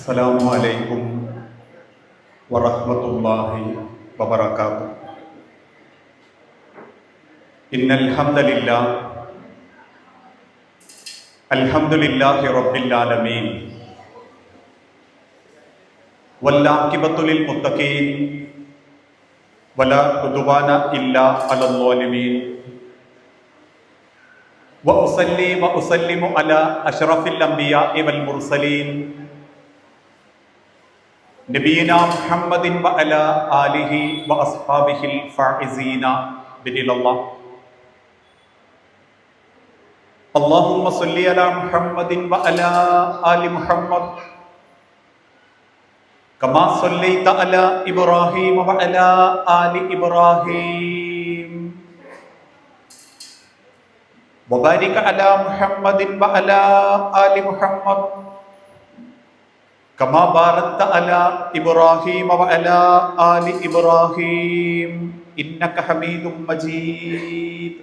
അസ്സലാമു അലൈക്കും വറഹ്മത്തുള്ളാഹി വബറകാതുഹു. ഇന്നൽ ഹംദലില്ലാഹ് അൽഹംദുലില്ലാഹി റബ്ബിൽ ആലമീൻ വല്ലാഖിബത്തു ലിൽ മുത്തഖീൻ വലാ ഉദ്വാന ഇല്ലാ അലൽ ളാലിമീൻ വഉസല്ലി വഉസല്ലിമു അലാ അഷ്റഫിൽ അംബിയാഇ വൽ മുർസലീൻ നബിയിനാ മുഹമ്മദിൻ വഅലാ ആലിഹി വഅസ്ഹാബിഹിൽ ഫായിസീന ബിദില്ലാഹ്. അല്ലാഹുമ്മ സ്വല്ലി അലാ മുഹമ്മദിൻ വഅലാ ആലി മുഹമ്മദ് കമാ സ്വല്ലൈത അലാ ഇബ്രാഹീമ വഅലാ ആലി ഇബ്രാഹീം വബാരിക അലാ മുഹമ്മദിൻ വഅലാ ആലി മുഹമ്മദ് കമാ ബാറക്ത അലാ ഇബ്രാഹീമ വഅലാ ആലി ഇബ്രാഹീം ഇന്നക ഹമീദും മജീദ്.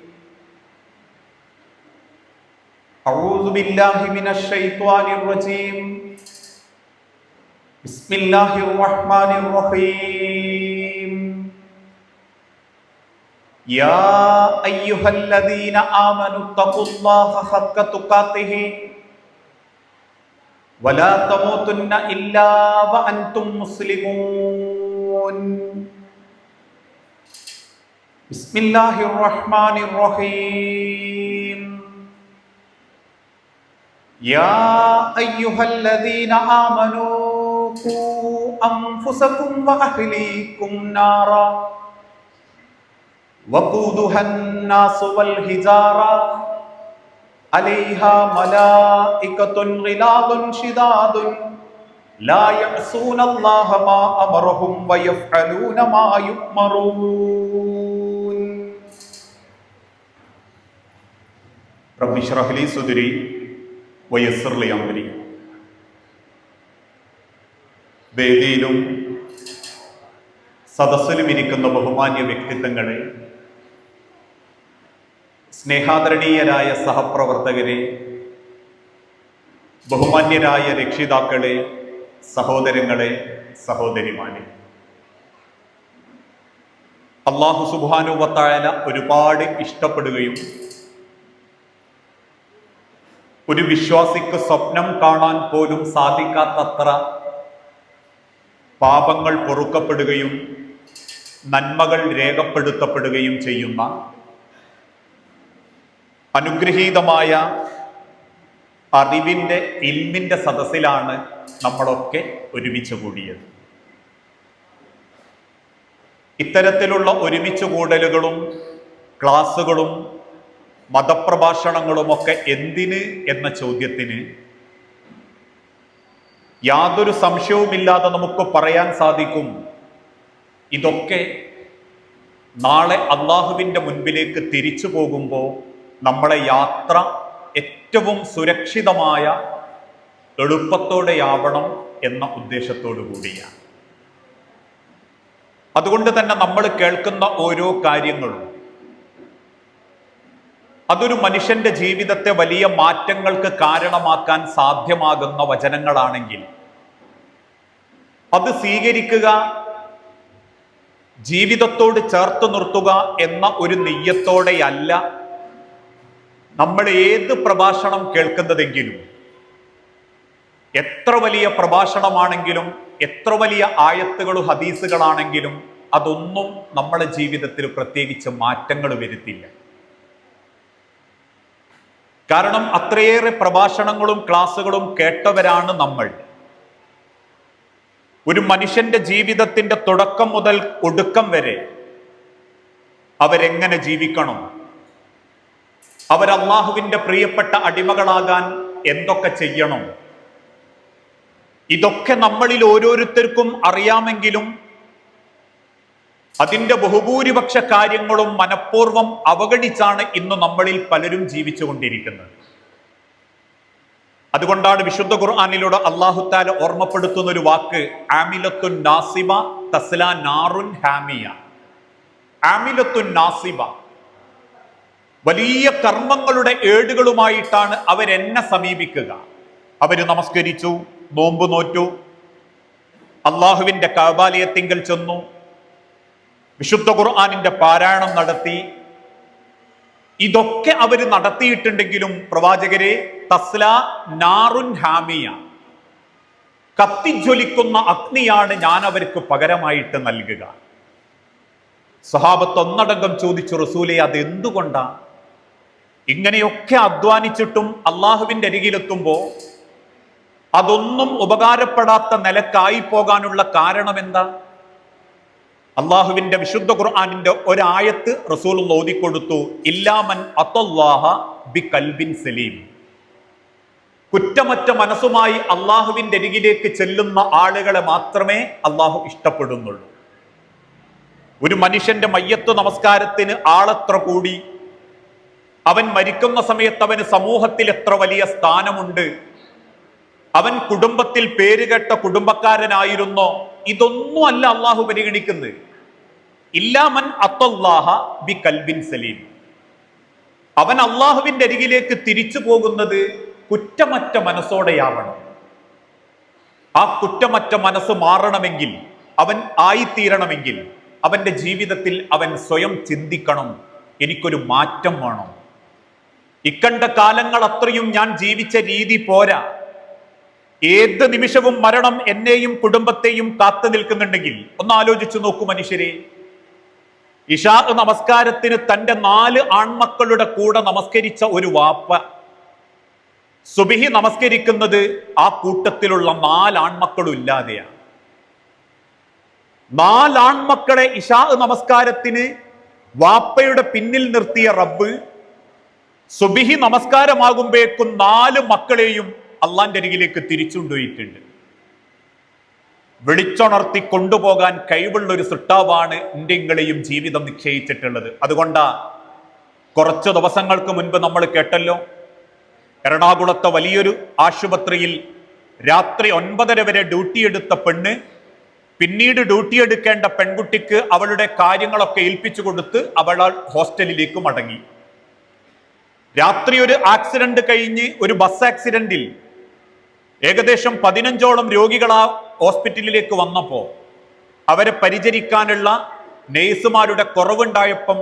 അഊദു ബില്ലാഹി മിനശ് ശൈത്വാനിർ റജീം. ബിസ്മില്ലാഹിർ റഹ്മാനിർ റഹീം. യാ അയ്യുഹല്ലദീന ആമനു തഖുല്ലാഹ ഹഖ്ക തുഖാതിഹി വലാ തമൂതുന്ന ഇല്ലാ വഅൻതും മുസ്ലിമൂൻ. ബിസ്മില്ലാഹിർ റഹ്മാനിർ റഹീം. യാ അയ്യുഹല്ലദീന ആമനൂ ഖൂ അൻഫുസകും വഅഹ്ലീകും നാറാ വഖൂദുഹൻ നാസു വൽ ഹിജാറ അലൈഹാ മലായികത്തുൻ ഗിലാദുൻ ശിദാദുൻ ലാ യഅസൂനല്ലാഹ മാ അമറഹും വയഫ്അലൂന മാ യുഅ്മറൂൻ. റബ്ബി ഇശ്റഹ് ലി സുദ്രി വയസ്സിർ ലി അംരി. വേദിയിലും സദസ്സിലും ഇരിക്കുന്ന ബഹുമാന്യ വ്യക്തിത്വങ്ങളെ, സ്നേഹാദരണീയരായ സഹപ്രവർത്തകരെ, ബഹുമാന്യരായ രക്ഷിതാക്കളെ, സഹോദരങ്ങളെ, സഹോദരിമാരെ, അല്ലാഹു സുബ്ഹാനഹു വ തആല ഒരുപാട് ഇഷ്ടപ്പെടുകയും ഒരു വിശ്വാസിക്ക് സ്വപ്നം കാണാൻ പോലും സാധിക്കാത്തത്ര പാപങ്ങൾ പൊറുക്കപ്പെടുകയും നന്മകൾ രേഖപ്പെടുത്തപ്പെടുകയും ചെയ്യുന്ന അനുഗ്രഹീതമായ അറിവിൻ്റെ ഇൽമിൻ്റെ സദസ്സിലാണ് നമ്മളൊക്കെ ഒരുമിച്ച് കൂടിയത്. ഇത്തരത്തിലുള്ള ഒരുമിച്ച് കൂടലുകളും ക്ലാസ്സുകളും മതപ്രഭാഷണങ്ങളുമൊക്കെ എന്തിന് എന്ന ചോദ്യത്തിന് യാതൊരു സംശയവുമില്ലാതെ നമുക്ക് പറയാൻ സാധിക്കും, ഇതൊക്കെ നാളെ അള്ളാഹുവിൻ്റെ മുൻപിലേക്ക് തിരിച്ചു പോകുമ്പോൾ നമ്മളെ യാത്ര ഏറ്റവും സുരക്ഷിതമായ എളുപ്പത്തോടെയാവണം എന്ന ഉദ്ദേശത്തോടു കൂടിയാണ്. അതുകൊണ്ട് തന്നെ നമ്മൾ കേൾക്കുന്ന ഓരോ കാര്യങ്ങളും അതൊരു മനുഷ്യന്റെ ജീവിതത്തെ വലിയ മാറ്റങ്ങൾക്ക് കാരണമാക്കാൻ സാധ്യമാകുന്ന വചനങ്ങളാണെങ്കിൽ അത് സ്വീകരിക്കുക, ജീവിതത്തോട് ചേർത്ത് നിർത്തുക എന്ന ഒരു നിയ്യത്തോടെയല്ല നമ്മൾ ഏത് പ്രഭാഷണം കേൾക്കുന്നതെങ്കിലും, എത്ര വലിയ പ്രഭാഷണമാണെങ്കിലും, എത്ര വലിയ ആയത്തുകളും ഹദീസുകളാണെങ്കിലും അതൊന്നും നമ്മുടെ ജീവിതത്തിൽ പ്രത്യേകിച്ച് മാറ്റങ്ങൾ വരുത്തില്ല. കാരണം അത്രയേറെ പ്രഭാഷണങ്ങളും ക്ലാസ്സുകളും കേട്ടവരാണ് നമ്മൾ. ഒരു മനുഷ്യന്റെ ജീവിതത്തിന്റെ തുടക്കം മുതൽ ഒടുക്കം വരെ അവരെങ്ങനെ ജീവിക്കണം, അവരല്ലാഹുവിന്റെ പ്രിയപ്പെട്ട അടിമകളാകാൻ എന്തൊക്കെ ചെയ്യണം, ഇതൊക്കെ നമ്മളിൽ ഓരോരുത്തർക്കും അറിയാമെങ്കിലും അതിൻ്റെ ബഹുഭൂരിപക്ഷ കാര്യങ്ങളും മനഃപൂർവ്വം അവഗണിച്ചാണ് ഇന്ന് നമ്മളിൽ പലരും ജീവിച്ചുകൊണ്ടിരിക്കുന്നത്. അതുകൊണ്ടാണ് വിശുദ്ധ ഖുർആനിലൂടെ അല്ലാഹു തആല ഓർമ്മപ്പെടുത്തുന്ന ഒരു വാക്ക് ആമിലത്തുൻ നാസിബ തസ്ലാ നാറുൻ ഹാമിയ. ആമിലത്തുൻ നാസിബ, വലിയ കർമ്മങ്ങളുടെ ഏടുകളുമായിട്ടാണ് അവരെന്നെ സമീപിക്കുക. അവർ നമസ്കരിച്ചു, നോമ്പ് നോറ്റു, അള്ളാഹുവിന്റെ കഅബാലയത്തിങ്കൽ ചെന്നു, വിശുദ്ധ ഖുർആനിന്റെ പാരായണം നടത്തി. ഇതൊക്കെ അവര് നടത്തിയിട്ടുണ്ടെങ്കിലും പ്രവാചകരെ, തസ്ലാ നാറുൻ ഹാമിയ, കത്തിജ്വലിക്കുന്ന അഗ്നിയാണ് ഞാൻ അവർക്ക് പകരമായിട്ട് നൽകുക. സ്വഹാബത്ത് ഒന്നടങ്കം ചോദിച്ചു, റസൂലേ അത് എന്തുകൊണ്ടാ? ഇങ്ങനെയൊക്കെ അധ്വാനിച്ചിട്ടും അള്ളാഹുവിന്റെ അരികിലെത്തുമ്പോ അതൊന്നും ഉപകാരപ്പെടാത്ത നിലക്കായി പോകാനുള്ള കാരണം എന്താ? അള്ളാഹുവിന്റെ വിശുദ്ധ ഖുർആനിന്റെ ഒരായത്ത് റസൂൽ ഓതിക്കൊടുത്തു, ഇല്ലാമൻ അത്തല്ലാഹ ബി കൽബിൻ സലീം. കുറ്റമറ്റ മനസ്സുമായി അള്ളാഹുവിന്റെ അരികിലേക്ക് ചെല്ലുന്ന ആളുകളെ മാത്രമേ അള്ളാഹു ഇഷ്ടപ്പെടുന്നുള്ളൂ. ഒരു മനുഷ്യന്റെ മയ്യത്ത് നമസ്കാരത്തിന് ആളെത്ര കൂടി, അവൻ മരിക്കുന്ന സമയത്ത് അവന് സമൂഹത്തിൽ എത്ര വലിയ സ്ഥാനമുണ്ട്, അവൻ കുടുംബത്തിൽ പേരുകെട്ട കുടുംബക്കാരനായിരുന്നോ, ഇതൊന്നും അല്ല അള്ളാഹു പരിഗണിക്കുന്നത്. ഇല്ലാമൻ അത്തല്ലാഹ ബി കൽബിൻ സലീം. അവൻ അള്ളാഹുവിന്റെ അരികിലേക്ക് തിരിച്ചു പോകുന്നത് കുറ്റമറ്റ മനസ്സോടെയാവണം. ആ കുറ്റമറ്റ മനസ്സ് മാറണമെങ്കിൽ, അവൻ ആയിത്തീരണമെങ്കിൽ അവന്റെ ജീവിതത്തിൽ അവൻ സ്വയം ചിന്തിക്കണം, എനിക്കൊരു മാറ്റം വേണം. ഇക്കണ്ട കാലങ്ങൾ അത്രയും ഞാൻ ജീവിച്ച രീതി പോരാ. ഏത് നിമിഷവും മരണം എന്നെയും കുടുംബത്തെയും കാത്തു നിൽക്കുന്നുണ്ടെങ്കിൽ ഒന്ന് ആലോചിച്ചു നോക്കൂ മനുഷ്യരെ. ഇശാ നമസ്കാരത്തിന് തന്റെ 4 ആൺമക്കളുടെ കൂടെ നമസ്കരിച്ച ഒരു വാപ്പ സുബിഹി നമസ്കരിക്കുന്നത് ആ കൂട്ടത്തിലുള്ള 4 ആൺമക്കളും ഇല്ലാതെയാണ്. 4 ആൺമക്കളെ ഇശാ നമസ്കാരത്തിന് വാപ്പയുടെ പിന്നിൽ നിർത്തിയ റബ്ബ് സുബിഹി നമസ്കാരമാകുമ്പോഴേക്കും 4 മക്കളെയും അള്ളാന്റെ അരികിലേക്ക് തിരിച്ചുകൊണ്ടുപോയിട്ടുണ്ട്. വിളിച്ചുണർത്തി കൊണ്ടുപോകാൻ കഴിവുള്ള ഒരു സൃഷ്ടാവാണ് ഇന്ത്യങ്ങളെയും ജീവിതം നിശ്ചയിച്ചിട്ടുള്ളത്. അതുകൊണ്ടാ കുറച്ച് ദിവസങ്ങൾക്ക് മുൻപ് നമ്മൾ കേട്ടല്ലോ, എറണാകുളത്തെ വലിയൊരു ആശുപത്രിയിൽ രാത്രി 9:30 വരെ ഡ്യൂട്ടി എടുത്ത പെണ്ണ് പിന്നീട് ഡ്യൂട്ടി എടുക്കേണ്ട പെൺകുട്ടിക്ക് അവളുടെ കാര്യങ്ങളൊക്കെ ഏൽപ്പിച്ചു കൊടുത്ത് അവൾ ഹോസ്റ്റലിലേക്ക് മടങ്ങി. രാത്രി ഒരു ആക്സിഡന്റ് കഴിഞ്ഞ്, ഒരു ബസ് ആക്സിഡന്റിൽ ഏകദേശം 15ഓളം രോഗികൾ ആ ഹോസ്പിറ്റലിലേക്ക് വന്നപ്പോൾ അവരെ പരിചരിക്കാനുള്ള നേഴ്സുമാരുടെ കുറവുണ്ടായപ്പം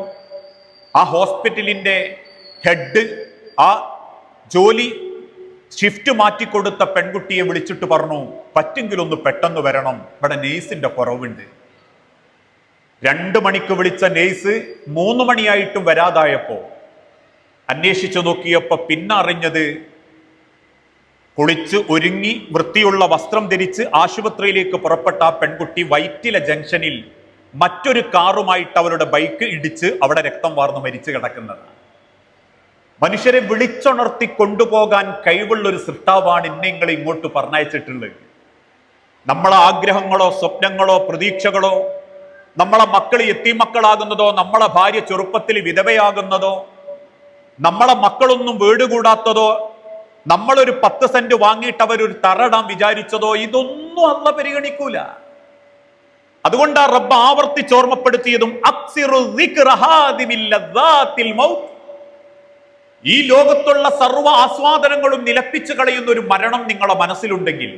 ആ ഹോസ്പിറ്റലിന്റെ ഹെഡ് ആ ജോലി ഷിഫ്റ്റ് മാറ്റിക്കൊടുത്ത പെൺകുട്ടിയെ വിളിച്ചിട്ട് പറഞ്ഞു, പറ്റെങ്കിലൊന്ന് പെട്ടെന്ന് വരണം, ഇവിടെ നേഴ്സിന്റെ കുറവുണ്ട്. 2 മണിക്ക് വിളിച്ച നേഴ്സ് 3 മണിയായിട്ടും വരാതായപ്പോ അന്വേഷിച്ചു നോക്കിയപ്പോ പിന്നെ അറിഞ്ഞത്, കുളിച്ച് ഒരുങ്ങി വൃത്തിയുള്ള വസ്ത്രം ധരിച്ച് ആശുപത്രിയിലേക്ക് പുറപ്പെട്ട ആ പെൺകുട്ടി വൈറ്റില ജംഗ്ഷനിൽ മറ്റൊരു കാറുമായിട്ട് അവരുടെ ബൈക്ക് ഇടിച്ച് അവിടെ രക്തം വാർന്ന് മരിച്ചു കിടക്കുന്നത്. മനുഷ്യരെ വിളിച്ചുണർത്തി കൊണ്ടുപോകാൻ കഴിവുള്ള ഒരു സൃഷ്ടാവാണ് ഇന്നെ ഇങ്ങോട്ട് പറഞ്ഞയച്ചിട്ടുള്ളത്. നമ്മളെ ആഗ്രഹങ്ങളോ സ്വപ്നങ്ങളോ പ്രതീക്ഷകളോ, നമ്മളെ മക്കൾ യത്തീമക്കളാകുന്നതോ, നമ്മളെ ഭാര്യ ചെറുപ്പത്തിൽ വിധവയാകുന്നതോ, നമ്മളെ മക്കളൊന്നും വീട് കൂടാത്തതോ, നമ്മളൊരു 10 സെന്റ് വാങ്ങിയിട്ട് അവരൊരു തറടാൻ വിചാരിച്ചതോ, ഇതൊന്നും അള്ളാഹു പരിഗണിക്കൂല. അതുകൊണ്ട് ആ റബ്ബ് ആവർത്തിച്ചോർമ്മപ്പെടുത്തിയതും ഈ ലോകത്തുള്ള സർവ്വ ആസ്വാദനങ്ങളും നിലപ്പിച്ചു കളയുന്ന ഒരു മരണം നിങ്ങളുടെ മനസ്സിലുണ്ടെങ്കിൽ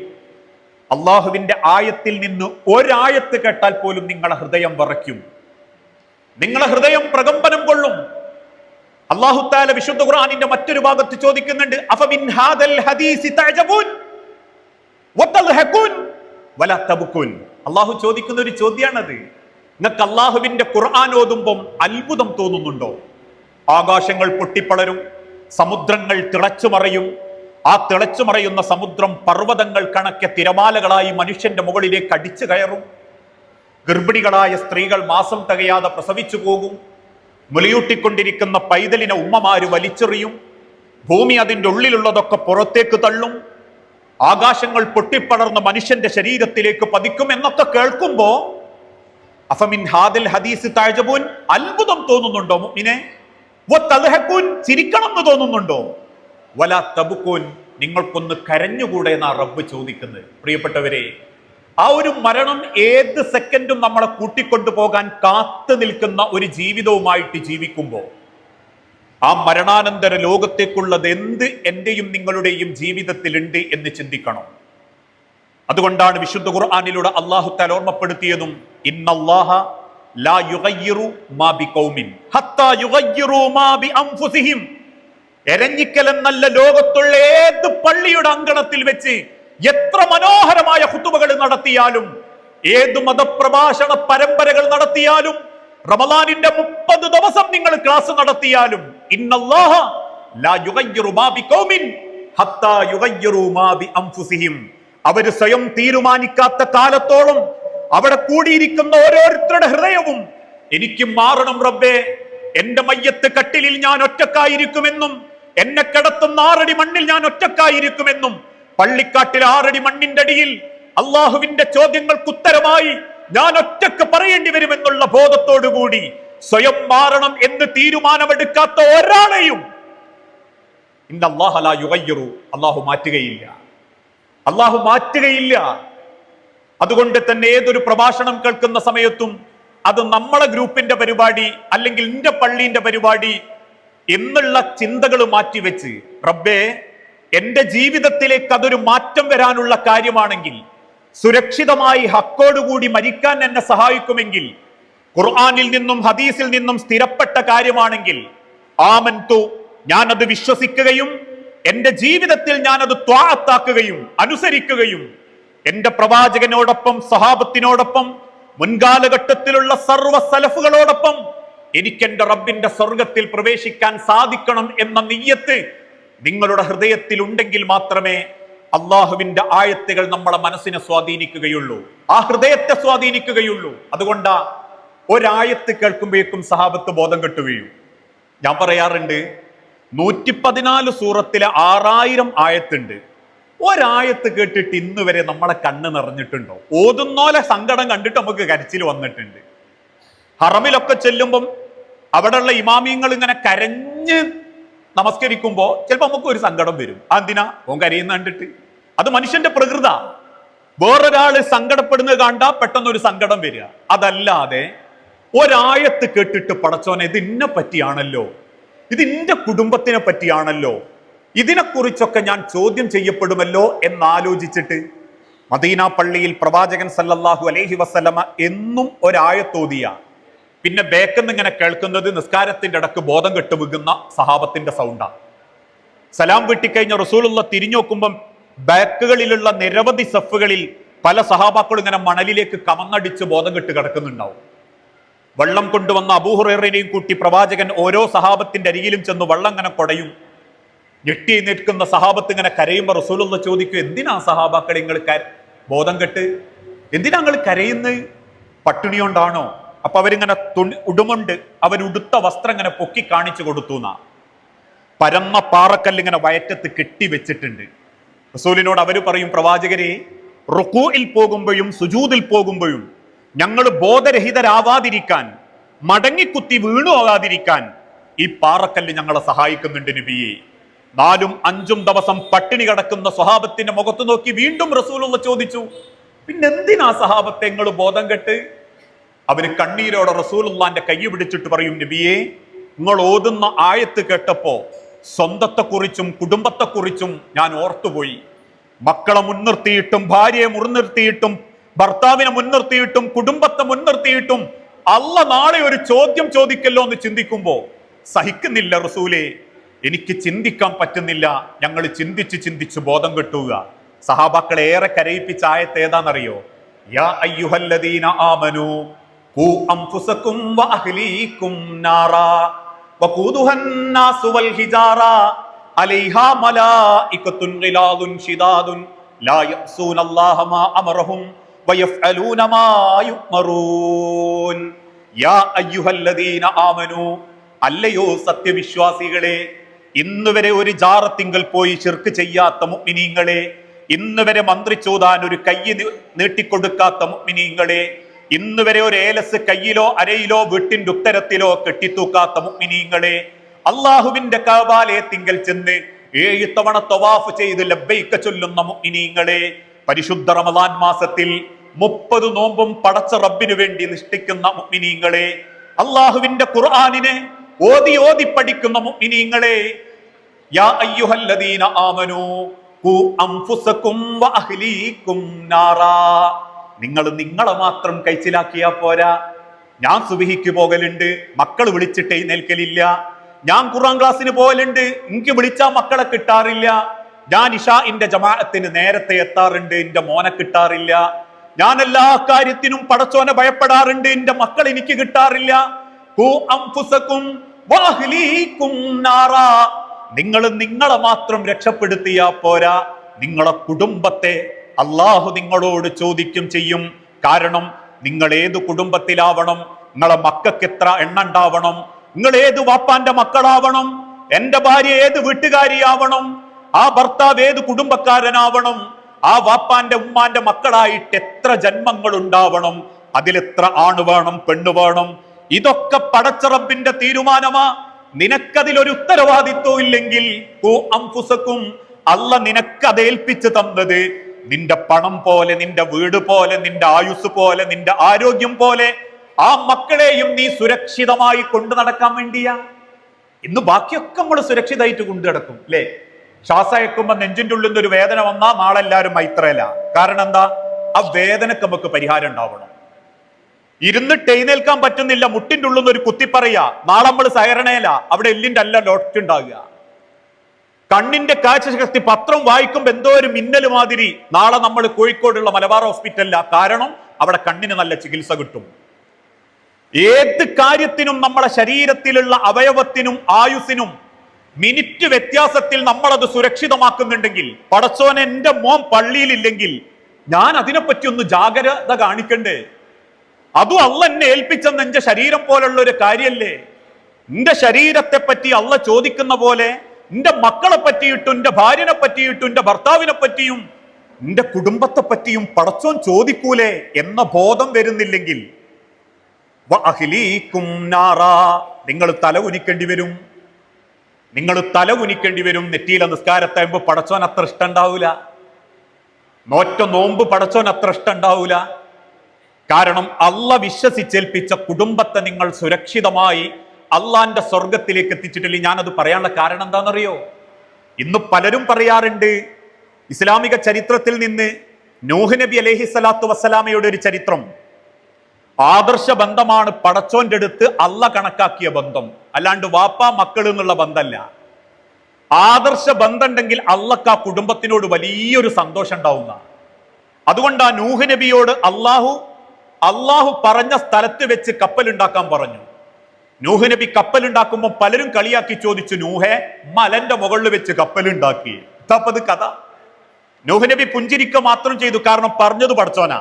അള്ളാഹുവിന്റെ ആയത്തിൽ നിന്ന് ഒരായത്ത് കേട്ടാൽ പോലും നിങ്ങളുടെ ഹൃദയം വിറയ്ക്കും, നിങ്ങളുടെ ഹൃദയം പ്രകമ്പനം കൊള്ളും. അല്ലാഹു തആല വിശുദ്ധ ഖുർആനിന്റെ മറ്റൊരു ഭാഗത്ത് ചോദിക്കുന്നുണ്ട്, അഫമിൻ ഹാദൽ ഹദീസി തഅജബൂൻ വതൽഹഖൂൻ വലാ തബ്കൂൻ. അല്ലാഹു ചോദിക്കുന്ന ഒരു ചോദ്യമാണത്. നിങ്ങൾക്ക് അല്ലാഹുവിന്റെ ഖുർആൻ ഓതുമ്പോൾ അത്ഭുതം തോന്നുന്നുണ്ടോ? ആകാശങ്ങൾ പൊട്ടിപ്പളരും, സമുദ്രങ്ങൾ തിളച്ചുമറയും. ആ തിളച്ചുമറയുന്ന സമുദ്രം പർവ്വതങ്ങൾ കണക്കെ തിരമാലകളായി മനുഷ്യന്റെ മുകളിലേക്ക് അടിച്ചു കയറും. ഗർഭിണികളായ സ്ത്രീകൾ മാസം തികയാതെ പ്രസവിച്ചു പോകും. മുലയൂട്ടിക്കൊണ്ടിരിക്കുന്ന പൈതലിനെ ഉമ്മമാര് വലിച്ചെറിയും. ഭൂമി അതിൻ്റെ ഉള്ളിലുള്ളതൊക്കെ പുറത്തേക്ക് തള്ളും. ആകാശങ്ങൾ പൊട്ടിപ്പടർന്ന് മനുഷ്യന്റെ ശരീരത്തിലേക്ക് പതിക്കും എന്നൊക്കെ കേൾക്കുമ്പോ അഫമിൻ ഹാദൽ ഹദീസ് തഅജബൂൻ, അത്ഭുതം തോന്നുന്നുണ്ടോ മുഅ്മിനേ? വതൽഹഖൂൻ, ചിരിക്കണം എന്ന് തോന്നുന്നുണ്ടോ? വലാ തബ്കൂൻ, നിങ്ങൾക്കൊന്ന് കരഞ്ഞുകൂടെ എന്നാ റബ്ബ് ചോദിക്കുന്നത്. പ്രിയപ്പെട്ടവരെ, ആ ഒരു മരണം ഏത് സെക്കൻഡും നമ്മളെ കൂട്ടിക്കൊണ്ടു പോകാൻ കാത്തു നിൽക്കുന്ന ഒരു ജീവിതവുമായിട്ട് ജീവിക്കുമ്പോൾ ആ മരണാനന്തര ലോകത്തേക്കുള്ളത് എന്ത് എന്റെയും നിങ്ങളുടെയും ജീവിതത്തിലുണ്ട് എന്ന് ചിന്തിക്കണം. അതുകൊണ്ടാണ് വിശുദ്ധ ഖുർആനിലൂടെ അല്ലാഹു തആല ഓർമ്മപ്പെടുത്തിയതും ഇന്നല്ലാഹ ലാ യുഗയ്യിറു മാ ബിഖൗമിൻ ഹത്താ യുഗയ്യിറു മാ ബിഅൻഫുസിഹിം. എരഞ്ഞിക്കൽ എന്നല്ല, ലോകത്തുള്ള ഏത് പള്ളിയുടെ അങ്കണത്തിൽ വെച്ച് എത്ര മനോഹരമായ ഖുതുബകൾ നടത്തിയാലും, ഏത് മതപ്രഭാഷണ പരമ്പരകൾ നടത്തിയാലും, റമളാനിന്റെ 30 ദിവസം നിങ്ങൾ ക്ലാസ് നടത്തിയാലും, ഇന്നല്ലാഹ ലാ യുഗയ്യിറു മാ ബിഖൗമിൻ ഹത്താ യുഗയ്യിറു മാ ബിഅൻഫുസിഹിം. അവർ സ്വയം തീരുമാനിക്കാത്ത കാലത്തോളം അവിടെ കൂടിയിരിക്കുന്ന ഓരോരുത്തരുടെ ഹൃദയവും എനിക്ക് മാറണം റബ്ബേ, എന്റെ മയ്യത്ത് കട്ടിലിൽ ഞാൻ ഒറ്റക്കായിരിക്കുമെന്നും എന്നെ കിടത്തുന്ന 6 അടി മണ്ണിൽ ഞാൻ ഒറ്റക്കായിരിക്കുമെന്നും, പള്ളിക്കാട്ടിൽ 6 അടി മണ്ണിന്റെ അടിയിൽ അള്ളാഹുവിന്റെ ചോദ്യങ്ങൾക്ക് ഉത്തരമായി ഞാൻ ഒറ്റക്ക് പറയേണ്ടി വരുമെന്നുള്ള ബോധത്തോടുകൂടി സ്വയം മാറണം എന്ന് തീരുമാനമെടുക്കാത്ത ഒരാളെയും ഇന്നല്ലാഹ ലാ യുഗയ്യിറു, അള്ളാഹു മാറ്റുകയില്ല, അള്ളാഹു മാറ്റുകയില്ല. അതുകൊണ്ട് തന്നെ ഏതൊരു പ്രഭാഷണം കേൾക്കുന്ന സമയത്തും അത് നമ്മളെ ഗ്രൂപ്പിന്റെ പരിപാടി അല്ലെങ്കിൽ എന്റെ പള്ളീന്റെ പരിപാടി എന്നുള്ള ചിന്തകൾ മാറ്റിവെച്ച്, റബ്ബേ എന്റെ ജീവിതത്തിലേക്ക് അതൊരു മാറ്റം വരാനുള്ള കാര്യമാണെങ്കിൽ, സുരക്ഷിതമായി ഹക്കോടുകൂടി മരിക്കാൻ എന്നെ സഹായിക്കുമെങ്കിൽ, ഖുർആനിൽ നിന്നും ഹദീസിൽ നിന്നും സ്ഥിരപ്പെട്ട കാര്യമാണെങ്കിൽ, ആമൻതു, ഞാനത് വിശ്വസിക്കുകയും എന്റെ ജീവിതത്തിൽ ഞാനത് ത്വാഅത്താക്കുകയും അനുസരിക്കുകയും എന്റെ പ്രവാചകനോടൊപ്പം സഹാബത്തിനോടൊപ്പം മുൻകാലഘട്ടത്തിലുള്ള സർവ്വ സലഫുകളോടൊപ്പം എനിക്ക് എന്റെ റബ്ബിന്റെ സ്വർഗത്തിൽ പ്രവേശിക്കാൻ സാധിക്കണം എന്ന നിയ്യത്ത് നിങ്ങളുടെ ഹൃദയത്തിൽ ഉണ്ടെങ്കിൽ മാത്രമേ അള്ളാഹുവിന്റെ ആയത്തുകൾ നമ്മളെ മനസ്സിനെ സ്വാധീനിക്കുകയുള്ളൂ, ആ ഹൃദയത്തെ സ്വാധീനിക്കുകയുള്ളൂ. അതുകൊണ്ടാ ഒരായത്ത് കേൾക്കുമ്പോഴേക്കും സഹാബത്ത് ബോധം കെട്ടു വീഴും. ഞാൻ പറയാറുണ്ട്, 114 സൂറത്തിലെ 6000 ആയത്തുണ്ട്. ഒരായത്ത് കേട്ടിട്ട് ഇന്ന് വരെ നമ്മളെ കണ്ണ് നിറഞ്ഞിട്ടുണ്ടോ? ഓതുന്നോലെ സങ്കടം കണ്ടിട്ട് നമുക്ക് കരച്ചിൽ വന്നിട്ടുണ്ട്. ഹറമിലൊക്കെ ചെല്ലുമ്പം അവിടെയുള്ള ഇമാമിയങ്ങൾ ഇങ്ങനെ കരഞ്ഞ് നമസ്കരിക്കുമ്പോ ചിലപ്പോ നമുക്ക് ഒരു സങ്കടം വരും. എന്തിനാ ഓൻ കരയുന്ന കണ്ടിട്ട്? അത് മനുഷ്യന്റെ പ്രകൃത. വേറൊരാള് സങ്കടപ്പെടുന്നത് കണ്ടാ പെട്ടെന്നൊരു സങ്കടം വരിക. അതല്ലാതെ ഒരായത്ത് കേട്ടിട്ട് പടച്ചോനെ ഇത് ഇന്നെ പറ്റിയാണല്ലോ, ഇത് എന്റെ കുടുംബത്തിനെ പറ്റിയാണല്ലോ, ഇതിനെക്കുറിച്ചൊക്കെ ഞാൻ ചോദ്യം ചെയ്യപ്പെടുമല്ലോ എന്നാലോചിച്ചിട്ട് മദീന പള്ളിയിൽ പ്രവാചകൻ സല്ലല്ലാഹു അലൈഹി വസല്ലമ എന്നും ഒരായത്തോതിയ പിന്നെ ബേക്കെന്ന് ഇങ്ങനെ കേൾക്കുന്നത് നിസ്കാരത്തിന്റെ ഇടക്ക് ബോധം കെട്ടുവീകുന്ന സഹാബത്തിന്റെ സൗണ്ടാണ്. സലാം വീട്ടിക്കഴിഞ്ഞ റസൂലുള്ള തിരിഞ്ഞു നോക്കുമ്പം ബാക്കുകളിലുള്ള നിരവധി സഫുകളിൽ പല സഹാബാക്കളും ഇങ്ങനെ മണലിലേക്ക് കമന്നടിച്ച് ബോധം കെട്ട് കിടക്കുന്നുണ്ടാവും. വെള്ളം കൊണ്ടുവന്ന അബൂ ഹുറൈറയെയും കൂട്ടി പ്രവാചകൻ ഓരോ സഹാബത്തിന്റെ അരികിലും ചെന്ന് വെള്ളം ഇങ്ങനെ കൊടയും. ഞെട്ടി നിൽക്കുന്ന സഹാബത്ത് ഇങ്ങനെ കരയുമ്പോൾ റസൂലുള്ള ചോദിക്കും, എന്തിനാ സഹാബാക്കളെ നിങ്ങൾ ബോധം കെട്ട്, എന്തിനാ നിങ്ങൾ കരയുന്നത്? പട്ടിണി കൊണ്ടാണോ? അപ്പൊ അവരിങ്ങനെ ഉടുമുണ്ട്, അവരുടുത്ത വസ്ത്രം ഇങ്ങനെ പൊക്കി കാണിച്ചു കൊടുത്തു എന്നാ. പരന്ന പാറക്കല്ലിങ്ങനെ വയറ്റത്ത് കെട്ടി വെച്ചിട്ടുണ്ട്. റസൂലിനോട് അവര് പറയും, പ്രവാചകരെ, റുകൂഇൽ പോകുമ്പോഴും സുജൂദിൽ പോകുമ്പോഴും ഞങ്ങൾ ബോധരഹിതരാവാതിരിക്കാൻ, മടങ്ങിക്കുത്തി വീണു പോകാതിരിക്കാൻ ഈ പാറക്കല്ല് ഞങ്ങളെ സഹായിക്കുന്നുണ്ട് നബിയെ. 4-5 ദിവസം പട്ടിണി കിടക്കുന്ന സ്വഹാബത്തിന്റെ മുഖത്ത് നോക്കി വീണ്ടും റസൂലുള്ള ചോദിച്ചു, പിന്നെന്തിനാ സഹാബത്തെ നിങ്ങൾ ബോധം കെട്ട്? അവര് കണ്ണീരോടെ റസൂലുള്ളാന്റെ കൈ പിടിച്ചിട്ട് പറയും, നബിയെ, നിങ്ങൾ ഓതുന്ന ആയത്ത് കേട്ടപ്പോ സ്വന്തത്തെക്കുറിച്ചും കുടുംബത്തെക്കുറിച്ചും ഞാൻ ഓർത്തുപോയി. മക്കളെ മുൻനിർത്തിയിട്ടും ഭാര്യയെ മുൻനിർത്തിയിട്ടും ഭർത്താവിനെ മുൻനിർത്തിയിട്ടും കുടുംബത്തെ മുൻനിർത്തിയിട്ടും അല്ല നാളെ ഒരു ചോദ്യം ചോദിക്കല്ലോ എന്ന് ചിന്തിക്കുമ്പോ സഹിക്കുന്നില്ല റസൂലേ, എനിക്ക് ചിന്തിക്കാൻ പറ്റുന്നില്ല. ഞങ്ങൾ ചിന്തിച്ച് ബോധം കെട്ടുക. സഹാബാക്കളെ ഏറെ കരയിപ്പിച്ച ആയത്ത് ഏതാണെന്നറിയോ? യാ അയ്യുഹല്ലദീന ആമനൂ ഖൂ അൻഫുസകും വഅഹ്ലീകും നാറാ വഖൂദുഹൻ നാസു വൽ ഹിജാറ അലൈഹാ മലായികത്തുൻ ഗിലാദുൻ ശിദാദുൻ ലാ യഅ്സൂനല്ലാഹ മാ അമറഹും വയഫ്അലൂന മാ യുഅ്മറൂൻ. യാ അയ്യുഹല്ലദീന ആമനൂ, അല്ലയോ സത്യവിശ്വാസികളെ, ഇന്നുവരെ ഒരു ജാറത്തിങ്കൽ പോയി ശിർക്ക് ചെയ്യാത്ത മുഅ്മിനീങ്ങളെ, ഇന്നുവരെ മന്ത്രിച്ചോതാൻ ഒരു കൈ നീട്ടിക്കൊടുക്കാത്ത മുഅ്മിനീങ്ങളെ, ഇന്നുവരെ ഒരു ഏലസ് കയ്യിലോ അരയിലോ വീട്ടിന്റെ ഉത്തരത്തിലോ കെട്ടിത്തൂക്കാത്ത മുഅ്മിനീങ്ങളെ, അള്ളാഹുവിന്റെ കഅബാലയത്തിങ്കൽ ചെന്ന് 7 തവണ തവാഫ് ചെയ്ത് ലബ്ബൈക ചൊല്ലുന്ന മുഅ്മിനീങ്ങളെ, പരിശുദ്ധ റമദാൻ മാസത്തിൽ 30 നോമ്പും പടച്ച റബ്ബിനു വേണ്ടി നിഷ്ഠിക്കുന്ന മുഅ്മിനീങ്ങളെ, അള്ളാഹുവിന്റെ ഖുർആനിനെ ഓതി പഠിക്കുന്ന മുഅ്മിനീങ്ങളെ, യാ അയ്യുഹല്ലദീന ആമനൂ ഖൂ അൻഫുസകും വഅഹ്ലീകും നാറാ. നിങ്ങൾ നിങ്ങളെ മാത്രം കഴിച്ചിലാക്കിയാ പോരാ. ഞാൻ സുബഹിക്ക് പോകലുണ്ട്, മക്കൾ വിളിച്ചിട്ട് എഴുന്നേൽക്കലില്ല. ഞാൻ ഖുർആൻ ക്ലാസ്സിന് പോകലുണ്ട്, എനിക്ക് വിളിച്ചാ മക്കളെ കിട്ടാറില്ല. ഞാൻ ഇശാഇന്റെ ജമാഅത്തിന് നേരത്തെ എത്താറുണ്ട്, എന്റെ മോനെ കിട്ടാറില്ല. ഞാൻ എല്ലാ കാര്യത്തിനും പടച്ചോനെ ഭയപ്പെടാറുണ്ട്, എന്റെ മക്കൾ എനിക്ക് കിട്ടാറില്ല. ഖൂ അൻഫുസകും വഅഹ്ലീകും നാറാ. നിങ്ങൾ നിങ്ങളെ മാത്രം രക്ഷപ്പെടുത്തിയാ പോരാ, നിങ്ങളെ കുടുംബത്തെ അള്ളാഹു നിങ്ങളോട് ചോദിക്കും ചെയ്യും. കാരണം നിങ്ങൾ ഏത് കുടുംബത്തിലാവണം, നിങ്ങളെ മക്കൾക്ക് എത്ര എണ്ണ ഉണ്ടാവണം, നിങ്ങൾ ഏത് വാപ്പാന്റെ മക്കളാവണം, എന്റെ ഭാര്യ ഏത് വീട്ടുകാരിയാവണം, ആ ഭർത്താവ് ഏത് കുടുംബക്കാരനാവണം, ആ വാപ്പാന്റെ ഉമ്മാന്റെ മക്കളായിട്ട് എത്ര ജന്മങ്ങൾ ഉണ്ടാവണം, അതിലെത്ര ആണ് വേണം പെണ്ണ് വേണം, ഇതൊക്കെ പടച്ച റബ്ബിന്റെ തീരുമാനമാ. നിനക്കതിലൊരു ഉത്തരവാദിത്വം ഇല്ലെങ്കിൽ അല്ല നിനക്കത് ഏൽപ്പിച്ചു തന്നത് നിന്റെ പണം പോലെ, നിന്റെ വീട് പോലെ, നിന്റെ ആയുസ് പോലെ, നിന്റെ ആരോഗ്യം പോലെ ആ മക്കളെയും നീ സുരക്ഷിതമായി കൊണ്ടു നടക്കാൻ വേണ്ടിയാ. ഇന്ന് ബാക്കിയൊക്കെ നമ്മൾ സുരക്ഷിതമായിട്ട് കൊണ്ടു നടക്കും അല്ലേ? ശ്വാസയക്കുമ്പോ നെഞ്ചിന്റെ ഉള്ളിൽ നിന്ന് ഒരു വേദന വന്നാ നാളെ എല്ലാവരും മൈത്രയില. കാരണം എന്താ? ആ വേദനക്ക് നമുക്ക് പരിഹാരം ഉണ്ടാവണം. ഇരുന്നിട്ട് എഴുന്നേൽക്കാൻ പറ്റുന്നില്ല, മുട്ടിന്റെ ഉള്ളിൽ നിന്ന് ഒരു കുത്തിപ്പറയാ, നാളെ നമ്മൾ സഹരണയില, അവിടെ എല്ലിന്റെ അല്ല ലോട്ടുണ്ടാകുക. കണ്ണിന്റെ കാഴ്ചശക്തി പത്രം വായിക്കുമ്പോ എന്തോ ഒരു മിന്നൽ മാതിരി, നാളെ നമ്മൾ കോഴിക്കോടുള്ള മലബാർ ഹോസ്പിറ്റലില. കാരണം അവിടെ കണ്ണിന് നല്ല ചികിത്സ കിട്ടും. ഏത് കാര്യത്തിനും നമ്മളെ ശരീരത്തിലുള്ള അവയവത്തിനും ആയുസിനും മിനിറ്റ് വ്യത്യാസത്തിൽ നമ്മളത് സുരക്ഷിതമാക്കുന്നുണ്ടെങ്കിൽ, പടച്ചോനെ എന്റെ മോൻ പള്ളിയിലില്ലെങ്കിൽ ഞാൻ അതിനെപ്പറ്റി ഒന്ന് ജാഗ്രത കാണിക്കണ്ടേ? അതും അള്ള എന്നെ ഏൽപ്പിച്ചെന്ന് എന്റെ ശരീരം പോലുള്ള ഒരു കാര്യല്ലേ? എന്റെ ശരീരത്തെ പറ്റി അള്ള ചോദിക്കുന്ന പോലെ എന്റെ മക്കളെ പറ്റിയിട്ടും, എന്റെ ഭാര്യനെ പറ്റിയിട്ടും, എന്റെ ഭർത്താവിനെ പറ്റിയും, എന്റെ കുടുംബത്തെ പറ്റിയും പടച്ചോൻ ചോദിക്കൂലേ എന്ന ബോധം വരുന്നില്ലെങ്കിൽ നിങ്ങൾ തല കുനിക്കേണ്ടി വരും. നിങ്ങൾ തല കുനിക്കേണ്ടി വരും. നെറ്റിയിലെ നിസ്കാരത്താകുമ്പോ പടച്ചോൻ അത്ര ഇഷ്ടം ഉണ്ടാവൂല. നോറ്റ നോമ്പ് പടച്ചോൻ അത്ര ഇഷ്ടം ഉണ്ടാവൂല. കാരണം അള്ള വിശ്വസിച്ചേൽപ്പിച്ച കുടുംബത്തെ നിങ്ങൾ സുരക്ഷിതമായി അള്ളാന്റെ സ്വർഗത്തിലേക്ക് എത്തിച്ചിട്ടില്ല. ഞാനത് പറയാനുള്ള കാരണം എന്താണെന്നറിയോ? ഇന്ന് പലരും പറയാറുണ്ട്, ഇസ്ലാമിക ചരിത്രത്തിൽ നിന്ന് നൂഹ് നബി അലൈഹി സ്വലാത്തു വസ്സലാമയുടെ ഒരു ചരിത്രം ആദർശ ബന്ധമാണ്. പടച്ചോന്റെ അടുത്ത് അള്ള കണക്കാക്കിയ ബന്ധം, അല്ലാണ്ട് വാപ്പാ മക്കൾ എന്നുള്ള ബന്ധമല്ല. ആദർശ ബന്ധം ഉണ്ടെങ്കിൽ അള്ളക്ക് ആ കുടുംബത്തിനോട് വലിയൊരു സന്തോഷം ഉണ്ടാവുന്ന. അതുകൊണ്ട് ആ നൂഹ് നബിയോട് അള്ളാഹു പറഞ്ഞ സ്ഥലത്ത് വെച്ച് കപ്പലുണ്ടാക്കാൻ പറഞ്ഞു. നൂഹ് നബി കപ്പലുണ്ടാക്കുമ്പോൾ പലരും കളിയാക്കി ചോദിച്ചു, നൂഹെ മലന്റെ മുകളിൽ വെച്ച് കപ്പലുണ്ടാക്കി? ഇതപ്പത് കഥ. നൂഹ് നബി പുഞ്ചിരിക്ക മാത്രം ചെയ്തു, കാരണം പറഞ്ഞത് പടച്ചോനാ.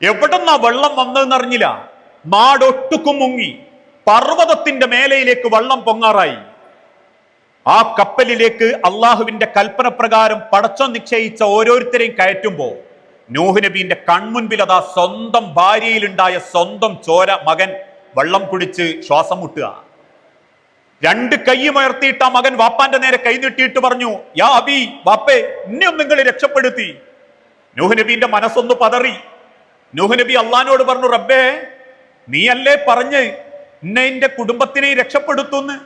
എവിടെന്നാ വെള്ളം വന്നതെന്ന് അറിഞ്ഞില്ല. നാടൊട്ടുക്കും മുങ്ങി, പർവ്വതത്തിന്റെ മേലയിലേക്ക് വെള്ളം പൊങ്ങാറായി. ആ കപ്പലിലേക്ക് അള്ളാഹുവിന്റെ കൽപ്പന പ്രകാരം പടച്ചോൻ നിശ്ചയിച്ച ഓരോരുത്തരെയും കയറ്റുമ്പോ നൂഹ് നബീന്റെ കൺമുൻപിൽ അതാ സ്വന്തം ഭാര്യയിലുണ്ടായ സ്വന്തം ചോര മകൻ വെള്ളം കുടിച്ച് ശ്വാസം മുട്ടുക. രണ്ട് കൈയുമയർത്തിയിട്ട് ആ മകൻ വാപ്പാന്റെ നേരെ കൈ നീട്ടിയിട്ട് പറഞ്ഞു, യാ അബി, വാപ്പേ, എന്നെ നിങ്ങൾ രക്ഷപ്പെടുത്തി. നൂഹ് നബീന്റെ മനസ്സൊന്ന് പതറി. നൂഹ് നബി അള്ളഹാനോട് പറഞ്ഞു, റബ്ബേ, നീയല്ലേ പറഞ്ഞ് എന്നെ എന്റെ കുടുംബത്തിനെ രക്ഷപ്പെടുത്തുന്ന്.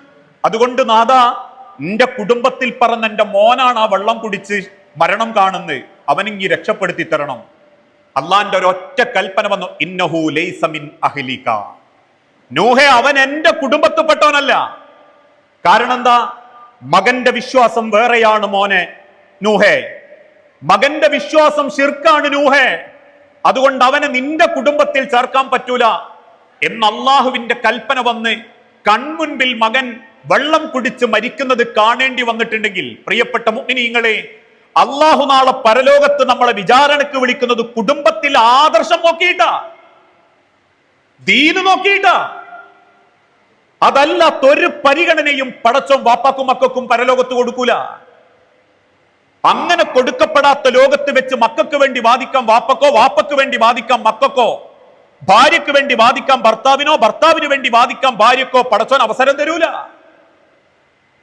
അതുകൊണ്ട് നാദാ, എന്റെ കുടുംബത്തിൽ പറഞ്ഞ എന്റെ മോനാണ് ആ വെള്ളം കുടിച്ച് മരണം കാണുന്നത്, അവനിങ്ങി രക്ഷപ്പെടുത്തി തരണം. അള്ളാന്റെ ഒരൊറ്റ കൽപ്പന വന്നു, ഇന്നഹു ലൈസ മിൻ അഹ്ലിക. നൂഹേ, അവൻ എന്റെ കുടുംബത്തിൽപ്പെട്ടവനല്ല. കാരണം എന്താ? മകന്റെ വിശ്വാസം വേറെയാണ് മോനെ നൂഹേ, മകന്റെ വിശ്വാസം ശിർക്കാണ് നൂഹേ. അതുകൊണ്ട് അവനെ നിന്റെ കുടുംബത്തിൽ ചേർക്കാൻ പറ്റൂല എന്ന് അള്ളാഹുവിന്റെ കൽപ്പന വന്ന് കൺമുൻപിൽ മകൻ വെള്ളം കുടിച്ച് മരിക്കുന്നത് കാണേണ്ടി വന്നിട്ടുണ്ടെങ്കിൽ, പ്രിയപ്പെട്ട മുഅ്മിനീങ്ങളെ, അള്ളാഹു നാളെ പരലോകത്ത് നമ്മളെ വിചാരണക്ക് വിളിക്കുന്നത് കുടുംബത്തിൽ ആദർശം നോക്കിയിട്ടാ, ദീന് നോക്കിയിട്ടാ. അതല്ലാത്തൊരു പരിഗണനയും പടച്ചോൻ വാപ്പാക്കും മക്കൾക്കും പരലോകത്ത് കൊടുക്കൂല. അങ്ങനെ കൊടുക്കപ്പെടാത്ത ലോകത്ത് വെച്ച് മക്കൾക്ക് വേണ്ടി വാദിക്കാം വാപ്പക്കോ, വാപ്പക്ക് വേണ്ടി വാദിക്കാം മക്കൾക്കോ, ഭാര്യക്ക് വേണ്ടി വാദിക്കാം ഭർത്താവിനോ, ഭർത്താവിന് വേണ്ടി വാദിക്കാം ഭാര്യക്കോ പടച്ചോൻ അവസരം തരൂല.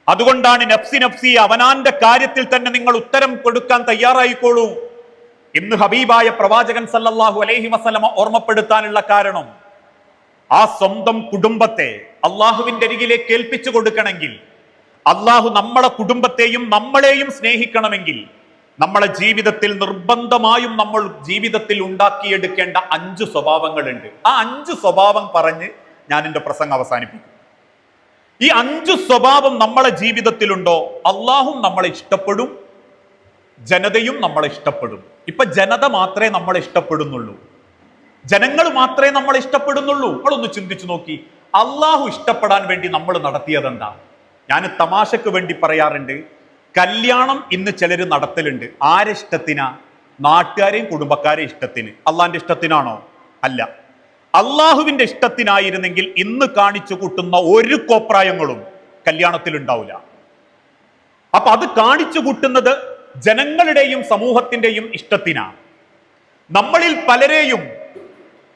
അതുകൊണ്ടാണ് നഫ്സി നഫ്സി, അവനാന്റെ കാര്യത്തിൽ തന്നെ നിങ്ങൾ ഉത്തരം കൊടുക്കാൻ തയ്യാറായിക്കോളൂ എന്ന് ഹബീബായ പ്രവാചകൻ സല്ലല്ലാഹു അലൈഹി വസല്ലമ ഓർമ്മപ്പെടുത്താനുള്ള കാരണം, ആ സ്വന്തം കുടുംബത്തെ അള്ളാഹുവിന്റെ അരികിലേക്ക് ഏൽപ്പിച്ചു കൊടുക്കണമെങ്കിൽ അള്ളാഹു നമ്മളെ കുടുംബത്തെയും നമ്മളെയും സ്നേഹിക്കണമെങ്കിൽ നമ്മളെ ജീവിതത്തിൽ നിർബന്ധമായും നമ്മൾ ജീവിതത്തിൽ ഉണ്ടാക്കിയെടുക്കേണ്ട 5 സ്വഭാവങ്ങളുണ്ട്. ആ 5 സ്വഭാവം പറഞ്ഞ് ഞാൻ എൻ്റെ പ്രസംഗം അവസാനിപ്പിക്കും. ഈ 5 സ്വഭാവം നമ്മളെ ജീവിതത്തിലുണ്ടോ, അള്ളാഹും നമ്മളെ ഇഷ്ടപ്പെടും, ജനതയും നമ്മളെ ഇഷ്ടപ്പെടും. ഇപ്പൊ ജനത മാത്രമേ നമ്മളെ ഇഷ്ടപ്പെടുന്നുള്ളൂ, ജനങ്ങൾ മാത്രമേ നമ്മളെ ഇഷ്ടപ്പെടുന്നുള്ളൂ. നമ്മളൊന്ന് ചിന്തിച്ചു നോക്കി, അള്ളാഹു ഇഷ്ടപ്പെടാൻ വേണ്ടി നമ്മൾ നടത്തിയതെന്താ? ഞാൻ തമാശക്ക് വേണ്ടി പറയാറുണ്ട്, കല്യാണം ഇന്ന് ചിലർ നടത്തലുണ്ട്. ആരെ ഇഷ്ടത്തിനാ? നാട്ടുകാരെയും കുടുംബക്കാരെയും ഇഷ്ടത്തിന്. അള്ളാന്റെ ഇഷ്ടത്തിനാണോ? അല്ല. അള്ളാഹുവിന്റെ ഇഷ്ടത്തിനായിരുന്നെങ്കിൽ ഇന്ന് കാണിച്ചു കൂട്ടുന്ന ഒരു കോപ്രായങ്ങളും കല്യാണത്തിൽ ഉണ്ടാവില്ല. അപ്പൊ അത് കാണിച്ചു കൂട്ടുന്നത് ജനങ്ങളുടെയും സമൂഹത്തിന്റെയും ഇഷ്ടത്തിനാണ്. നമ്മളിൽ പലരെയും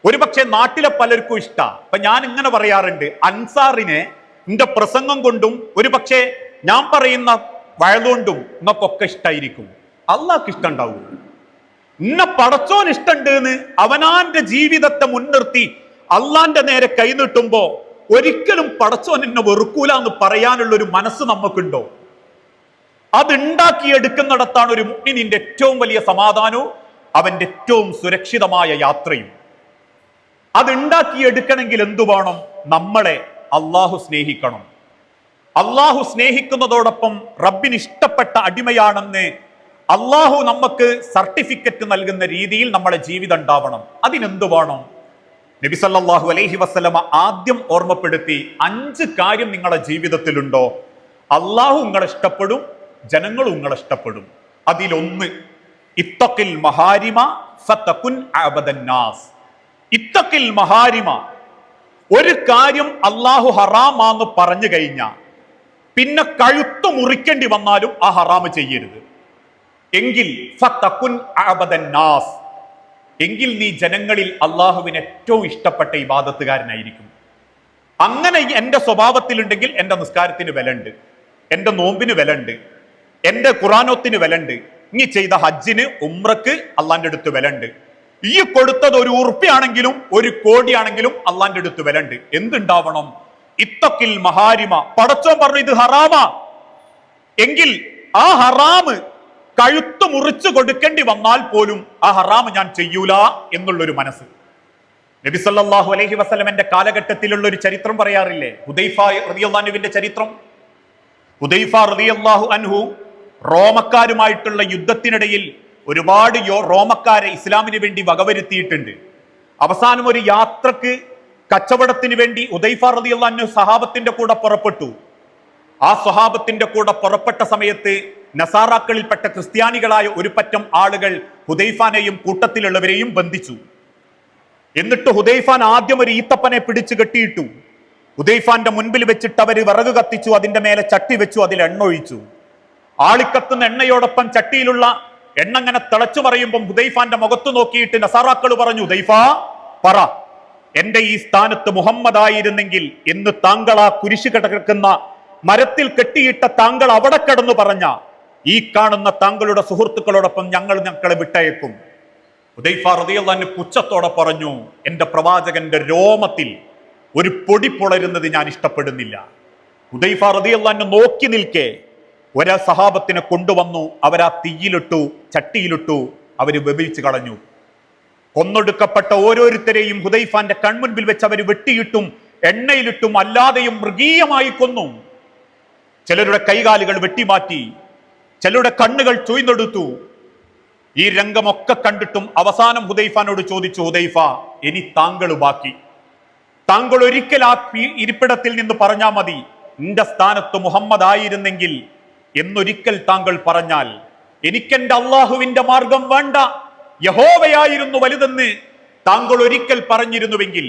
ഒരുപക്ഷെ നാട്ടിലെ പലർക്കും ഇഷ്ട. അപ്പൊ ഞാൻ ഇങ്ങനെ പറയാറുണ്ട്, അൻസാറിനെ എന്റെ പ്രസംഗം കൊണ്ടും ഒരുപക്ഷെ ഞാൻ പറയുന്ന വയലുകൊണ്ടും നിങ്ങൾക്കൊക്കെ ഇഷ്ടായിരിക്കും. അള്ളാഹ്ക്ക് ഇഷ്ടം ഉണ്ടാവും. ഇന്നെ പടച്ചോൻ ഇഷ്ടമുണ്ട് എന്ന് അവനാന്റെ ജീവിതത്തെ മുൻനിർത്തി അള്ളാന്റെ നേരെ കൈനീട്ടുമ്പോ ഒരിക്കലും പടച്ചോൻ എന്നെ വെറുക്കൂല എന്ന് പറയാനുള്ള ഒരു മനസ്സ് നമുക്കുണ്ടോ? അതുണ്ടാക്കിയെടുക്കുന്നിടത്താണ് ഒരു മുഅ്മിനിന്റെ ഏറ്റവും വലിയ സമാധാനവും അവന്റെ ഏറ്റവും സുരക്ഷിതമായ യാത്രയും. അതുണ്ടാക്കിയെടുക്കണമെങ്കിൽ എന്തു വേണം? നമ്മളെ അള്ളാഹു സ്നേഹിക്കണം. അള്ളാഹു സ്നേഹിക്കുന്നതോടൊപ്പം റബ്ബിന് ഇഷ്ടപ്പെട്ട അടിമയാണെന്ന് അള്ളാഹു നമുക്ക് സർട്ടിഫിക്കറ്റ് നൽകുന്ന രീതിയിൽ നമ്മളെ ജീവിതം ഉണ്ടാവണം. അതിനെന്തു വേണം? നബി സല്ലല്ലാഹു അലൈഹി വസല്ലമ ആദ്യം ഓർമ്മപ്പെടുത്തി, 5 കാര്യം നിങ്ങളുടെ ജീവിതത്തിലുണ്ടോ, അള്ളാഹു നിങ്ങളെ ഇഷ്ടപ്പെടും, ജനങ്ങളും നിങ്ങളെ ഇഷ്ടപ്പെടും. അതിലൊന്ന്, ഇത്തഖിൽ മഹാരിമ ഫതകുൻ അബദന്നാസ്. ഇത്തഖിൽ മഹാരിമ, ഒരു കാര്യം അള്ളാഹു ഹറാമാന്ന് പറഞ്ഞു കഴിഞ്ഞാൽ പിന്നെ കഴുത്ത് മുറിക്കേണ്ടി വന്നാലും ആ ഹറാമ് ചെയ്യരുത്. എങ്കിൽ ഫതകുൻ അബദന്നാസ്, എങ്കിൽ നീ ജനങ്ങളിൽ അള്ളാഹുവിന് ഏറ്റവും ഇഷ്ടപ്പെട്ട ഇബാദത്തുകാരനായിരിക്കും. അങ്ങനെ എന്റെ സ്വഭാവത്തിലുണ്ടെങ്കിൽ എന്റെ നിസ്കാരത്തിന് വിലണ്ട്, എന്റെ നോമ്പിന് വിലണ്ട്, എന്റെ ഖുറാനോത്തിന് വിലണ്ട്, നീ ചെയ്ത ഹജ്ജിന് ഉംറക്ക് അള്ളാന്റെ അടുത്ത് വിലണ്ട്, ഈ കൊടുത്തത് 1 ഉറുപ്പിയാണെങ്കിലും 1 കോടിയാണെങ്കിലും അള്ളാന്റെ അടുത്ത് വിലണ്ട്. എന്തുണ്ടാവണം? ഇത്തഖിൽ മഹാരിമ. പടച്ചോൻ പറഞ്ഞു ഇത് ഹറാമാ, എങ്കിൽ ആ ഹറാമ് കഴുത്ത് മുറിച്ചു കൊടുക്കേണ്ടി വന്നാൽ പോലും ആ ഹറാമ് ഞാൻ ചെയ്യൂല എന്നുള്ളൊരു മനസ്സ്. നബി സല്ലല്ലാഹു അലൈഹി വസല്ലമയുടെ കാലഘട്ടത്തിലുള്ള ഒരു ചരിത്രം പറയാറില്ലേ, ഹുദൈഫ റളിയല്ലാഹു അൻഹുവിന്റെ ചരിത്രം. ഹുദൈഫ റളിയല്ലാഹു അൻഹു റോമക്കാരുമായിട്ടുള്ള യുദ്ധത്തിനിടയിൽ ഒരുപാട് റോമക്കാരെ ഇസ്ലാമിന് വേണ്ടി വകവരുത്തിയിട്ടുണ്ട്. അവസാനം ഒരു യാത്രക്ക് കച്ചവടത്തിന് വേണ്ടി ഹുദൈഫ റളിയല്ലാഹു അൻഹു സഹാബത്തിന്റെ കൂടെ പുറപ്പെട്ടു. ആ സ്വഹാബത്തിന്റെ കൂടെ പുറപ്പെട്ട സമയത്ത് നസാറാക്കളിൽപ്പെട്ട ക്രിസ്ത്യാനികളായ ഒരു പറ്റം ആളുകൾ ഹുദൈഫാനെയും കൂട്ടത്തിലുള്ളവരെയും ബന്ധിച്ചു. എന്നിട്ട് ഹുദൈഫാൻ ആദ്യം ഒരു ഈത്തപ്പനെ പിടിച്ചു കെട്ടിയിട്ടു. ഹുദൈഫാന്റെ മുൻപിൽ വെച്ചിട്ട് അവര് വിറക് കത്തിച്ചു, അതിന്റെ മേലെ ചട്ടി വെച്ചു, അതിൽ എണ്ണ ഒഴിച്ചു. ആളിക്കത്തുന്ന എണ്ണയോടൊപ്പം ചട്ടിയിലുള്ള എണ്ണ ഇങ്ങനെ തിളച്ചു പറയുമ്പം ഹുദൈഫാന്റെ മുഖത്ത് നോക്കിയിട്ട് നസാറാക്കൾ പറഞ്ഞു, ഹുദൈഫ പറ, എന്റെ ഈ സ്ഥാനത്ത് മുഹമ്മദ് ആയിരുന്നെങ്കിൽ എന്ന് താങ്കൾ ആ കുരിശ് കിടക്കുന്ന മരത്തിൽ കെട്ടിയിട്ട താങ്കൾ അവിടെ കിടന്നു പറഞ്ഞ ഈ കാണുന്ന താങ്കളുടെ സുഹൃത്തുക്കളോടൊപ്പം ഞങ്ങളെ വിട്ടയക്കും. ഹുദൈഫ റളിയല്ലാഹു അൻഹു പുച്ഛത്തോടെ പറഞ്ഞു, എന്റെ പ്രവാചകന്റെ രോമത്തിൽ ഒരു പൊടി പൊളരുന്നത് ഞാൻ ഇഷ്ടപ്പെടുന്നില്ല. ഹുദൈഫ റളിയല്ലാഹു അൻഹു നോക്കി നിൽക്കെ ഒരാ സഹാബത്തിനെ കൊണ്ടുവന്നു, അവരാ തീയിലിട്ടു, ചട്ടിയിലിട്ടു, അവര് വെപിച്ച് കളഞ്ഞു. കൊന്നൊടുക്കപ്പെട്ട ഓരോരുത്തരെയും ഹുദൈഫാന്റെ കൺമുൻപിൽ വെച്ച് അവർ വെട്ടിയിട്ടും എണ്ണയിലിട്ടും അല്ലാതെയും മൃഗീയമായി കൊന്നു. ചിലരുടെ കൈകാലുകൾ വെട്ടിമാറ്റി, ചിലരുടെ കണ്ണുകൾ ചൊയ്ന്നെടുത്തു. ഈ രംഗമൊക്കെ കണ്ടിട്ടും അവസാനം ഹുദൈഫാനോട് ചോദിച്ചു, ഹുദൈഫ ഇനി താങ്കൾ ബാക്കി, താങ്കൾ ഒരിക്കൽ ആ ഇരിപ്പിടത്തിൽ നിന്ന് പറഞ്ഞാൽ മതി, എന്റെ സ്ഥാനത്ത് മുഹമ്മദ് ആയിരുന്നെങ്കിൽ എന്നൊരിക്കൽ താങ്കൾ പറഞ്ഞാൽ എനിക്കെന്റെ അള്ളാഹുവിന്റെ മാർഗം വേണ്ട, യഹോവയായിരുന്നു വലുതെന്ന് താങ്കൾ ഒരിക്കൽ പറഞ്ഞിരുന്നുവെങ്കിൽ,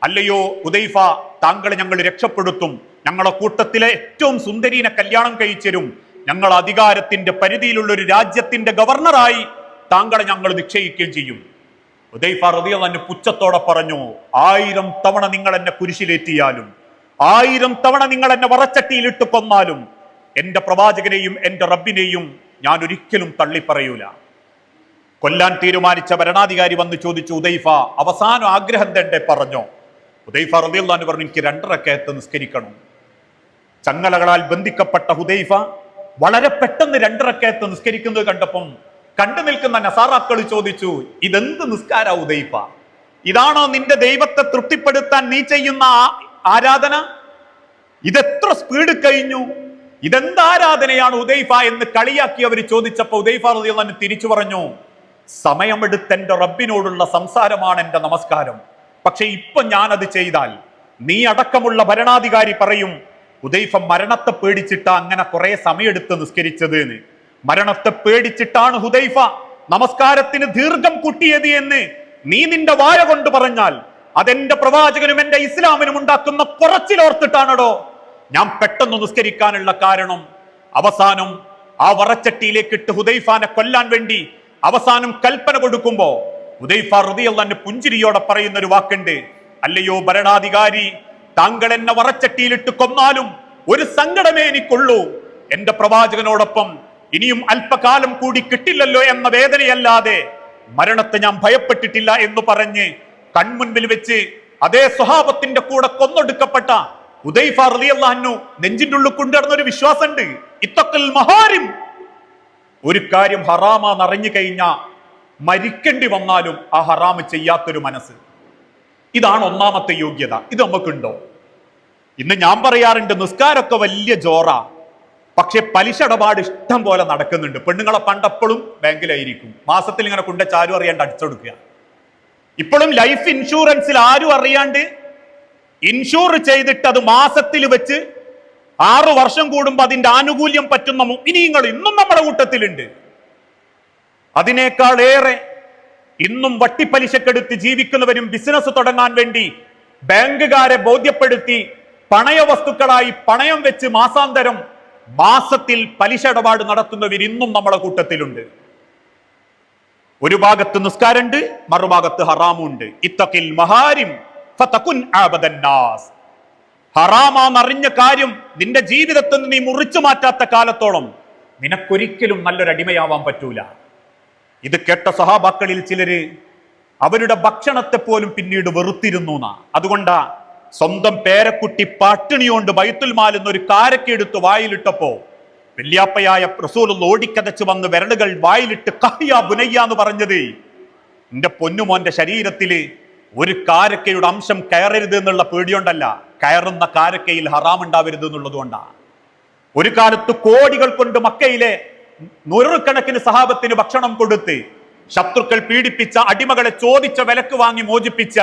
അല്ലയോ ഹുദൈഫ, താങ്കളെ ഞങ്ങൾ രക്ഷപ്പെടുത്തും, ഞങ്ങളെ കൂട്ടത്തിലെ ഏറ്റവും സുന്ദരീനെ കല്യാണം കഴിച്ചരും, ഞങ്ങൾ അധികാരത്തിന്റെ പരിധിയിലുള്ള ഒരു രാജ്യത്തിന്റെ ഗവർണറായി താങ്കളെ ഞങ്ങൾ നിശ്ചയിക്കുകയും ചെയ്യും. ഹുദൈഫ റളിയല്ലാഹു അൻഹു പുച്ഛത്തോടെ പറഞ്ഞു, 1000 തവണ നിങ്ങൾ എന്നെ കുരിശിലേറ്റിയാലും, 1000 തവണ നിങ്ങൾ എന്നെ വറച്ചട്ടിയിലിട്ട് കൊന്നാലും എന്റെ പ്രവാചകനെയും എന്റെ റബ്ബിനെയും ഞാൻ ഒരിക്കലും തള്ളിപ്പറയൂല. കൊല്ലാൻ തീരുമാനിച്ച ഭരണാധികാരി വന്ന് ചോദിച്ചു, ഹുദൈഫ അവസാന ആഗ്രഹം തന്നെ പറഞ്ഞോ? ഹുദൈഫ റളിയല്ലാഹു അൻഹു പറഞ്ഞു, എനിക്ക് 2 റക്അത്ത് നിസ്കരിക്കണം. ചങ്ങലകളാൽ ബന്ധിക്കപ്പെട്ട ഹുദൈഫ വളരെ പെട്ടെന്ന് 2 റക്അത്ത് നിസ്കരിക്കുന്നത് കണ്ടപ്പം കണ്ടു നിൽക്കുന്ന നസാറാക്കൾ ചോദിച്ചു, ഇതെന്ത് നിസ്കാര ഹുദൈഫ? ഇതാണോ നിന്റെ ദൈവത്തെ തൃപ്തിപ്പെടുത്താൻ നീ ചെയ്യുന്ന ആരാധന? ഇതെത്ര സ്പീഡ് കഴിഞ്ഞു? ഇതെന്ത് ആരാധനയാണ് ഹുദൈഫ എന്ന് കളിയാക്കി അവർ ചോദിച്ചപ്പോൾ ഹുദൈഫ റളിയല്ലാഹു അൻഹു തിരിച്ചു പറഞ്ഞു, സമയമെടുത്ത് എന്റെ റബ്ബിനോടുള്ള സംസാരമാണ് എന്റെ നമസ്കാരം. പക്ഷെ ഇപ്പൊ ഞാനത് ചെയ്താൽ നീ അടക്കമുള്ള ഭരണാധികാരി പറയും, ഹുദൈഫ മരണത്തെ പേടിച്ചിട്ടാ അങ്ങനെ കുറെ സമയമെടുത്ത് നിസ്കരിച്ചത് എന്ന്. മരണത്തെ പേടിച്ചിട്ടാണ് ഹുദൈഫ നമസ്കാരത്തിന് ദീർഘം കൂട്ടിയത് എന്ന് നീ നിന്റെ വായ കൊണ്ട് പറഞ്ഞാൽ അതെന്റെ പ്രവാചകനും എന്റെ ഇസ്ലാമിനും ഉണ്ടാക്കുന്ന കുറച്ചിലോർത്തിട്ടാണോ ഞാൻ പെട്ടെന്ന് നിസ്കരിക്കാനുള്ള കാരണം? അവസാനം ആ വറച്ചട്ടിയിലേക്ക് ഇട്ട് ഹുദൈഫാനെ കൊല്ലാൻ വേണ്ടി അവസാനം കൽപ്പന കൊടുക്കുമ്പോ ഹുദൈഫ റളിയല്ലാഹു അൻഹു പുഞ്ചിരിയോടെ പറയുന്ന ഒരു വാക്കുണ്ട്, അല്ലയോ ഭരണാധികാരി, താങ്കൾ എന്നെ വറച്ചട്ടിയിലിട്ട് കൊന്നാലും ഒരു സങ്കടമേ എനിക്കുള്ളൂ. എന്റെ പ്രവാചകനോടൊപ്പം ഇനിയും അല്പകാലം കൂടി കിട്ടില്ലല്ലോ എന്ന വേദനയല്ലാതെ മരണത്തെ ഞാൻ ഭയപ്പെട്ടിട്ടില്ല എന്ന് പറഞ്ഞ് കൺമുൻപിൽ വെച്ച് അതേ സ്വഹാബത്തിന്റെ കൂടെ കൊന്നൊടുക്കപ്പെട്ട ഹുദൈഫ റളിയല്ലാഹു അൻഹു നെഞ്ചിന്റെ ഉള്ളിൽ കൊണ്ടുവരുന്ന ഒരു വിശ്വാസമുണ്ട്, ഇത്തഖൽ മഹാരിം. ഒരു കാര്യം ഹറാമാന്ന് അറിഞ്ഞു കഴിഞ്ഞാൽ മരിക്കേണ്ടി വന്നാലും ആ ഹറാമ് ചെയ്യാത്തൊരു മനസ്സ്, ഇതാണ് ഒന്നാമത്തെ യോഗ്യത. ഇത് നമുക്കുണ്ടോ? ഇന്ന് ഞാൻ പറയാറുണ്ട്, നിസ്കാരമൊക്കെ വലിയ ജോറ, പക്ഷെ പലിശ ഇടപാട് ഇഷ്ടം പോലെ നടക്കുന്നുണ്ട്. പെണ്ണുങ്ങളെ പണ്ടപ്പോഴും ബാങ്കിലായിരിക്കും, മാസത്തിൽ ഇങ്ങനെ കൊണ്ട് ആരും അറിയാണ്ട് അടിച്ചെടുക്കുക. ഇപ്പോഴും ലൈഫ് ഇൻഷുറൻസിൽ ആരും അറിയാണ്ട് ഇൻഷൂർ ചെയ്തിട്ട് അത് മാസത്തിൽ വെച്ച് 6 വർഷം കൂടുമ്പോ അതിന്റെ ആനുകൂല്യം പറ്റുന്ന മുഅ്മിനീങ്ങൾ ഇന്നും നമ്മുടെ കൂട്ടത്തിലുണ്ട്. അതിനേക്കാൾ ഏറെ ഇന്നും വട്ടിപ്പലിശക്കെടുത്ത് ജീവിക്കുന്നവരും ബിസിനസ് തുടങ്ങാൻ വേണ്ടി ബാങ്കുകാരെ ബോധ്യപ്പെടുത്തി പണയ വസ്തുക്കളായി പണയം വെച്ച് മാസത്തിൽ പലിശ ഇടപാട് നടത്തുന്നവർ ഇന്നും നമ്മുടെ കൂട്ടത്തിലുണ്ട്. ഒരു ഭാഗത്ത് നിസ്കാരമുണ്ട്, മറുഭാഗത്ത് ഹറാമുണ്ട്. ഇത്തഖിൽ മഹാരിം ഫതകുൻ ആബദന്നാസ്. ഹറാമാന്നറിഞ്ഞ കാര്യം നിന്റെ ജീവിതത്തിൽ നിന്ന് നീ മുറിച്ചു മാറ്റാത്ത കാലത്തോളം നിനക്കൊരിക്കലും നല്ലൊരു അടിമയാവാൻ പറ്റൂല. ഇത് കേട്ട സഹാബാക്കളിൽ ചിലര് അവരുടെ ഭക്ഷണത്തെ പോലും പിന്നീട് വെറുത്തിരുന്നു. അതുകൊണ്ടാ സ്വന്തം പേരക്കുട്ടി പട്ടിണി കൊണ്ട് ബൈത്തുൽ മാലിൽ ഒരു കാരക്കെടുത്ത് വായിലിട്ടപ്പോ വല്യാപ്പയായ റസൂലുള്ളാഹി ഓടിക്കതച്ച് വന്ന് വിരലുകൾ വായിലിട്ട് കഹിയാ ബുനയ്യ എന്ന് പറഞ്ഞത്, എന്റെ പൊന്നുമോന്റെ ശരീരത്തില് ഒരു കാരക്കയുടെ അംശം കയറരുത് എന്നുള്ള പേടിയോണ്ടല്ല, കയറുന്ന കാരക്കയിൽ ഹറാം ഉണ്ടാവരുത് എന്നുള്ളത് കൊണ്ടാണ്. ഒരു കാലത്ത് കോടികൾ കൊണ്ട് മക്കയിലെ 100 കണക്കിന് സഹാബത്തിന് ഭക്ഷണം കൊടുത്ത് ശത്രുക്കൾ പീഡിപ്പിച്ച അടിമകളെ ചോദിച്ച വിലക്ക് വാങ്ങി മോചിപ്പിച്ച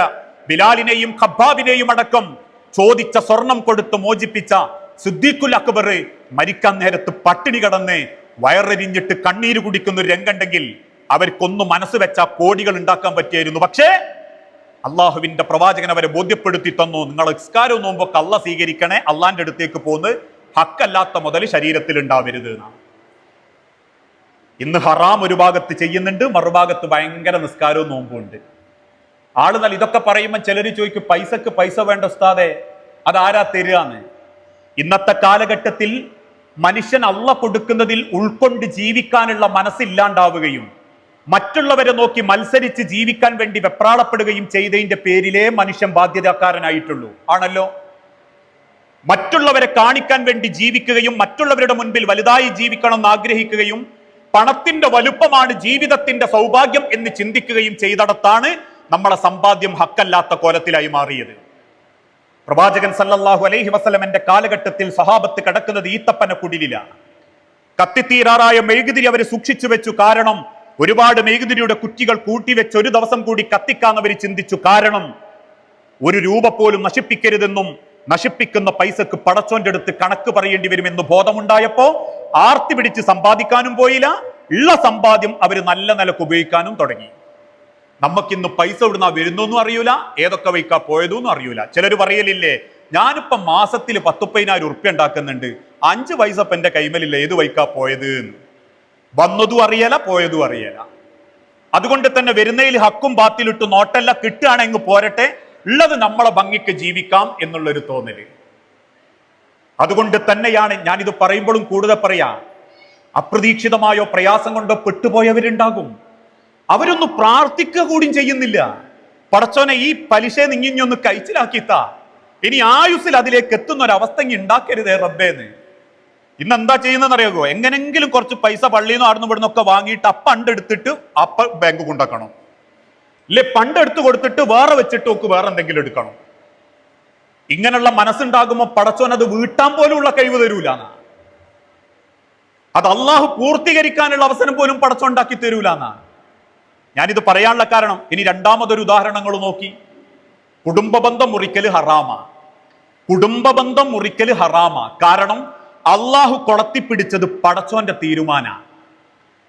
ബിലാലിനെയും ഖബ്ബാബിനെയും അടക്കം ചോദിച്ച സ്വർണം കൊടുത്ത് മോചിപ്പിച്ച സിദ്ദീഖുൽ അക്ബർ മരിക്കാൻ നേരത്ത് പട്ടിണി കിടന്ന് വയറെരിഞ്ഞിട്ട് കണ്ണീര് കുടിക്കുന്ന ഒരു രംഗുണ്ടെങ്കിൽ അവർക്കൊന്നും മനസ്സ് വെച്ച കോടികൾ ഉണ്ടാക്കാൻ പറ്റിയായിരുന്നു. പക്ഷേ അള്ളാഹുവിന്റെ പ്രവാചകൻ അവരെ ബോധ്യപ്പെടുത്തി തന്നു, നിങ്ങൾ നിസ്കാരവും നോമ്പൊക്കെ അള്ളാഹ് സ്വീകരിക്കണേ, അള്ളാന്റെ അടുത്തേക്ക് പോന്ന് ഹക്കല്ലാത്ത മുതൽ ശരീരത്തിൽ ഉണ്ടാവരുത് എന്നാണ്. ഇന്ന് ഹറാം ഒരു ഭാഗത്ത് ചെയ്യുന്നുണ്ട്, മറുഭാഗത്ത് ഭയങ്കര നിസ്കാരവും നോമ്പും ഉണ്ട്. ആളുകൾ ഇതൊക്കെ പറയുമ്പോൾ ചിലർ ചോദിക്കും, പൈസക്ക് പൈസ വേണ്ട ഉസ്താദെ, അതാരാ തരികയെന്ന്. ഇന്നത്തെ കാലഘട്ടത്തിൽ മനുഷ്യൻ അള്ളാഹ് കൊടുക്കുന്നതിൽ ഉൾക്കൊണ്ട് ജീവിക്കാനുള്ള മനസ്സില്ലാണ്ടാവുകയും മറ്റുള്ളവരെ നോക്കി മത്സരിച്ച് ജീവിക്കാൻ വേണ്ടി വെപ്രാളപ്പെടുകയും ചെയ്തതിന്റെ പേരിലേ മനുഷ്യൻ ബാധ്യതക്കാരനായിട്ടുള്ളൂ. ആണല്ലോ, മറ്റുള്ളവരെ കാണിക്കാൻ വേണ്ടി ജീവിക്കുകയും മറ്റുള്ളവരുടെ മുൻപിൽ വലുതായി ജീവിക്കണം എന്ന് ആഗ്രഹിക്കുകയും പണത്തിന്റെ വലുപ്പമാണ് ജീവിതത്തിന്റെ സൗഭാഗ്യം എന്ന് ചിന്തിക്കുകയും ചെയ്തിടത്താണ് നമ്മളെ സമ്പാദ്യം ഹക്കല്ലാത്ത കോലത്തിലായി മാറിയത്. പ്രവാചകൻ സല്ലല്ലാഹു അലൈഹി വസല്ലമന്റെ കാലഘട്ടത്തിൽ സഹാബത്ത് കിടക്കുന്നത് ഈത്തപ്പന കുടിലിലാണ്. കത്തിത്തീരാറായ മെഴുകുതിരി അവർ സൂക്ഷിച്ചു വെച്ചു. കാരണം ഒരുപാട് മെഴുകുതിരിയുടെ കുറ്റികൾ കൂട്ടിവെച്ച് ഒരു ദിവസം കൂടി കത്തിക്കാന്നവർ ചിന്തിച്ചു. കാരണം 1 രൂപ പോലും നശിപ്പിക്കരുതെന്നും നശിപ്പിക്കുന്ന പൈസക്ക് പടച്ചോന്റെ അടുത്ത് കണക്ക് പറയേണ്ടി വരുമെന്ന് ബോധമുണ്ടായപ്പോ ആർത്തി പിടിച്ച് സമ്പാദിക്കാനും പോയില്ല, ഉള്ള സമ്പാദ്യം അവര് നല്ല നിലക്ക് ഉപയോഗിക്കാനും തുടങ്ങി. നമുക്കിന്ന് പൈസ ഇവിടുന്ന് വരുന്നൊന്നും അറിയൂല, ഏതൊക്കെ വൈക്കാ പോയതൊന്നും അറിയൂല. ചിലർ പറയലില്ലേ, ഞാനിപ്പോ മാസത്തിൽ 10,000 ഉറുപ്പ്യ ഉണ്ടാക്കുന്നുണ്ട്, 5 പൈസ ഇപ്പൊ എന്റെ കൈമലില്ല, ഏത് വൈക്കാ പോയത് എന്ന്. വന്നതും അറിയല, പോയതും അറിയല. അതുകൊണ്ട് തന്നെ വരുന്നതിൽ ഹക്കും ബാത്തിലിട്ട് നോട്ടല്ല, കിട്ടുകയാണെങ്കിൽ പോരട്ടെ, ഉള്ളത് നമ്മളെ ഭംഗിക്ക് ജീവിക്കാം എന്നുള്ളൊരു തോന്നല്. അതുകൊണ്ട് തന്നെയാണ് ഞാനിത് പറയുമ്പോഴും കൂടുതൽ പറയാ, അപ്രതീക്ഷിതമായോ പ്രയാസം കൊണ്ടോ പെട്ടുപോയവരുണ്ടാകും. അവരൊന്നും പ്രാർത്ഥിക്കുക കൂടിയും ചെയ്യുന്നില്ല. പടച്ചോനെ ഈ പലിശ നിങ്ങിഞ്ഞൊന്ന് കഴിച്ചിലാക്കിത്താ, ഇനി ആയുസ്സിൽ അതിലേക്ക് എത്തുന്ന ഒരു അവസ്ഥ ഉണ്ടാക്കരുതേ റബ്ബേന്ന്. ഇന്ന് എന്താ ചെയ്യുന്നതെന്നറിയാമോ? എങ്ങനെങ്കിലും കുറച്ച് പൈസ പള്ളിയിൽ നിന്ന് ആടുന്നു ഇവിടുന്ന് ഒക്കെ വാങ്ങിയിട്ട് എടുത്തിട്ട് ബാങ്ക് കൊണ്ടാക്കണം, ഇല്ലേ എടുത്തു കൊടുത്തിട്ട് വേറെ വെച്ചിട്ട് ഒക്കെ വേറെ എന്തെങ്കിലും എടുക്കണം. ഇങ്ങനെയുള്ള മനസ്സുണ്ടാകുമ്പോൾ പടച്ചോൻ അത് വീട്ടാൻ പോലുള്ള കഴിവ് തരൂലാണ്. അത് അള്ളാഹു പൂർത്തീകരിക്കാനുള്ള അവസരം പോലും പടച്ചോണ്ടാക്കി തരൂലെന്നാണ്. ഞാനിത് പറയാനുള്ള കാരണം, ഇനി രണ്ടാമതൊരു ഉദാഹരണങ്ങൾ നോക്കി. കുടുംബബന്ധം മുറിക്കല് ഹറാമാ. കുടുംബബന്ധം മുറിക്കല് ഹറാമാ. കാരണം അള്ളാഹു കൊളത്തിപ്പിടിച്ചത് പടച്ചോന്റെ തീരുമാന.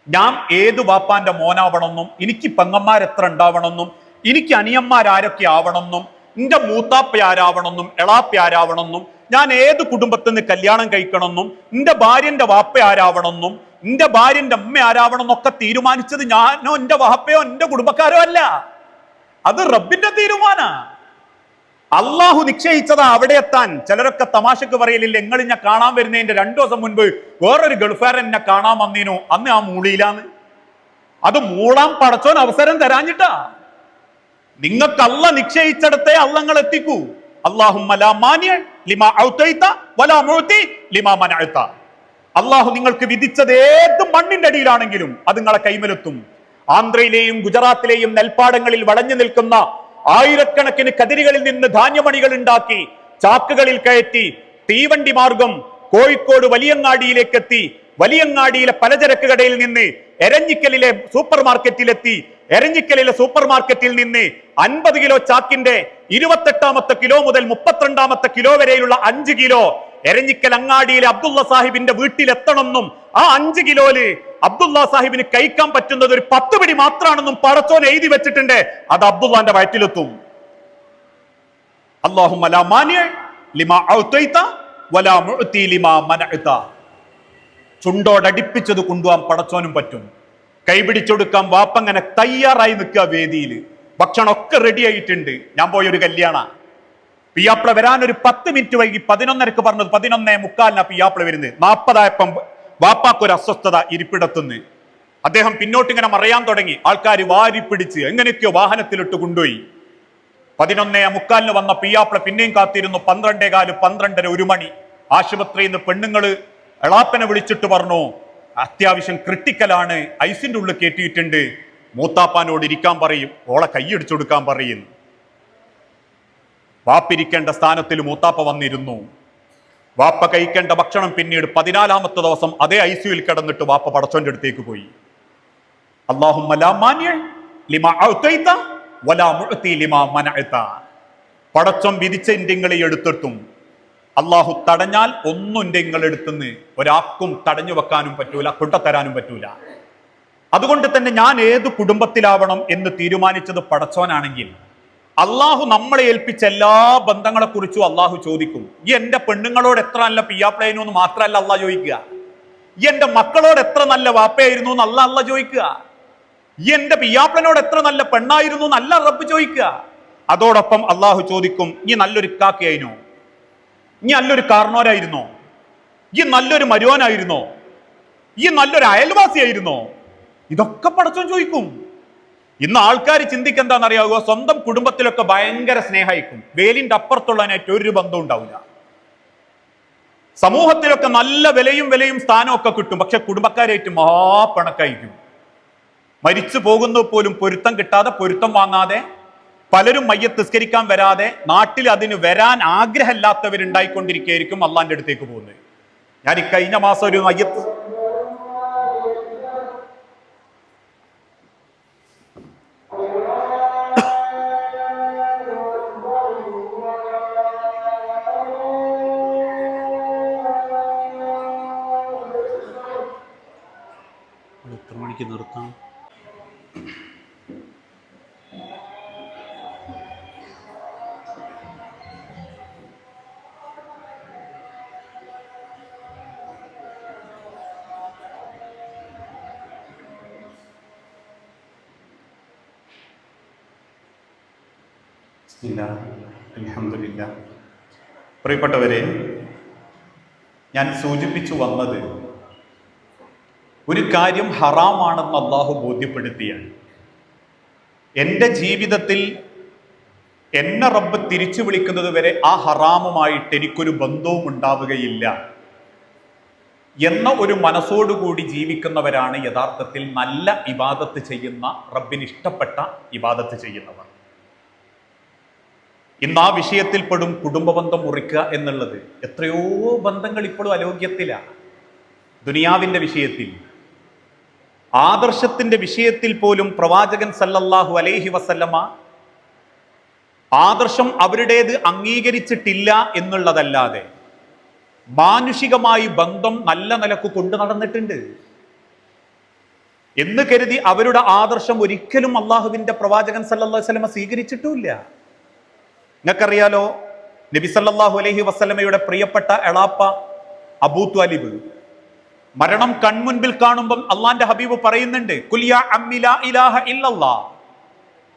ഞാൻ ഏത് വാപ്പാന്റെ മോനാവണമെന്നും എനിക്ക് പെങ്ങന്മാരെത്ര ഉണ്ടാവണമെന്നും എനിക്ക് അനിയന്മാരാരൊക്കെ ആവണമെന്നും എന്റെ മൂത്താപ്പ ആരാവണമെന്നും എളാപ്പ ആരാവണമെന്നും ഞാൻ ഏത് കുടുംബത്തിൽ നിന്ന് കല്യാണം കഴിക്കണമെന്നും എന്റെ ഭാര്യന്റെ വാപ്പ ആരാവണമെന്നും എന്റെ ഭാര്യന്റെ അമ്മ ആരാവണമെന്നൊക്കെ തീരുമാനിച്ചത് ഞാനോ എന്റെ വാപ്പയോ എന്റെ കുടുംബക്കാരോ അല്ല. അത് റബ്ബിന്റെ തീരുമാന. അള്ളാഹു നിശ്ചയിച്ചതാ അവിടെ എത്താൻ. ചിലരൊക്കെ തമാശക്ക് പറയലില്ല, നിങ്ങൾ ഞാൻ കാണാൻ വരുന്നതിന്റെ 2 ദിവസം മുൻപ് വേറൊരു ഗൾഫുകാരൻ എന്നെ കാണാൻ വന്നീനു, അന്ന് ആ മൂളിയിലാന്ന്. അത് മൂളാൻ പടച്ചോൻ അവസരം തരാഞ്ഞിട്ടാ. നിങ്ങൾക്ക് അള്ള നിശ്ചയിച്ചിടത്തെ അള്ളങ്ങൾ എത്തിക്കൂ. അള്ളാഹു നിങ്ങൾക്ക് വിധിച്ചത് ഏത് മണ്ണിന്റെ അടിയിലാണെങ്കിലും അത് നിങ്ങളെ കൈമലെത്തും. ആന്ധ്രയിലെയും ഗുജറാത്തിലെയും നെൽപ്പാടങ്ങളിൽ വളഞ്ഞു നിൽക്കുന്ന ആയിരക്കണക്കിന് കതിരുകളിൽ നിന്ന് ധാന്യമണികൾ ഉണ്ടാക്കി ചാക്കുകളിൽ കയറ്റി തീവണ്ടി മാർഗം കോഴിക്കോട് വലിയങ്ങാടിയിലേക്ക് എത്തി. വലിയങ്ങാടിയിലെ പലചരക്ക് കടയിൽ നിന്ന് എരഞ്ഞിക്കലിലെ സൂപ്പർ മാർക്കറ്റിലെത്തി. എരഞ്ഞിക്കലിലെ സൂപ്പർ മാർക്കറ്റിൽ നിന്ന് 50 കിലോ ചാക്കിന്റെ 28ാമത്തെ കിലോ മുതൽ 32ാമത്തെ കിലോ വരെയുള്ള 5 കിലോ എരഞ്ഞിക്കൽ അങ്ങാടിയിലെ അബ്ദുള്ള സാഹിബിന്റെ വീട്ടിലെത്തണമെന്നും ആ 5 കിലോയില് അബ്ദുള്ള സാഹിബിന് കഴിക്കാൻ പറ്റുന്നത് ഒരു 10 പിടി മാത്രമാണെന്നും പടച്ചോൻ എഴുതി വെച്ചിട്ടുണ്ട്. അത് അബ്ദുള്ളാന്റെ വയറ്റിലെത്തും. അല്ലാഹുമ്മ ലാ മാനിഅ ലിമാ അഅതൈത വലാ മുഅതി ലിമാ മനഅത. ചുണ്ടോടടിപ്പിച്ചത് കൊണ്ടുപോകാൻ പടച്ചോനും പറ്റും. കൈപിടിച്ചെടുക്കാൻ വാപ്പങ്ങനെ തയ്യാറായി നിൽക്കുക വേദിയിൽ. ഭക്ഷണമൊക്കെ റെഡി ആയിട്ടുണ്ട്. ഞാൻ പോയൊരു കല്യാണ, പിയാപ്പിള വരാൻ ഒരു 10 മിനിറ്റ് വൈകി. 11:30 പറഞ്ഞത് 11:45 പിയാപ്പിള വരുന്നത്. 40 വാപ്പാക്കൊരു അസ്വസ്ഥത ഇരിപ്പിടത്തുനിന്ന്. അദ്ദേഹം പിന്നോട്ടിങ്ങനെ മറയാൻ തുടങ്ങി. ആൾക്കാർ വാരിപ്പിടിച്ച് എങ്ങനെയൊക്കെയോ വാഹനത്തിലിട്ട് കൊണ്ടുപോയി. 11:45 വന്ന പിയാപ്പിള പിന്നെയും കാത്തിരുന്നു. 12:15, 12:30, 1 മണി. ആശുപത്രിയിൽ നിന്ന് പെണ്ണുങ്ങള് എളാപ്പനെ വിളിച്ചിട്ട് പറഞ്ഞു, അത്യാവശ്യം ക്രിട്ടിക്കലാണ്, ഐസിന്റെ ഉള്ളിൽ കയറ്റിയിട്ടുണ്ട്, മൂത്താപ്പാനോട് ഇരിക്കാൻ പറയും, ഓളെ കൈയടിച്ചു കൊടുക്കാൻ പറയും. വാപ്പിരിക്കേണ്ട സ്ഥാനത്തിൽ മൂത്താപ്പ വന്നിരുന്നു. വാപ്പ കഴിക്കേണ്ട ഭക്ഷണം പിന്നീട് 14ാമത്തെ ദിവസം അതേ ഐസിയുയിൽ കിടന്നിട്ട് വാപ്പ പടച്ചോന്റെ അടുത്തേക്ക് പോയി. അല്ലാഹുമ്മ ലാ മാനിഅ ലിമാ അഅതൈത വലാ മുഅതി ലിമാ മനഅത. പടച്ചോൻ വിധിച്ച ഇൻഡിങ്ങളെ എടുത്തിട്ടും അള്ളാഹു തടഞ്ഞാൽ ഒന്നും ഇൻഡിങ്ങളെടുത്തുനിന്ന് ഒരാൾക്കും തടഞ്ഞു വെക്കാനും പറ്റൂല, കൊണ്ടത്തരാനും പറ്റൂല. അതുകൊണ്ട് തന്നെ ഞാൻ ഏത് കുടുംബത്തിലാവണം എന്ന് തീരുമാനിച്ചത് പടച്ചോനാണെങ്കിൽ അള്ളാഹു നമ്മളെ ഏൽപ്പിച്ച എല്ലാ ബന്ധങ്ങളെ കുറിച്ചും അള്ളാഹു ചോദിക്കും. ഈ എന്റെ പെണ്ണുങ്ങളോട് എത്ര നല്ല പിയാപ്ലയായിരുന്നു എന്ന് മാത്രമല്ല അള്ളാഹ് ചോദിക്കുക, ഈ എന്റെ മക്കളോട് എത്ര നല്ല വാപ്പയായിരുന്നു എന്ന് അള്ളാഹ് ചോദിക്കുക, ഈ എന്റെ പിയാപ്ലനോട് എത്ര നല്ല പെണ്ണായിരുന്നു എന്നല്ല റബ്ബ് ചോദിക്കുക. അതോടൊപ്പം അള്ളാഹു ചോദിക്കും, ഈ നല്ലൊരു ഇക്കാക്കയായിരുന്നോ, ഈ നല്ലൊരു കാരണവരായിരുന്നോ, ഈ നല്ലൊരു മരുവാനായിരുന്നോ, ഈ നല്ലൊരു അയൽവാസിയായിരുന്നോ? ഇതൊക്കെ പടച്ചോൻ ചോദിക്കും. ഇന്ന് ആൾക്കാർ ചിന്തിക്കെന്താണെന്നറിയാവുക, സ്വന്തം കുടുംബത്തിലൊക്കെ ഭയങ്കര സ്നേഹമായിരിക്കും, വേലിന്റെ അപ്പുറത്തുള്ളതിനായിട്ട് ഒരു ബന്ധം ഉണ്ടാവില്ല. സമൂഹത്തിലൊക്കെ നല്ല വിലയും സ്ഥാനമൊക്കെ കിട്ടും, പക്ഷെ കുടുംബക്കാരായിട്ട് മഹാപ്പിണക്കായിരിക്കും. മരിച്ചു പോകുന്നത് പോലും പൊരുത്തം കിട്ടാതെ, പൊരുത്തം വാങ്ങാതെ, പലരും മയ്യത്ത് നിസ്കരിക്കാൻ വരാതെ, നാട്ടിൽ അതിന് വരാൻ ആഗ്രഹമില്ലാത്തവരുണ്ടായിക്കൊണ്ടിരിക്കുകയായിരിക്കും അള്ളാന്റെ അടുത്തേക്ക് പോകുന്നത്. ഞാൻ ഈ കഴിഞ്ഞ മാസം ഒരു മയ്യത്ത് എത്ര മണിക്ക് നിർത്താം? അൽഹംദുലില്ലാഹ്. പ്രിയപ്പെട്ടവരെ, ഞാൻ സൂചിപ്പിച്ചു വന്നത് ഒരു കാര്യം ഹറാമാണെന്ന് അള്ളാഹു ബോധ്യപ്പെടുത്തിയാൽ എൻ്റെ ജീവിതത്തിൽ എന്നെ റബ്ബ് തിരിച്ചു വിളിക്കുന്നത് വരെ ആ ഹറാമുമായിട്ട് എനിക്കൊരു ബന്ധവും ഉണ്ടാവുകയില്ല എന്ന ഒരു മനസ്സോടുകൂടി ജീവിക്കുന്നവരാണ് യഥാർത്ഥത്തിൽ നല്ല ഇബാദത്ത് ചെയ്യുന്ന, റബ്ബിന് ഇഷ്ടപ്പെട്ട ഇബാദത്ത് ചെയ്യുന്നവർ. ഇന്ന് ആ വിഷയത്തിൽ പെടും കുടുംബബന്ധം മുറിക്കുക എന്നുള്ളത്. എത്രയോ ബന്ധങ്ങൾ ഇപ്പോഴും അലോക്യത്തിലാണ്. ദുനിയാവിന്റെ വിഷയത്തിൽ, ആദർശത്തിന്റെ വിഷയത്തിൽ പോലും പ്രവാചകൻ സല്ലല്ലാഹു അലൈഹി വസല്ലമ ആദർശം അവരുടേത് അംഗീകരിച്ചിട്ടില്ല എന്നുള്ളതല്ലാതെ മാനുഷികമായി ബന്ധം നല്ല നിലക്ക് കൊണ്ടു നടന്നിട്ടുണ്ട് എന്ന് കരുതി അവരുടെ ആദർശം ഒരിക്കലും അള്ളാഹുവിന്റെ പ്രവാചകൻ സല്ലല്ലാഹു അലൈഹി വസല്ലമ സ്വീകരിച്ചിട്ടുമില്ല. നിങ്ങൾക്കറിയാലോ, നബി സല്ലല്ലാഹു അലൈഹി വസല്ലമയുടെ പ്രിയപ്പെട്ട എളാപ്പ അബൂ ത്വാലിബ് മരണം കൺമുൻപിൽ കാണുമ്പം അള്ളാന്റെ ഹബീബ് പറയുന്നുണ്ട്, കുൽ യാ അമ്മി ലാ ഇലാഹ ഇല്ലല്ലാഹ്,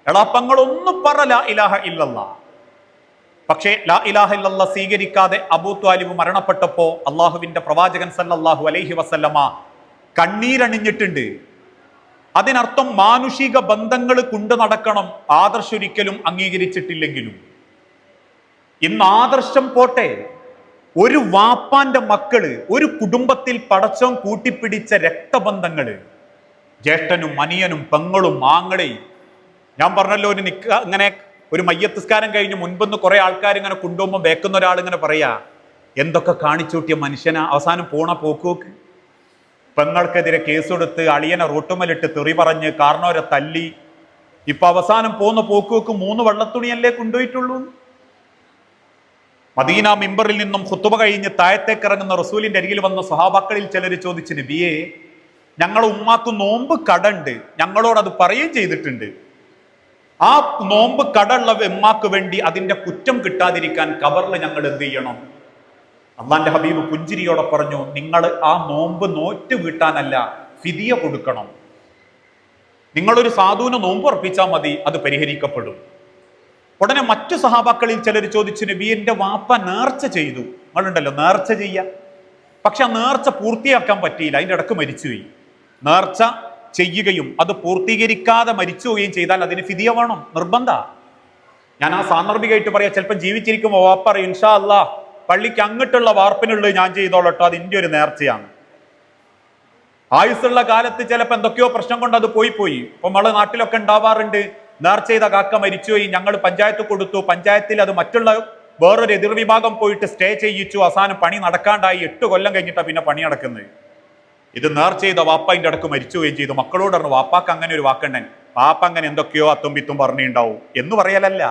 എളാപ്പങ്ങൾ ഒന്ന് പറ ലാ ഇലാഹ ഇല്ലല്ലാഹ്. പക്ഷേ ലാ ഇലാഹ ഇല്ലല്ലാഹ് സ്വീകരിക്കാതെ അബൂ ത്വാലിബ് മരണപ്പെട്ടപ്പോ അള്ളാഹുവിന്റെ പ്രവാചകൻ സല്ലല്ലാഹു അലൈഹി വസല്ലമ കണ്ണീരണിഞ്ഞിട്ടുണ്ട്. അതിനർത്ഥം മാനുഷിക ബന്ധങ്ങൾ കൊണ്ടു നടക്കണം, ആദർശം ഒരിക്കലും അംഗീകരിച്ചിട്ടില്ലെങ്കിലും. ഇന്ന് ആദർശം പോട്ടെ, ഒരു വാപ്പാന്റെ മക്കള്, ഒരു കുടുംബത്തിൽ പടച്ചോൻ കൂട്ടിപ്പിടിച്ച രക്തബന്ധങ്ങള്, ജ്യേഷ്ഠനും അനിയനും പെങ്ങളും ആങ്ങളെയും. ഞാൻ പറഞ്ഞല്ലോ, ഒരു ഇങ്ങനെ ഒരു മയ്യത്തുസ്കാരം കഴിഞ്ഞ് മുൻപൊന്ന് കുറെ ആൾക്കാർ ഇങ്ങനെ കൊണ്ടുപോകുമ്പോൾ വേക്കുന്ന ഒരാൾ ഇങ്ങനെ പറയാ, എന്തൊക്കെ കാണിച്ചൂട്ടിയ മനുഷ്യനാ, അവസാനം പോണ പോക്കോക്ക്. പെങ്ങൾക്കെതിരെ കേസെടുത്ത് അളിയനെ റോട്ടുമലിട്ട് തെറി പറഞ്ഞ് കാരണവരെ തല്ലി, ഇപ്പൊ അവസാനം പോന്ന പോക്കോക്ക് 3 വെള്ളത്തുണിയല്ലേ കൊണ്ടുപോയിട്ടുള്ളൂ. മദീന മിമ്പറിൽ നിന്നും ഖുതുബ കഴിഞ്ഞ് താഴത്തേക്ക് ഇറങ്ങുന്ന റസൂലിന്റെ അരികിൽ വന്ന സ്വഹാബാക്കളിൽ ചിലർ ചോദിച്ചു, നബിയെ, ഞങ്ങളെ ഉമ്മാക്ക് നോമ്പ് കടണ്ട്, ഞങ്ങളോട് അത് പറയുകയും ചെയ്തിട്ടുണ്ട്. ആ നോമ്പ് കടള്ള ഉമ്മാക്ക് വേണ്ടി അതിന്റെ കുറ്റം കിട്ടാതിരിക്കാൻ ഖബറിൽ ഞങ്ങൾ എന്ത് ചെയ്യണം? അള്ളാന്റെ ഹബീബ് പുഞ്ചിരിയോടെ പറഞ്ഞു, നിങ്ങൾ ആ നോമ്പ് നോറ്റ് വീട്ടാനല്ല, ഫിദിയ കൊടുക്കണം. നിങ്ങളൊരു സാധുവിന് നോമ്പ് ഉറപ്പിച്ചാൽ മതി, അത് പരിഹരിക്കപ്പെടും. ഉടനെ മറ്റു സഹാബാക്കളിൽ ചിലർ ചോദിച്ചു, നബി, എന്റെ വാപ്പ നേർച്ച ചെയ്തു. നിങ്ങളുണ്ടല്ലോ നേർച്ച ചെയ്യാൻ, പക്ഷെ ആ നേർച്ച പൂർത്തിയാക്കാൻ പറ്റിയില്ല, അതിൻ്റെ ഇടക്ക് മരിച്ചുപോയി. നേർച്ച ചെയ്യുകയും അത് പൂർത്തീകരിക്കാതെ മരിച്ചുപോവുകയും ചെയ്താൽ അതിന് ഫിദിയ വേണം, നിർബന്ധ. ഞാൻ ആ സാന്ദർഭികമായിട്ട് പറയാം, ചിലപ്പോൾ ജീവിച്ചിരിക്കുമ്പോൾ വാപ്പ പറയും, ഇൻഷാ അല്ലാഹ് പള്ളിക്ക് അങ്ങോട്ടുള്ള വാർപ്പിനുള്ളത് ഞാൻ ചെയ്തോളട്ടോ, അത് എൻ്റെ ഒരു നേർച്ചയാണ്. ആയുസ്സുള്ള കാലത്ത് ചിലപ്പോൾ എന്തൊക്കെയോ പ്രശ്നം കൊണ്ട് അത് പോയി. ഇപ്പൊ നമ്മളെ നാട്ടിലൊക്കെ ഉണ്ടാവാറുണ്ട്, നേർച്ച ചെയ്ത കാക്ക മരിച്ചുപോയി, ഞങ്ങൾ പഞ്ചായത്ത് കൊടുത്തു, പഞ്ചായത്തിൽ അത് മറ്റുള്ള വേറൊരു എതിർവിഭാഗം പോയിട്ട് സ്റ്റേ ചെയ്യിച്ചു, അവസാനം പണി നടക്കാണ്ടായി 8 കൊല്ലം കഴിഞ്ഞിട്ടാണ് പിന്നെ പണി നടക്കുന്നത്. ഇത് നേർച്ച ചെയ്ത വാപ്പ അതിൻ്റെ ഇടക്ക് മരിച്ചുപോവുകയും ചെയ്തു. മക്കളോട് പറഞ്ഞു, വാപ്പാക്ക് അങ്ങനെ ഒരു വാക്കുണ്ടൻ, വാപ്പ അങ്ങനെ എന്തൊക്കെയോ അത്തുംപിത്തും പറഞ്ഞിട്ടുണ്ടാവും എന്ന് പറയലല്ല.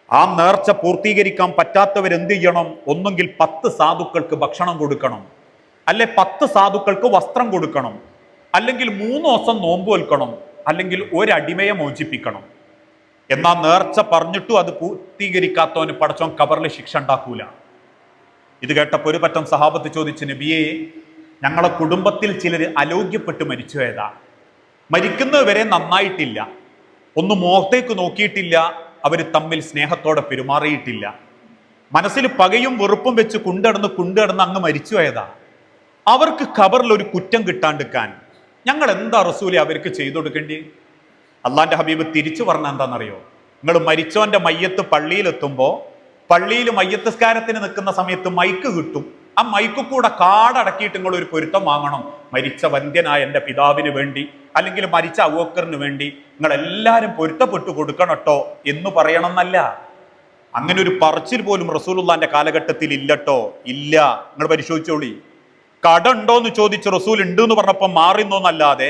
ആ നേർച്ച പൂർത്തീകരിക്കാൻ പറ്റാത്തവരെന്ത് ചെയ്യണം? ഒന്നുകിൽ 10 സാധുക്കൾക്ക് ഭക്ഷണം കൊടുക്കണം, അല്ലെ 10 സാധുക്കൾക്ക് വസ്ത്രം കൊടുക്കണം, അല്ലെങ്കിൽ 3 ദിവസം നോമ്പ് വെൽക്കണം, അല്ലെങ്കിൽ ഒരു അടിമയെ മോചിപ്പിക്കണം. എന്നാൽ നേർച്ച പറഞ്ഞിട്ടും അത് പൂർത്തീകരിക്കാത്തവന് പടച്ചോൻ ഖബറിൽ ശിക്ഷ ഉണ്ടാക്കൂല. ഇത് കേട്ടപ്പോൾ ഒരു പറ്റം സഹാബത്ത് ചോദിച്ചു, നബിയെ, ഞങ്ങളെ കുടുംബത്തിൽ ചിലർ അലോഗ്യപ്പെട്ട് മരിച്ചുപോയതാ, മരിക്കുന്നവരെ നന്നായിട്ടില്ല, ഒന്ന് മുഖത്തേക്ക് നോക്കിയിട്ടില്ല, അവർ തമ്മിൽ സ്നേഹത്തോടെ പെരുമാറിയിട്ടില്ല, മനസ്സിൽ പകയും വെറുപ്പും വെച്ച് കുണ്ടടന്ന് അങ്ങ് മരിച്ചുപോയതാ. അവർക്ക് ഖബറിൽ ഒരു കുറ്റം കിട്ടാണ്ടിരിക്കാൻ ഞങ്ങൾ എന്താ റസൂലെ അവർക്ക് ചെയ്തു കൊടുക്കേണ്ടി? അള്ളാന്റെ ഹബീബ് തിരിച്ചു പറഞ്ഞ എന്താണെന്നറിയോ? നിങ്ങൾ മരിച്ചോന്റെ മയ്യത്ത് പള്ളിയിലെത്തുമ്പോൾ, പള്ളിയിൽ മയ്യത്തുസ്കാരത്തിന് നിൽക്കുന്ന സമയത്ത് മൈക്ക് കിട്ടും. ആ മൈക്ക് കൂടെ കാടടക്കിയിട്ട് നിങ്ങൾ ഒരു പൊരുത്തം വാങ്ങണം, മരിച്ച വന്ധ്യനായ എൻ്റെ പിതാവിന് വേണ്ടി, അല്ലെങ്കിൽ മരിച്ച അബൂബക്കറിന് വേണ്ടി നിങ്ങൾ എല്ലാവരും പൊരുത്തപ്പെട്ടു കൊടുക്കണട്ടോ എന്ന് പറയണം എന്നല്ല. അങ്ങനെ ഒരു പറച്ചിൽ പോലും റസൂലുള്ളാന്റെ കാലഘട്ടത്തിൽ ഇല്ലട്ടോ, ഇല്ല. നിങ്ങൾ പരിശോധിച്ചോളി. കട ഉണ്ടോന്ന് ചോദിച്ച് റസൂൽ ഉണ്ട് എന്ന് പറഞ്ഞപ്പോൾ മാറിന്നോന്നല്ലാതെ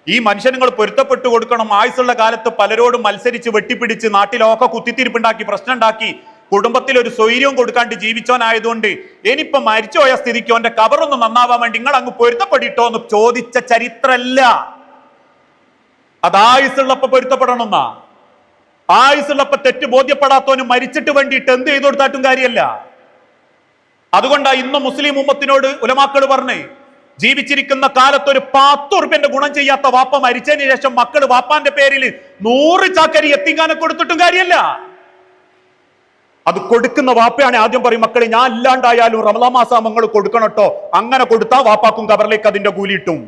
ഈ മനുഷ്യൻ നിങ്ങൾ പൊരുത്തപ്പെട്ടു കൊടുക്കണം. ആയുസുള്ള കാലത്ത് പലരോടും മത്സരിച്ച് വെട്ടിപ്പിടിച്ച് നാട്ടിലൊക്കെ കുത്തിത്തിരിപ്പുണ്ടാക്കി പ്രശ്നം ഉണ്ടാക്കി കുടുംബത്തിൽ ഒരു സ്വൈര്യവും കൊടുക്കാണ്ട് ജീവിച്ചോനായതുകൊണ്ട് ഇനിയിപ്പൊ മരിച്ചുപോയ സ്ഥിതിക്ക് അവന്റെ കബറൊന്നും നന്നാവാൻ വേണ്ടി നിങ്ങൾ അങ്ങ് പൊരുത്തപ്പെടിട്ടോ എന്ന് ചോദിച്ച ചരിത്രമല്ല. അത് ആയുസുള്ളപ്പോ പൊരുത്തപ്പെടണമെന്നാ. ആയുസുള്ളപ്പോ തെറ്റ് ബോധ്യപ്പെടാത്തവന് മരിച്ചിട്ട് വേണ്ടിയിട്ട് എന്ത് ചെയ്തു കൊടുത്തായിട്ടും കാര്യമല്ല. അതുകൊണ്ടാ ഇന്ന് മുസ്ലിം ഉമ്മത്തിനോട് ഉലമാക്കൾ പറഞ്ഞേ, ജീവിച്ചിരിക്കുന്ന കാലത്ത് ഒരു 10 ഉറുപ്പ്യന്റെ ഗുണം ചെയ്യാത്ത വാപ്പ മരിച്ചതിന് ശേഷം മക്കൾ വാപ്പാന്റെ പേരിൽ 100 ചാക്കരി എത്തിക്കാനെ കൊടുത്തിട്ടും കാര്യമല്ല. അത് കൊടുക്കുന്ന വാപ്പയാണ് ആദ്യം പറയും, മക്കളെ ഞാൻ ഇല്ലാണ്ടായാലും റമളാൻ മാസം നിങ്ങൾ കൊടുക്കണട്ടോ, അങ്ങനെ കൊടുത്താ വാപ്പാക്കും കബറിലേക്ക് അതിന്റെ കൂലിയിട്ടും.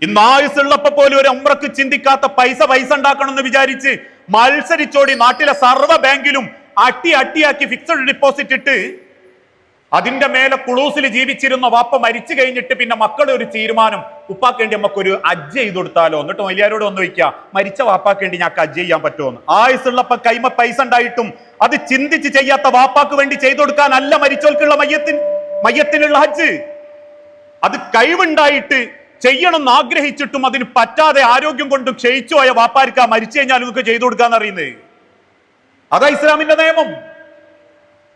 ഇന്ന് ആയുസുള്ളപ്പോ പോലും ഒരു ഉംറക്ക് ചിന്തിക്കാത്ത പൈസ ഉണ്ടാക്കണം എന്ന് വിചാരിച്ച് മത്സരിച്ചോടി നാട്ടിലെ സർവ്വ ബാങ്കിലും അട്ടിയാക്കി ഫിക്സഡ് ഡിപ്പോസിറ്റ് ഇട്ട് അതിന്റെ മേലെ കുളൂസിൽ ജീവിച്ചിരുന്ന വാപ്പ മരിച്ചു കഴിഞ്ഞിട്ട് പിന്നെ മക്കളെ ഒരു തീരുമാനം, ഉപ്പാക്കേണ്ടി നമുക്കൊരു അജ്ജ് ചെയ്ത് കൊടുത്താലോ, എന്നിട്ട് വലിയാരോട് വന്ന് വയ്ക്കുക, മരിച്ച വാപ്പാക്കേണ്ടി ഞങ്ങൾക്ക് അജ്ജ് ചെയ്യാൻ പറ്റുമെന്ന്. ആയുസുള്ളപ്പോ കൈമ പൈസ ഉണ്ടായിട്ടും അത് ചിന്തിച്ച് ചെയ്യാത്ത വാപ്പാക്ക് വേണ്ടി ചെയ്തു കൊടുക്കാനല്ല മരിച്ചോൽക്കുള്ള മയ്യത്തിനുള്ള ഹജ്ജ്. അത് കഴിവുണ്ടായിട്ട് ചെയ്യണമെന്ന് ആഗ്രഹിച്ചിട്ടും അതിന് പറ്റാതെ ആരോഗ്യം കൊണ്ടും ക്ഷയിച്ചു പോയ വാപ്പാർക്കാ മരിച്ചു കഴിഞ്ഞാൽ നിങ്ങൾക്ക് ചെയ്തു കൊടുക്കാന്ന് അറിയുന്നത്. അതാ ഇസ്ലാമിന്റെ നിയമം,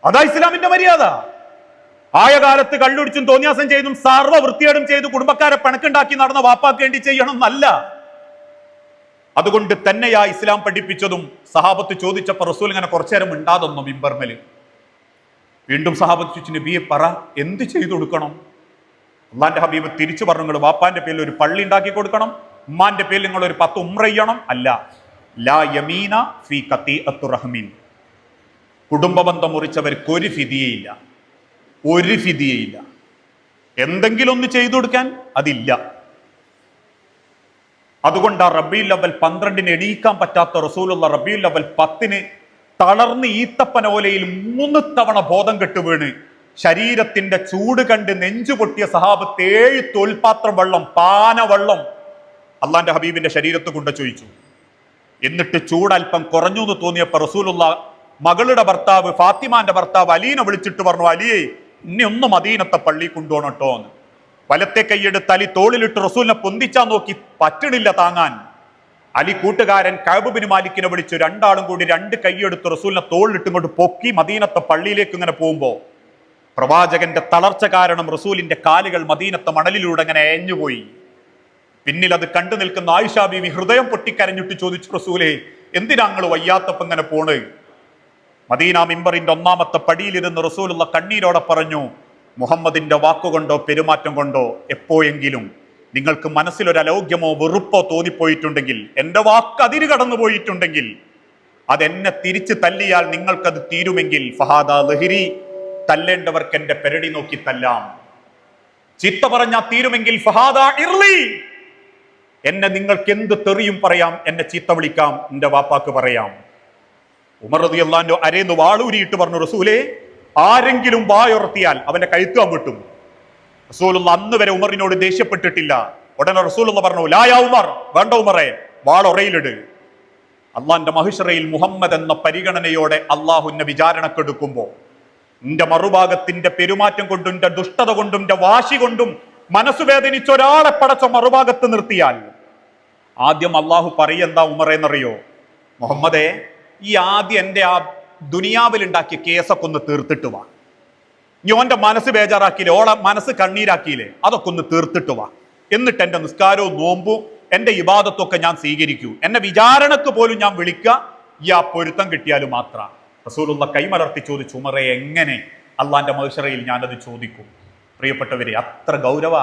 അതാ ഇസ്ലാമിന്റെ മര്യാദ. ആയ കാലത്ത് കള്ളുടിച്ചും തോന്നിയാസം ചെയ്തും സർവ്വ വൃത്തിയേടും ചെയ്തു കുടുംബക്കാരെ പിണക്കുണ്ടാക്കി നടന്ന വാപ്പാക്ക് വേണ്ടി ചെയ്യണം എന്നല്ല. അതുകൊണ്ട് തന്നെയാ ഇസ്ലാം പഠിപ്പിച്ചതും. സഹാബത്ത് ചോദിച്ചപ്പോ റസൂൽ ഇങ്ങനെ കുറച്ചേരം ഉണ്ടാതൊന്നു മിമ്പർമല്. വീണ്ടും സഹാബത്ത് ചോദിച്ചു, നബിയെ പറ, എന്ത് ചെയ്തു കൊടുക്കണം? അള്ളാന്റെ ഹബീബ് തിരിച്ചു പറഞ്ഞു, നിങ്ങൾ വാപ്പാന്റെ പേരിൽ ഒരു പള്ളി ഉണ്ടാക്കി കൊടുക്കണം, ഉമ്മാന്റെ പേരിൽ നിങ്ങൾ ഒരു 10 ഉംറ ചെയ്യണം. അല്ല, ലാ യമീന ഫീ ഖതീഅത്തു റഹ്മീൻ, കുടുംബബന്ധം മുറിച്ചവർക്ക് ഒരു ഫിദിയയില്ല, ഒരു ഫിദിയയില്ല. എന്തെങ്കിലും ഒന്ന് ചെയ്തു കൊടുക്കാൻ അതില്ല. അതുകൊണ്ട് ആ റബീഉൽ അവ്വൽ 12 എണീക്കാൻ പറ്റാത്ത റസൂലുള്ള റബീഉൽ അവ്വൽ 10 തളർന്ന് ഈത്തപ്പന ഓലയിൽ 3 തവണ ബോധം കെട്ട് വീണ് ശരീരത്തിന്റെ ചൂട് കണ്ട് നെഞ്ചു പൊട്ടിയ സഹാബത്ത് 7 തോൽപാത്രം വെള്ളം, പാന വെള്ളം അള്ളാന്റെ ഹബീബിന്റെ ശരീരത്ത് കൊണ്ട് ചോദിച്ചു. എന്നിട്ട് ചൂടൽപ്പം കുറഞ്ഞു എന്ന് തോന്നിയപ്പോ റസൂലുള്ള മകളുടെ ഭർത്താവ് ഫാത്തിമാന്റെ ഭർത്താവ് അലീനെ വിളിച്ചിട്ട് പറഞ്ഞു, അലിയെ ഇനി ഒന്ന് മദീനത്തെ പള്ളി കൊണ്ടുപോകണം കേട്ടോ എന്ന്. വലത്തെ കൈയെടുത്ത് അലി തോളിലിട്ട് റസൂലിനെ പൊന്തിച്ചാൻ നോക്കി, പറ്റണില്ല താങ്ങാൻ. അലി കൂട്ടുകാരൻ കഅബ് ബിൻ മാലിക്കിനെ വിളിച്ചു. രണ്ടാളും കൂടി 2 കൈയെടുത്ത് റസൂലിനെ തോളിലിട്ട് ഇങ്ങോട്ട് പൊക്കി മദീനത്തെ പള്ളിയിലേക്ക് ഇങ്ങനെ പോകുമ്പോ പ്രവാചകന്റെ തളർച്ച കാരണം റസൂലിന്റെ കാലുകൾ മദീനത്തെ മണലിലൂടെ അങ്ങനെ അയഞ്ഞുപോയി. പിന്നിൽ അത് കണ്ടു നിൽക്കുന്ന ആയിഷ ബീവി ഹൃദയം പൊട്ടിക്കരഞ്ഞിട്ട് ചോദിച്ചു, റസൂലേ എന്തിനാ നിങ്ങൾ വയ്യാത്തപ്പോ ഇങ്ങനെ പോണ്? മദീന മിമ്പറിന്റെ 1-ാമത്തെ പടിയിലിരുന്ന് റസൂലുള്ള കണ്ണീരോടെ പറഞ്ഞു, മുഹമ്മദിന്റെ വാക്കുകൊണ്ടോ പെരുമാറ്റം കൊണ്ടോ എപ്പോഴെങ്കിലും നിങ്ങൾക്ക് മനസ്സിലൊരു അലോഗ്യമോ വെറുപ്പോ തോന്നിപ്പോയിട്ടുണ്ടെങ്കിൽ, എന്റെ വാക്ക് അതിര് കടന്നു പോയിട്ടുണ്ടെങ്കിൽ, അതെന്നെ തിരിച്ചു തല്ലിയാൽ നിങ്ങൾക്കത് തീരുമെങ്കിൽ ഫഹാദാ ലഹിരി, തല്ലേണ്ടവർക്ക് എന്റെ പെരടി നോക്കി തല്ലാം. ചിത്ത പറഞ്ഞാൽ തീരുമെങ്കിൽ ഫഹാദാ ഇർലി, എന്നെ നിങ്ങൾക്ക് എന്ത് തെറിയും പറയാം, എന്നെ ചീത്ത വിളിക്കാം, എന്റെ വാപ്പാക്ക് പറയാം. ഉമർ റളിയല്ലാഹു അൻഹു അരേന്ന് വാളൂരിയിട്ട് പറഞ്ഞു, റസൂലേ ആരെങ്കിലും വായുറത്തിയാൽ അവന്റെ കഴുത്താൻ വിട്ടും. റസൂലുള്ള അന്ന് വരെ ഉമറിനോട് ദേഷ്യപ്പെട്ടിട്ടില്ല. ഉടനെ റസൂലുള്ള പറഞ്ഞു, ലായാ ഉമർ, വേണ്ട ഉമറെ, വാളൊറയിലിട്. അള്ളാന്റെ മഹിഷറയിൽ മുഹമ്മദ് എന്ന പരിഗണനയോടെ അള്ളാഹുവിനെ വിചാരണക്കെടുക്കുമ്പോ നിന്റെ മറുഭാഗത്തിന്റെ പെരുമാറ്റം കൊണ്ടും എന്റെ ദുഷ്ടത കൊണ്ടും എന്റെ വാശി കൊണ്ടും മനസ്സ് വേദനിച്ച ഒരാളെ പടച്ച മറുഭാഗത്ത് നിർത്തിയാൽ ആദ്യം അള്ളാഹു പറയെന്താ ഉമറേന്നറിയോ? മുഹമ്മദേ, ഈ ആദ്യം എന്റെ ആ ദുനിയാവിൽ ഉണ്ടാക്കിയ കേസൊക്കെ ഒന്ന് തീർത്തിട്ട് വാ. നീ ഓന്റെ മനസ്സ് ബേജാറാക്കിയില്ലേ, ഓളെ മനസ്സ് കണ്ണീരാക്കിയില്ലേ, അതൊക്കെ ഒന്ന് തീർത്തിട്ട് വാ. എന്നിട്ട് എന്റെ നിസ്കാരവും നോമ്പും എന്റെ ഇബാദത്തൊക്കെ ഞാൻ സ്വീകരിക്കൂ. എന്നെ വിചാരണക്ക് പോലും ഞാൻ വിളിക്കുക, ഈ ആ പൊരുത്തം കിട്ടിയാലും മാത്രം. റസൂലുള്ള കൈമലർത്തി ചോദിച്ചു, ഉമറെ എങ്ങനെ അള്ളാന്റെ മഹ്ശറയിൽ ഞാനത് ചോദിക്കും? പ്രിയപ്പെട്ടവരെ, അത്ര ഗൗരവ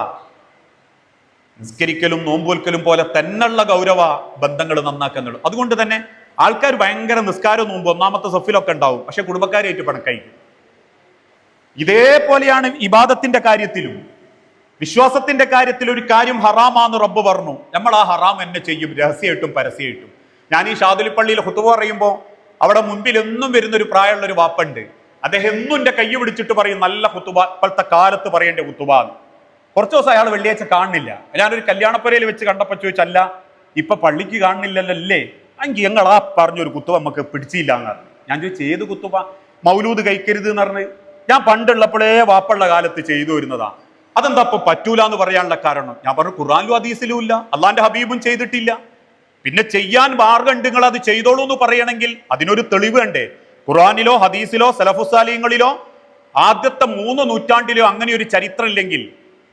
നിസ്കരിക്കലും നോമ്പൊൽക്കലും പോലെ തന്നെയുള്ള ഗൗരവ ബന്ധങ്ങൾ നന്നാക്കുന്നുള്ളൂ. അതുകൊണ്ട് തന്നെ ആൾക്കാർ ഭയങ്കര നിസ്കാരവും നോമ്പ് 1-ാമത്തെ സഫിലൊക്കെ ഉണ്ടാവും, പക്ഷെ കുടുംബക്കാരായിട്ട് പണക്കായിരിക്കും. ഇതേപോലെയാണ് ഇബാദത്തിന്റെ കാര്യത്തിലും വിശ്വാസത്തിന്റെ കാര്യത്തിൽ. ഒരു കാര്യം ഹറാമാന്ന് റബ്ബ് പറഞ്ഞു, നമ്മൾ ആ ഹറാം എന്നെ ചെയ്യും, രഹസ്യമായിട്ടും പരസ്യമായിട്ടും. ഞാൻ ഈ ഷാദുലിപ്പള്ളിയിൽ ഖുതുബ പറയുമ്പോൾ അവിടെ മുൻപിൽ എന്നും വരുന്ന ഒരു പ്രായമുള്ള ഒരു വാപ്പുണ്ട്. അദ്ദേഹം എന്നും എന്റെ കൈ പിടിച്ചിട്ട് പറയും, നല്ല ഖുതുബ, ഇപ്പോഴത്തെ കാലത്ത് പറയേണ്ട ഖുതുബ. കുറച്ച് ദിവസം അയാൾ വെള്ളിയാഴ്ച കാണുന്നില്ല. ഞാനൊരു കല്യാണപ്പുരയിൽ വെച്ച് കണ്ടപ്പോൾ ചോദിച്ചല്ല, ഇപ്പൊ പള്ളിക്ക് കാണുന്നില്ലല്ലേ? എങ്കിൽ ഞങ്ങൾ ആ പറഞ്ഞൊരു കുത്തുബ നമുക്ക് പിടിച്ചില്ല എന്ന് പറഞ്ഞു. ഞാൻ ചോദിച്ചു, ഏത് കുത്തുബ? മൗലൂദ് കഴിക്കരുത് എന്ന് പറഞ്ഞ് ഞാൻ പണ്ടുള്ളപ്പോഴേ വാപ്പുള്ള കാലത്ത് ചെയ്തു വരുന്നതാ. അതെന്താ ഇപ്പൊ പറ്റൂല എന്ന് പറയാനുള്ള കാരണം? ഞാൻ പറഞ്ഞു, ഖുർആനിലും ഹദീസിലും ഇല്ല, അള്ളാന്റെ ഹബീബും ചെയ്തിട്ടില്ല. പിന്നെ ചെയ്യാൻ മാർഗമുണ്ട്, നിങ്ങൾ അത് ചെയ്തോളൂ എന്ന് പറയണമെങ്കിൽ അതിനൊരു തെളിവ് വേണ്ടേ? ഖുർആനിലോ ഹദീസിലോ സലഫുസാലിങ്ങളിലോ ആദ്യത്തെ 3 നൂറ്റാണ്ടിലോ അങ്ങനെ ഒരു ചരിത്രം ഇല്ലെങ്കിൽ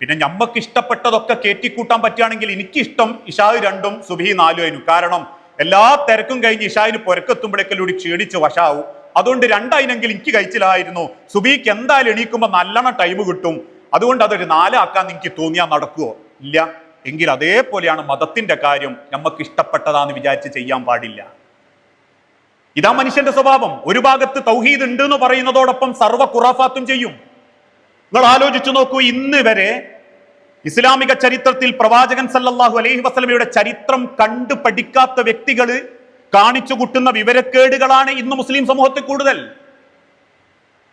പിന്നെ ഞമ്മക്ക് ഇഷ്ടപ്പെട്ടതൊക്കെ കയറ്റിക്കൂട്ടാൻ പറ്റുകയാണെങ്കിൽ എനിക്കിഷ്ടം ഇശാ 2ഉം സുബ്ഹി 4ഉം ആയിരുന്നു. കാരണം എല്ലാ തിരക്കും കഴിഞ്ഞ് ഇശായിന് പുരക്കെത്തുമ്പോഴേക്കല്ലൂടി ക്ഷീണിച്ച് വശാവും. അതുകൊണ്ട് 2 ആയിനെങ്കിൽ എനിക്ക് കഴിച്ചില്ലായിരുന്നു. സുബഹിക്ക് എന്തായാലും എണീക്കുമ്പോൾ നല്ലോണം ടൈം കിട്ടും. അതുകൊണ്ട് അതൊരു 4 ആക്കാൻ എനിക്ക് തോന്നിയാൽ നടക്കുവോ? ഇല്ല. എങ്കിൽ അതേപോലെയാണ് മതത്തിന്റെ കാര്യം. നമുക്ക് ഇഷ്ടപ്പെട്ടതാന്ന് വിചാരിച്ച് ചെയ്യാൻ പാടില്ല. ഇതാ മനുഷ്യന്റെ സ്വഭാവം. ഒരു ഭാഗത്ത് തൗഹീദ് ഉണ്ട് എന്ന് പറയുന്നതോടൊപ്പം സർവ്വ ഖുറാഫാത്തും ചെയ്യും. നിങ്ങൾ ആലോചിച്ചു നോക്കൂ, ഇന്ന് വരെ ഇസ്ലാമിക ചരിത്രത്തിൽ പ്രവാചകൻ സല്ലല്ലാഹു അലൈഹി വസല്ലമയുടെ ചരിത്രം കണ്ടു പഠിക്കാത്ത വ്യക്തികള് കാണിച്ചു കൂട്ടുന്ന വിവരക്കേടുകളാണ് ഇന്ന് മുസ്ലിം സമൂഹത്തിൽ കൂടുതൽ.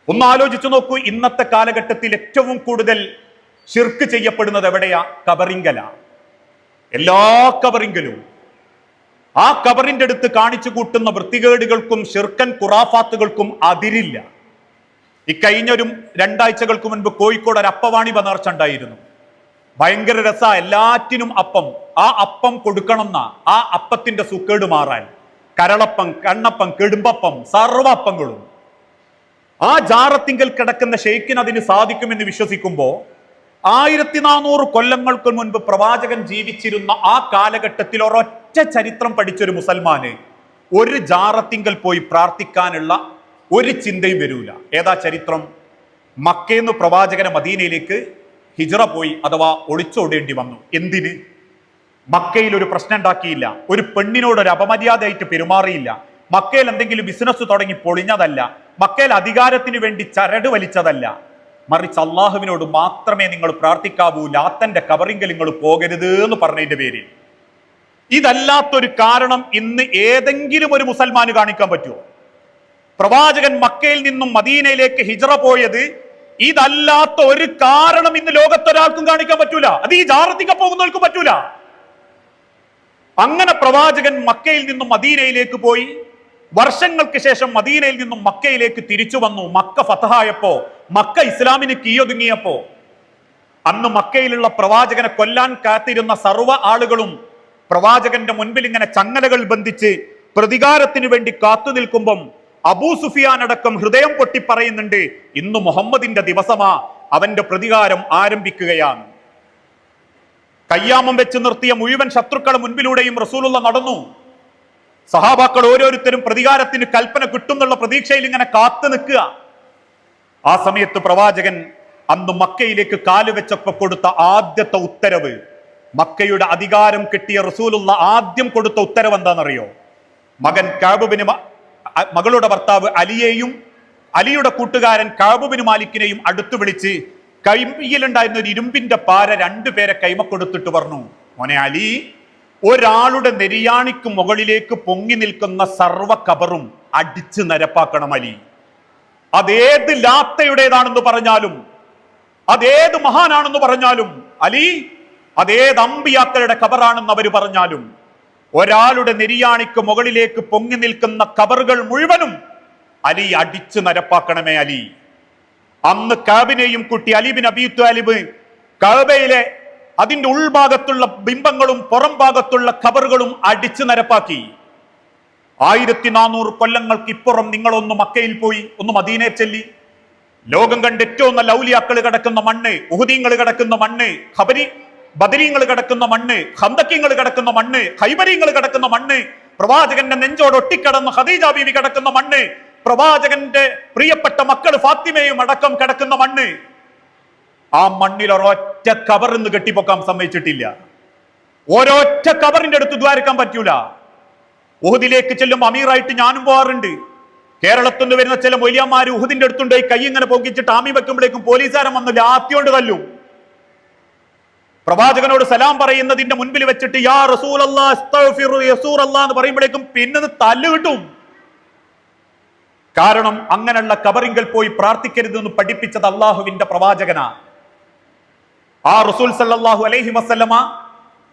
ഒന്ന് ആലോചിച്ചു നോക്കൂ, ഇന്നത്തെ കാലഘട്ടത്തിൽ ഏറ്റവും കൂടുതൽ ശിർക്ക് ചെയ്യപ്പെടുന്നത് എവിടെയാ? കബറിങ്കല. എല്ലാ കബറിങ്കലും ആ കബറിന്റെ അടുത്ത് കാണിച്ചു കൂട്ടുന്ന വൃത്തികേടുകൾക്കും ശിർക്കൻ ഖുറാഫാത്തുകൾക്കും അതിരില്ല. ഇക്കഴിഞ്ഞൊരു 2 ആഴ്ചകൾക്ക് മുൻപ് കോഴിക്കോട് ഒരു അപ്പവാണിഭ നേർച്ച ഉണ്ടായിരുന്നു. ഭയങ്കര രസ, എല്ലാറ്റിനും അപ്പം. ആ അപ്പം കൊടുക്കണമെന്ന ആ അപ്പത്തിന്റെ സുക്കേട് മാറാൻ കരളപ്പം, കണ്ണപ്പം, കെടുമ്പപ്പം, സർവ്വ അപ്പങ്ങളും ആ ജാറത്തിങ്കൽ കിടക്കുന്ന ഷെയ്ഖിന് അതിന് സാധിക്കുമെന്ന് വിശ്വസിക്കുമ്പോ 1400 കൊല്ലങ്ങൾക്ക് മുൻപ് പ്രവാചകൻ ജീവിച്ചിരുന്ന ആ കാലഘട്ടത്തിൽ ഒരൊറ്റ ചരിത്രം പഠിച്ചൊരു മുസൽമാന് ഒരു ജാറത്തിങ്കൽ പോയി പ്രാർത്ഥിക്കാനുള്ള ഒരു ചിന്തയും വരൂല. ഏതാ ചരിത്രം? മക്കയെന്ന് പ്രവാചകനെ മദീനയിലേക്ക് ഹിജ്റ പോയി, അഥവാ ഒളിച്ചോടേണ്ടി വന്നു. എന്തിന്? മക്കയിൽ ഒരു പ്രശ്നം ഉണ്ടാക്കിയില്ല, ഒരു പെണ്ണിനോട് ഒരു അപമര്യാദയായിട്ട് പെരുമാറിയില്ല, മക്കയിൽ എന്തെങ്കിലും ബിസിനസ് തുടങ്ങി പൊളിഞ്ഞതല്ല, മക്കയിൽ അധികാരത്തിന് വേണ്ടി ചരട് വലിച്ചതല്ല, മറിച്ച് അള്ളാഹുവിനോട് മാത്രമേ നിങ്ങൾ പ്രാർത്ഥിക്കാവൂ, ലാത്തന്റെ കബറിങ്കൽ നിങ്ങൾ പോകരുത് എന്ന് പറഞ്ഞതിന്റെ പേരിൽ. ഇതല്ലാത്തൊരു കാരണം ഇന്ന് ഏതെങ്കിലും ഒരു മുസൽമാന് കാണിക്കാൻ പറ്റുമോ? പ്രവാചകൻ മക്കയിൽ നിന്നും മദീനയിലേക്ക് ഹിജ്റ പോയത് ഇതല്ലാത്ത ഒരു കാരണം ഇന്ന് ലോകത്തൊരാൾക്കും കാണിക്കാൻ പറ്റൂല. അത് ഈ ജാറത്തിക്ക പോകുന്നവർക്കും പറ്റൂല. അങ്ങനെ പ്രവാചകൻ മക്കയിൽ നിന്നും മദീനയിലേക്ക് പോയി, വർഷങ്ങൾക്ക് ശേഷം മദീനയിൽ നിന്നും മക്കയിലേക്ക് തിരിച്ചു വന്നു. മക്ക ഫതഹായപ്പോ, മക്ക ഇസ്ലാമിന് കീഴൊതുങ്ങിയപ്പോ, അന്ന് മക്കയിലുള്ള പ്രവാചകനെ കൊല്ലാൻ കാത്തിരുന്ന സർവ്വ ആളുകളും പ്രവാചകന്റെ മുൻപിൽ ഇങ്ങനെ ചങ്ങലകൾ ബന്ധിച്ച് പ്രതികാരത്തിന് വേണ്ടി കാത്തു നിൽക്കുമ്പം അബൂ സുഫിയാൻ അടക്കം ഹൃദയം പൊട്ടി പറയുന്നുണ്ട്, ഇന്ന് മുഹമ്മദിന്റെ ദിവസമാ, അവന്റെ പ്രതികാരം ആരംഭിക്കുകയാണ്. കയ്യാമം വെച്ച് നിർത്തിയ മുഴുവൻ ശത്രുക്കളെ മുൻപിലൂടെയും റസൂലുള്ള നടന്നു. സഹാബാക്കൾ ഓരോരുത്തരും പ്രതികാരത്തിന് കൽപ്പന കിട്ടുന്നുള്ള പ്രതീക്ഷയിൽ ഇങ്ങനെ കാത്തു നിൽക്കുക. ആ സമയത്ത് പ്രവാചകൻ അന്ന് മക്കയിലേക്ക് കാലുവെച്ചപ്പോ കൊടുത്ത ആദ്യത്തെ ഉത്തരവ്, മക്കയുടെ അധികാരം കിട്ടിയ റസൂലുള്ള ആദ്യം കൊടുത്ത ഉത്തരവ് എന്താണെന്നറിയോ? മകൻ കഅബ് മകളുടെ ഭർത്താവ് അലിയെയും അലിയുടെ കൂട്ടുകാരൻ കഅബ് ബിൻ മാലിക്കിനെയും അടുത്തു വിളിച്ച് കൈയിലുണ്ടായിരുന്ന ഒരു ഇരുമ്പിന്റെ പാര 2 പേരെ കൈമ കൊടുത്തിട്ട് പറഞ്ഞു, മോനെ അലി, ഒരാളുടെ നെരിയാണിക്ക് മുകളിലേക്ക് പൊങ്ങി നിൽക്കുന്ന സർവ്വ കബറും അടിച്ചു നിരപ്പാക്കണം അലി. അതേത് ലാത്തയുടേതാണെന്ന് പറഞ്ഞാലും, അതേത് മഹാനാണെന്ന് പറഞ്ഞാലും, അലി അതേത് അമ്പിയാക്കളുടെ കബറാണെന്ന് അവർ പറഞ്ഞാലും, ഒരാളുടെ നെരിയാണിക്ക് മുകളിലേക്ക് പൊങ്ങി നിൽക്കുന്ന കബറുകൾ മുഴുവനും അലി അടിച്ചു നിരപ്പാക്കണമേ അലി. അന്ന് കഅബിനെയും കുട്ടി അലി ബിൻ അബീ ത്വാലിബ് കഅബയിലെ അതിന്റെ ഉൾഭാഗത്തുള്ള ബിംബങ്ങളും പുറം ഭാഗത്തുള്ള ഖബറുകളും അടിച്ചു നിരപ്പാക്കി. 1400 കൊല്ലങ്ങൾക്ക് ഇപ്പുറം നിങ്ങളൊന്ന് മക്കയിൽ പോയി, ഒന്ന് മദീനയിൽ ചെല്ലി, ലോകം കണ്ട ഏറ്റവും നല്ല ഔലിയാക്കൾ കിടക്കുന്ന മണ്ണ്, ഉഹുദീങ്ങൾ കിടക്കുന്ന മണ്ണ്, ബദരീങ്ങൾ കിടക്കുന്ന മണ്ണ്, ഖന്തക്കീങ്ങൾ കിടക്കുന്ന മണ്ണ്, ഖൈബരീങ്ങൾ കിടക്കുന്ന മണ്ണ്, പ്രവാചകന്റെ നെഞ്ചോട് ഒട്ടിക്കിടന്ന ഖദീജ ബീവി കിടക്കുന്ന മണ്ണ്, പ്രവാചകന്റെ പ്രിയപ്പെട്ട മക്കൾ ഫാത്തിമയും അടക്കം കിടക്കുന്ന മണ്ണ്. ആ മണ്ണിൽ ഒരൊറ്റ കബറിന്ന് കെട്ടിപ്പൊക്കാൻ സമ്മതിച്ചിട്ടില്ല. ഒരൊറ്റ കബറിന്റെ അടുത്ത് ദ്വാരക്കാൻ പറ്റൂല. ഉഹുദിലേക്ക് ചെല്ലുമ്പോൾ അമീറായിട്ട് ഞാനും പോകാറുണ്ട്. കേരളത്തിൽ നിന്ന് വരുന്ന ചില മൊയ്ലിയന്മാർ ഉഹുദിന്റെ അടുത്തുണ്ടായി കൈ ഇങ്ങനെ പൊക്കിച്ചിട്ട് ആമി വെക്കുമ്പോഴേക്കും പോലീസുകാരൻ വന്ന് ലാത്തിയോണ്ട് തല്ലും. പ്രവാചകനോട് സലാം പറയുന്നതിന്റെ മുൻപിൽ വെച്ചിട്ട് യാ റസൂലല്ലാഹ് അസ്തഗ്ഫിറു യസൂറല്ലാഹ് എന്ന് പറയുമ്പോഴേക്കും പിന്നെ തല്ല് കിട്ടും. കാരണം അങ്ങനെയുള്ള കബറിങ്കൽ പോയി പ്രാർത്ഥിക്കരുതെന്ന് പഠിപ്പിച്ചത് അള്ളാഹുവിന്റെ പ്രവാചകനാ. ആ റസൂൽ സല്ലല്ലാഹു അലൈഹി വസല്ലമ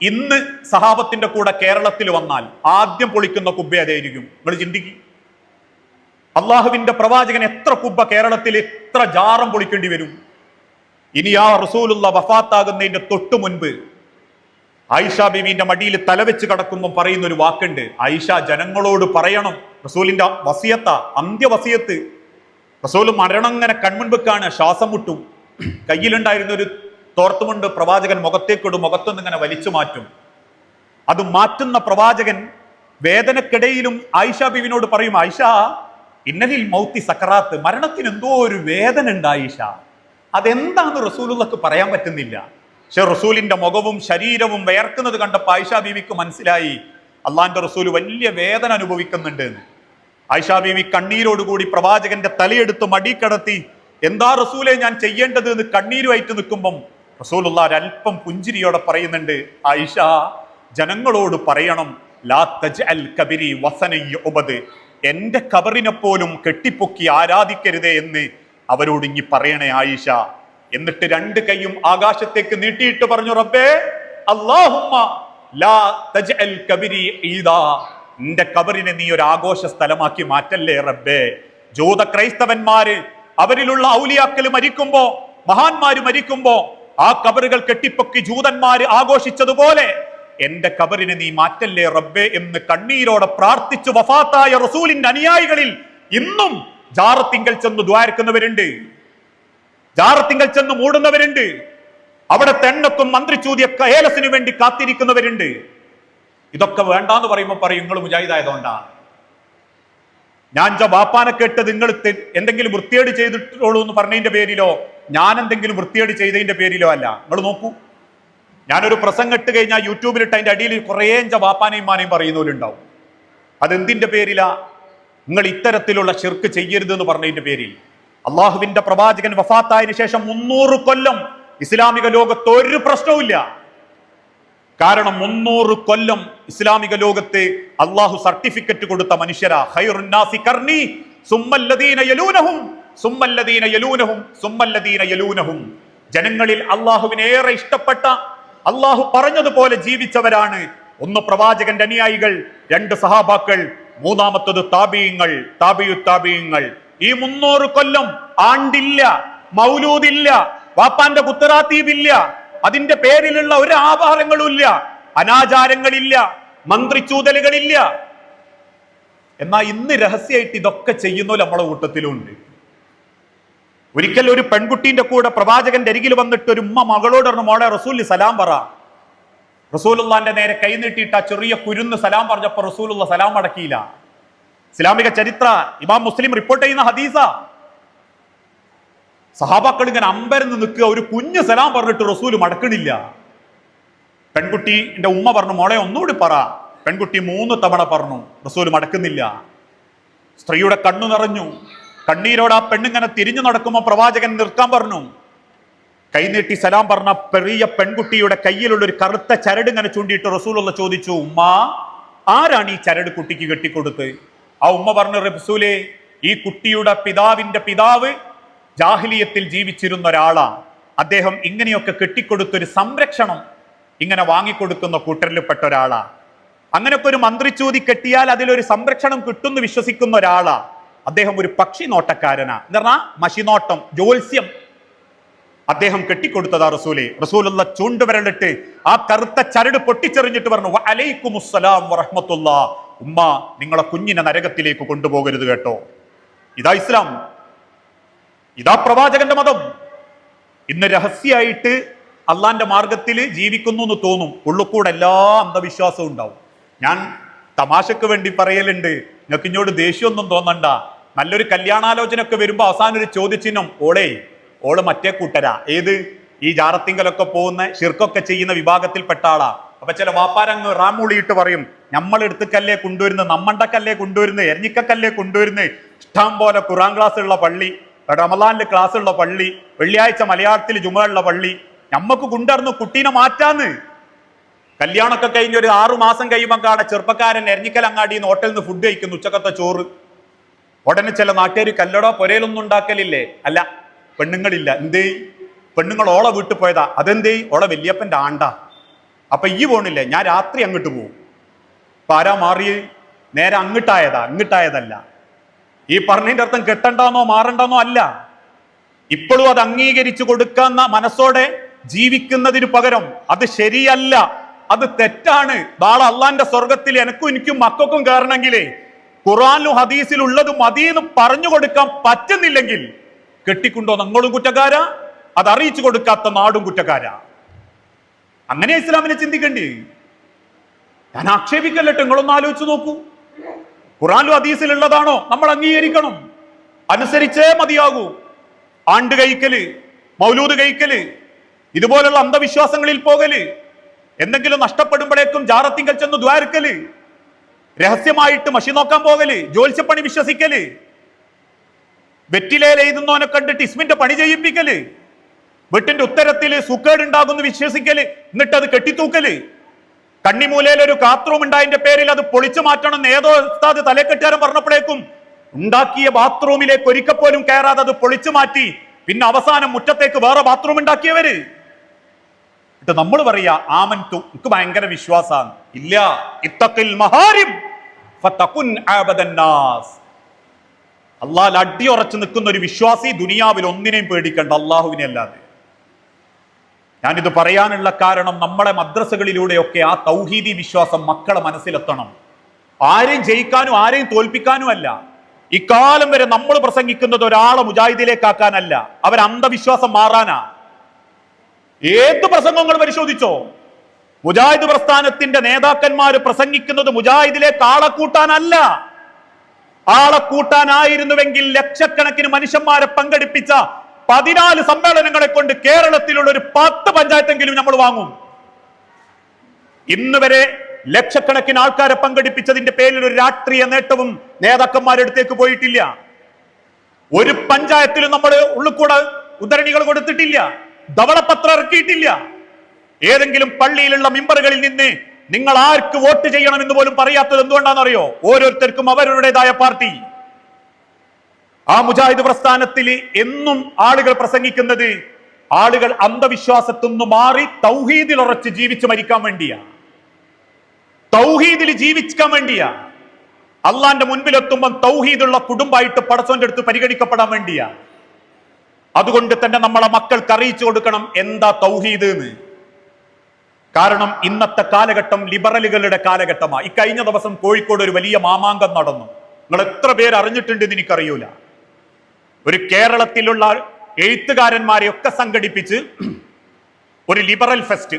ഇന്ന് സഹാബത്തിന്റെ കൂടെ കേരളത്തിൽ വന്നാൽ ആദ്യം പൊളിക്കുന്ന കുബ്ബ അതായിരിക്കും. നിങ്ങൾ ചിന്തിക്കും, അള്ളാഹുവിന്റെ പ്രവാചകൻ എത്ര കുബ്ബ കേരളത്തിൽ എത്ര ജാറം പൊളിക്കേണ്ടി വരും. ഇനി ആ റസൂലുള്ള വഫാത്താകുന്നതിന്റെ തൊട്ടു മുൻപ് ആയിഷ ബീവിന്റെ മടിയിൽ തലവെച്ച് കിടക്കുമ്പോൾ പറയുന്ന ഒരു വാക്കുണ്ട്, ആയിഷ ജനങ്ങളോട് പറയണം, റസൂലിന്റെ വസിയത്ത, അന്ത്യവസിയത്ത്. റസൂൽ മരണം ഇങ്ങനെ കൺമുൻപ് ശ്വാസം മുട്ടും, കയ്യിലുണ്ടായിരുന്ന ഒരു തോർത്തുമുണ്ട് പ്രവാചകൻ മുഖത്തേക്കിടും, മുഖത്തുനിന്ന് ഇങ്ങനെ വലിച്ചു മാറ്റും. അത് മാറ്റുന്ന പ്രവാചകൻ വേദനക്കിടയിലും ആയിഷ ബീവിനോട് പറയും, ആയിഷ ഇന്നലിൽ മൗത്തി സക്കറാത്ത്, മരണത്തിന് എന്തോ ഒരു വേദന ഉണ്ട് ആയിഷ. അതെന്താന്ന് റസൂലുള്ളാഹിക്ക് പറയാൻ പറ്റുന്നില്ല. പക്ഷെ റസൂലിന്റെ മുഖവും ശരീരവും വേർക്കുന്നത് കണ്ടപ്പോൾ ആയിഷ ബീവിക്ക് മനസ്സിലായി അള്ളാന്റെ റസൂൽ വലിയ വേദന അനുഭവിക്കുന്നുണ്ട് എന്ന്. ആയിഷ ബീവി കണ്ണീരോടുകൂടി പ്രവാചകന്റെ തലയെടുത്ത് മടി കിടത്തി, എന്താ റസൂലെ ഞാൻ ചെയ്യേണ്ടത് എന്ന് കണ്ണീരുമായിട്ട് നിൽക്കുമ്പം റസൂലുള്ളാഹി ഒരല്പം പുഞ്ചിരിയോടെ പറയുന്നുണ്ട്, ആയിഷ ജനങ്ങളോട് പറയണം ലാ തജ്അൽ ഖബരി വസനൻ യുഅബദ്, എന്റെ ഖബറിനെ പോലും കെട്ടിപ്പൊക്കി ആരാധിക്കരുതേ എന്ന് അവരോട് ഇനി പറയണേ ആയിഷ. എന്നിട്ട് രണ്ട് കൈയും ആകാശത്തേക്ക് നീട്ടിയിട്ട് പറഞ്ഞു, റബ്ബേ അല്ലാഹുമ്മ ലാ തജ്അൽ ഖബരി ഈദാ, എന്റെ ഖബറിനെ നീ ഒരു ആഘോഷ സ്ഥലമാക്കി മാറ്റല്ലേ റബ്ബേ. ജൂത ക്രൈസ്തവന്മാര് അവരിലുള്ള ഔലിയാക്കൾ മരിക്കുമ്പോ, മഹാന്മാര് മരിക്കുമ്പോ ആ ഖബറുകൾ കെട്ടിപ്പൊക്കി ജൂതന്മാര് ആഘോഷിച്ചതുപോലെ എന്റെ ഖബറിനെ നീ മാറ്റല്ലേ റബ്ബേ എന്ന് കണ്ണീരോടെ പ്രാർത്ഥിച്ചു വഫാത്തായ റസൂലിന്റെ അനുയായികളിൽ ഇന്നും ജാറത്തിങ്കൽ ചെന്ന് ദ്വാരക്കുന്നവരുണ്ട്, ജാറത്തിങ്കൽ ചെന്ന് മൂടുന്നവരുണ്ട്, അവിടെ തെണ്ണക്കും മന്ത്രിച്ചൂതിയ ഏലസിനു വേണ്ടി കാത്തിരിക്കുന്നവരുണ്ട്. ഇതൊക്കെ വേണ്ടാന്ന് പറയുമ്പോൾ പറയും നിങ്ങൾ മുജാഹിദായതുകൊണ്ടാണ്. ഞാൻ വാപ്പാനെ കേട്ടത് നിങ്ങൾ എന്തെങ്കിലും വൃത്തിയേട് ചെയ്തിട്ടുള്ളൂ എന്ന് പറഞ്ഞതിന്റെ പേരിലോ ഞാൻ എന്തെങ്കിലും വൃത്തിയേട് ചെയ്തതിന്റെ പേരിലോ അല്ല. നിങ്ങൾ നോക്കൂ, ഞാനൊരു പ്രസംഗം ഇട്ട് കഴിഞ്ഞാൽ യൂട്യൂബിലിട്ട് അതിന്റെ അടിയിൽ കുറേ വാപ്പാനെയും മാനെയും പറയുന്നവരുണ്ടാവും. അതെന്തിന്റെ പേരിലാ? നിങ്ങൾ ഇത്തരത്തിലുള്ള ശിർക്ക് ചെയ്യരുത് എന്ന് പറഞ്ഞതിന്റെ പേരിൽ. അള്ളാഹുവിന്റെ പ്രവാചകൻ വഫാത്തായതിനു ശേഷം 300 കൊല്ലം ഇസ്ലാമിക ലോകത്ത് ഒരു പ്രശ്നവുമില്ല. കാരണം 300 കൊല്ലം ഇസ്ലാമിക ലോകത്ത് അള്ളാഹു സർട്ടിഫിക്കറ്റ് കൊടുത്ത മനുഷ്യരാ. ഖൈറുൻ നാസി ഖർനി സുമ്മല്ലദീന യലൂനഹും സുമ്മല്ലദീന യലൂനഹും സുമ്മല്ലദീന യലൂനഹും. ജനങ്ങളിൽ അള്ളാഹുവിനെ ഏറെ ഇഷ്ടപ്പെട്ട, അള്ളാഹു പറഞ്ഞതുപോലെ ജീവിച്ചവരാണ് ഒന്ന് പ്രവാചകന്റെ അനുയായികൾ, 2 സഹാബാക്കൾ, മൂന്നാമത്തത് താബിഈങ്ങൾ, താബിയുത്താബിഈങ്ങൾ. ഈ 300 കൊല്ലം ആണ്ടില്ല, മൗലൂദില്ല, വാപ്പാന്റെ കുത്തറാത്തീബില്ല, അതിന്റെ പേരിലുള്ള ഒരു ആഭാരങ്ങളും ഇല്ല, അനാചാരങ്ങളില്ല, മന്ത്രിച്ചൂതലുകളില്ല. എന്നാൽ ഇന്ന് രഹസ്യമായിട്ട് ഇതൊക്കെ ചെയ്യുന്ന നമ്മളെ കൂട്ടത്തിലുണ്ട്. ഒരിക്കൽ ഒരു പെൺകുട്ടീന്റെ കൂടെ പ്രവാചകന്റെ അരികിൽ വന്നിട്ട് ഒരു ഉമ്മ മകളോട് പറഞ്ഞു, മോളെ റസൂലിന് സലാം പറ. റസൂലുള്ളാന്റെ നേരെ കൈ നീട്ടിയിട്ട് ആ ചെറിയ കുരുന്ന് സലാം പറഞ്ഞപ്പോ റസൂലുള്ള സലാം അടക്കിയില്ല. ഇസ്ലാമിക ചരിത്ര ഇമാം മുസ്ലിം റിപ്പോർട്ട് ചെയ്യുന്ന ഹദീസ. സഹാബാക്കൾ ഇങ്ങനെ അമ്പരന്ന് നിൽക്കുക, ഒരു കുഞ്ഞ് സലാം പറഞ്ഞിട്ട് റസൂല് മടക്കണില്ല. പെൺകുട്ടിന്റെ ഉമ്മ പറഞ്ഞു, മോളെ ഒന്നുകൂടി പറ. പെൺകുട്ടി 3 തവണ പറഞ്ഞു, റസൂല് മടക്കുന്നില്ല. സ്ത്രീയുടെ കണ്ണു നിറഞ്ഞു. കണ്ണീരോട് ആ പെണ്ണിങ്ങനെ തിരിഞ്ഞു നടക്കുമ്പോൾ പ്രവാചകൻ നിർത്താൻ പറഞ്ഞു. കൈനീട്ടി സലാം പറഞ്ഞ പെറിയ പെൺകുട്ടിയുടെ കയ്യിലുള്ള ഒരു കറുത്ത ചരട് ഇങ്ങനെ ചൂണ്ടിയിട്ട് റസൂലുള്ള ചോദിച്ചു, ഉമ്മ ആരാണ് ഈ ചരട് കുട്ടിക്ക് കെട്ടിക്കൊടുത്ത്? ആ ഉമ്മ പറഞ്ഞു, റസൂലേ, ഈ കുട്ടിയുടെ പിതാവിന്റെ പിതാവ് ജാഹിലിയത്തിൽ ജീവിച്ചിരുന്ന ഒരാളാണ്. അദ്ദേഹം ഇങ്ങനെയൊക്കെ കെട്ടിക്കൊടുത്തൊരു സംരക്ഷണം ഇങ്ങനെ വാങ്ങിക്കൊടുക്കുന്ന കൂട്ടരിൽപ്പെട്ട ഒരാളാണ്. അങ്ങനെയൊക്കെ ഒരു മന്ത്രിച്ചൂതി കെട്ടിയാൽ അതിലൊരു സംരക്ഷണം കിട്ടുമെന്ന് വിശ്വസിക്കുന്ന ഒരാളാ. അദ്ദേഹം ഒരു പക്ഷി നോട്ടക്കാരനാ, എന്ന് പറഞ്ഞാൽ മഷിനോട്ടം, ജ്യോത്സ്യം അദ്ദേഹം കെട്ടിക്കൊടുത്തതാ റസൂലേ. റസൂലുള്ള ചൂണ്ടുവിരലിട്ട് ആ കറുത്ത ചരട് പൊട്ടിച്ചെറിഞ്ഞിട്ട് പറഞ്ഞു, വഅലൈക്കുമുസ്സലാം വറഹ്മത്തുള്ളാഹ്, ഉമ്മ നിങ്ങളെ കുഞ്ഞിനെ നരകത്തിലേക്ക് കൊണ്ടുപോകരുത് കേട്ടോ. ഇതാ ഇസ്ലാം, ഇതാ പ്രവാചകന്റെ മതം. ഇന്ന് രഹസ്യമായിട്ട് അള്ളാന്റെ മാർഗത്തിൽ ജീവിക്കുന്നു എന്ന് തോന്നും, ഉള്ളുകൂടെ എല്ലാ അന്ധവിശ്വാസവും ഉണ്ടാവും. ഞാൻ തമാശക്ക് വേണ്ടി പറയലുണ്ട്, നിങ്ങൾക്ക് ഇങ്ങോട്ട് ദേഷ്യമൊന്നും തോന്നണ്ട. നല്ലൊരു കല്യാണാലോചന ഒക്കെ വരുമ്പോ അവസാനം ഒരു ചോദ്യചിഹ്നം, ഓള് മറ്റേ കൂട്ടരാ. ഏത്? ഈ ജാറത്തിങ്കലൊക്കെ പോകുന്ന ഷിർക്കൊക്കെ ചെയ്യുന്ന വിഭാഗത്തിൽപ്പെട്ട ആളാ. അപ്പൊ ചില വാപ്പാരങ്ങ് റാമൂളിയിട്ട് പറയും, നമ്മളെടുത്തക്കല്ലേ കൊണ്ടുവരുന്നത്, നമ്മണ്ടക്കല്ലേ കൊണ്ടുവരുന്നത്, എരഞ്ഞിക്കല്ലേ കൊണ്ടുവരുന്നത്. ഇഷ്ടം പോലെ ഖുറാൻ ക്ലാസ് ഉള്ള പള്ളി, റമളാനിൽ ക്ലാസ് ഉള്ള പള്ളി, വെള്ളിയാഴ്ച മലയാളത്തിൽ ജുമുഅ ഉള്ള പള്ളി, നമ്മക്ക് കൊണ്ടുവരുന്നു കുട്ടീനെ മാറ്റാന്ന്. കല്യാണമൊക്കെ കഴിഞ്ഞ് ഒരു 6 മാസം കഴിയുമ്പോൾ കാണാൻ ചെറുപ്പക്കാരൻ എരഞ്ഞിക്കൽ അങ്ങാടിയിൽ നിന്ന് ഹോട്ടലിൽ നിന്ന് ഫുഡ് കഴിക്കുന്നു, ഉച്ചക്കത്തെ ചോറ്. ഉടനെ ചില നാട്ടുകാർ കല്ലടോ പൊരയിലൊന്നും ഉണ്ടാക്കലില്ലേ? അല്ല, പെണ്ണുങ്ങളില്ല. എന്തേ? പെണ്ണുങ്ങൾ ഓളെ വീട്ടിൽ പോയതാ. അതെന്തേ? ഓളെ വല്യപ്പൻ്റെ ആണ്ടാ. അപ്പൊ ഈ പോണില്ലേ, ഞാൻ രാത്രി അങ്ങോട്ട് പോകും. അപ്പൊ ആരാ മാറി? നേരെ ഇങ്ങോട്ടായതല്ല. ഈ പറഞ്ഞതിന്റെ അർത്ഥം കെട്ടണ്ടെന്നോ മാറണ്ടെന്നോ അല്ല. ഇപ്പോഴും അത് അംഗീകരിച്ചു കൊടുക്കുന്ന മനസ്സോടെ ജീവിക്കുന്നതിന് പകരം അത് ശരിയല്ല, അത് തെറ്റാണ്, നാളെ അള്ളാന്റെ സ്വർഗത്തിൽ എനിക്കും മക്കൾക്കും കയറണമെങ്കിലേ ഖുർആനിലും ഹദീസിലും ഉള്ളത് മതീന്ന് പറഞ്ഞു കൊടുക്കാൻ പറ്റുന്നില്ലെങ്കിൽ കെട്ടിക്കൊണ്ടോ നിങ്ങളും കുറ്റക്കാരാ, അത് അറിയിച്ചു കൊടുക്കാത്ത നാടും കുറ്റക്കാരാ. അങ്ങനെ ഇസ്ലാമിനെ ചിന്തിക്കണ്ടേ? ഞാൻ ആക്ഷേപിക്കല്ലോ, നിങ്ങളൊന്ന് ആലോചിച്ച് നോക്കൂ. ഖുർആനിലും ഹദീസിലുള്ളതാണോ നമ്മൾ അംഗീകരിക്കണം, അനുസരിച്ചേ മതിയാകൂ. ആണ്ട് കഴിക്കല്, മൗലൂദ് കഴിക്കല്, ഇതുപോലുള്ള അന്ധവിശ്വാസങ്ങളിൽ പോകല്, എന്തെങ്കിലും നഷ്ടപ്പെടുമ്പോഴേക്കും ജാറത്തിങ്കൽ ചെന്ന് ദ്വാരക്കല്, രഹസ്യമായിട്ട് മഷി നോക്കാൻ പോകല്, ജ്യോത്സ്യപ്പണി വിശ്വസിക്കല്, വെറ്റിലയിൽ എഴുതുന്നവനെ കണ്ടിട്ട് ഇസ്മിന്റെ പണി ചെയ്യിപ്പിക്കല്, വീട്ടിന്റെ ഉത്തരത്തിൽ സുക്കേടുണ്ടാകുന്നു വിശ്വസിക്കല്, എന്നിട്ട് അത് കെട്ടിത്തൂക്കല്. കണ്ണിമൂലയിൽ ഒരു ബാത്റൂം ഉണ്ടായതിന്റെ പേരിൽ അത് പൊളിച്ചു മാറ്റണം എന്ന് ഏതോ ഉസ്താദ് തലക്കെട്ടുകാരൻ പറഞ്ഞപ്പോഴേക്കും ഉണ്ടാക്കിയ ബാത്റൂമിലേക്ക് ഒരിക്കൽ പോലും കയറാതെ അത് പൊളിച്ചു മാറ്റി. പിന്നെ അവസാനം മുറ്റത്തേക്ക് വേറെ ബാത്റൂം ഉണ്ടാക്കിയവര്. എന്നിട്ട് നമ്മൾ പറയാ ആമൻതു, എനിക്ക് ഭയങ്കര വിശ്വാസാണ്. ഇല്ല, ഇത്തഖിൽ മഹാരിം ഫതകുൻ ആബദന്നാസ്. അള്ളാഹ് അടിയുറച്ചു നിൽക്കുന്ന ഒരു വിശ്വാസി ദുനിയാവിൽ ഒന്നിനെയും പേടിക്കണ്ട, അള്ളാഹുവിനെ അല്ലാതെ. ഞാനിത് പറയാനുള്ള കാരണം നമ്മളെ മദ്രസകളിലൂടെയൊക്കെ ആ തൗഹീദി വിശ്വാസം മക്കളെ മനസ്സിലെത്തണം. ആരെയും ജയിക്കാനും ആരെയും തോൽപ്പിക്കാനും അല്ല. ഇക്കാലം വരെ നമ്മൾ പ്രസംഗിക്കുന്നത് ഒരാളെ മുജാഹിദിലേക്കാക്കാനല്ല, അവർ അന്ധവിശ്വാസം മാറാനാ. ഏത് പ്രസംഗങ്ങൾ പരിശോധിച്ചോ, മുജാഹിദ് പ്രസ്ഥാനത്തിന്റെ നേതാക്കന്മാർ പ്രസംഗിക്കുന്നത് മുജാഹിദിലേക്ക് ആളെ കൂട്ടാനല്ല. ആളെ കൂട്ടാനായിരുന്നുവെങ്കിൽ ലക്ഷക്കണക്കിന് മനുഷ്യന്മാരെ പങ്കെടുപ്പിച്ച 14 സമ്മേളനങ്ങളെ കൊണ്ട് കേരളത്തിലുള്ള ഒരു 10 പഞ്ചായത്തെങ്കിലും നമ്മൾ വാങ്ങും. ഇന്ന് വരെ ലക്ഷക്കണക്കിന് ആൾക്കാരെ പങ്കെടുപ്പിച്ചതിന്റെ പേരിൽ ഒരു രാഷ്ട്രീയ നേട്ടവും നേതാക്കന്മാരെടുത്തേക്ക് പോയിട്ടില്ല. ഒരു പഞ്ചായത്തിലും നമ്മൾ ഉള്ളിക്കൂടെ ഉദ്ധരണികൾ കൊടുത്തിട്ടില്ല, ധവളപത്രം ഇറക്കിയിട്ടില്ല. ഏതെങ്കിലും പള്ളിയിലുള്ള മിമ്പറുകളിൽ നിന്ന് നിങ്ങൾ ആർക്ക് വോട്ട് ചെയ്യണമെന്ന് പോലും പറയാത്തത് എന്തുകൊണ്ടാണെന്നറിയോ? ഓരോരുത്തർക്കും അവരുടേതായ പാർട്ടി. ആ മുജാഹിദ് പ്രസ്ഥാനത്തിൽ എന്നും ആളുകൾ പ്രസംഗിക്കുന്നത് ആളുകൾ അന്ധവിശ്വാസത്തിൽ നിന്ന് മാറി തൗഹീദിൽ ഉറച്ച് ജീവിച്ചു മരിക്കാൻ വേണ്ടിയാ, തൗഹീദിൽ ജീവിക്കാൻ വേണ്ടിയാ. അള്ളാന്റെ മുൻപിലെത്തുമ്പോൾ തൗഹീദുള്ള കുടുംബമായിട്ട് പടച്ചോന്റെ അടുത്ത് പരിഗണിക്കപ്പെടാൻ വേണ്ടിയാ. അതുകൊണ്ട് തന്നെ നമ്മളെ മക്കൾക്ക് അറിയിച്ചു കൊടുക്കണം എന്താ തൗഹീദ് എന്ന്. കാരണം ഇന്നത്തെ കാലഘട്ടം ലിബറലുകളുടെ കാലഘട്ടമാണ്. കഴിഞ്ഞ ദിവസം കോഴിക്കോട് ഒരു വലിയ മാമാങ്കം നടന്നു. നിങ്ങൾ എത്ര പേര് അറിഞ്ഞിട്ടുണ്ടെന്ന് എനിക്കറിയൂല. ഒരു കേരളത്തിലുള്ള എഴുത്തുകാരന്മാരെയൊക്കെ സംഘടിപ്പിച്ച് ഒരു ലിബറൽ ഫെസ്റ്റ്.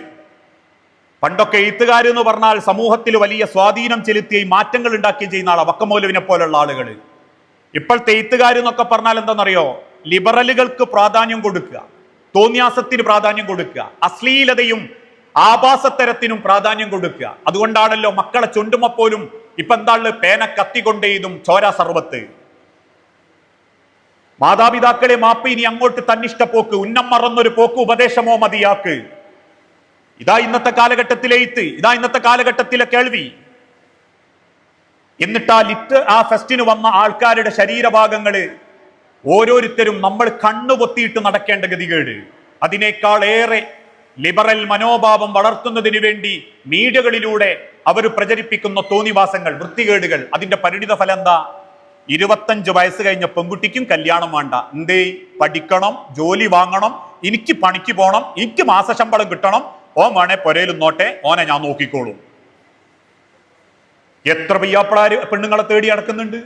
പണ്ടൊക്കെ എഴുത്തുകാർ എന്ന് പറഞ്ഞാൽ സമൂഹത്തിൽ വലിയ സ്വാധീനം ചെലുത്തുകയും മാറ്റങ്ങൾ ഉണ്ടാക്കുകയും ചെയ്യുന്ന ആളാണ്, വക്കമൗലവിനെ പോലുള്ള ആളുകൾ. ഇപ്പോഴത്തെ എഴുത്തുകാർ എന്നൊക്കെ പറഞ്ഞാൽ എന്താണെന്നറിയോ? ലിബറലുകൾക്ക് പ്രാധാന്യം കൊടുക്കുക, തോന്നിയാസത്തിന് പ്രാധാന്യം കൊടുക്കുക, അശ്ലീലതയും ആഭാസത്തരത്തിനും പ്രാധാന്യം കൊടുക്കുക. അതുകൊണ്ടാണല്ലോ മക്കളെ ചുണ്ടുമപ്പോലും ഇപ്പൊ എന്താണ് പേന കത്തിക്കൊണ്ടേതും ചോരാ സർവത്ത്. മാതാപിതാക്കളെ മാപ്പ്, ഇനി അങ്ങോട്ട് തന്നിഷ്ട പോക്ക്, ഉന്നം മറന്നൊരു പോക്ക് ഉപദേശമോ മതിയാക്ക്. ഇതാ ഇന്നത്തെ കാലഘട്ടത്തിലെ എഴുത്ത്, ഇതാ ഇന്നത്തെ കാലഘട്ടത്തിലെ കേൾവി. എന്നിട്ട് ആ ഫെസ്റ്റിന് വന്ന ആൾക്കാരുടെ ശരീരഭാഗങ്ങള് ഓരോരുത്തരും നമ്മൾ കണ്ണുപൊത്തിയിട്ട് നടക്കേണ്ട ഗതികേട്. അതിനേക്കാൾ ഏറെ ലിബറൽ മനോഭാവം വളർത്തുന്നതിന് വേണ്ടി മീഡിയകളിലൂടെ അവർ പ്രചരിപ്പിക്കുന്ന തോന്നിവാസങ്ങൾ, വൃത്തികേടുകൾ. അതിന്റെ പരിണിത ഫലം എന്താ? 25 വയസ്സ് കഴിഞ്ഞ പെൺകുട്ടിക്കും കല്യാണം വേണ്ട. എന്തേ? പഠിക്കണം, ജോലി വാങ്ങണം, എനിക്ക് പണിക്ക് പോകണം, എനിക്ക് മാസശമ്പളം കിട്ടണം, ഓൻ വേണേ പൊരയിലുന്നോട്ടെ, ഓനെ ഞാൻ നോക്കിക്കോളും. എത്ര പെയ്യാപ്പിളാര് പെണ്ണുങ്ങളെ തേടി നടക്കുന്നുണ്ട്.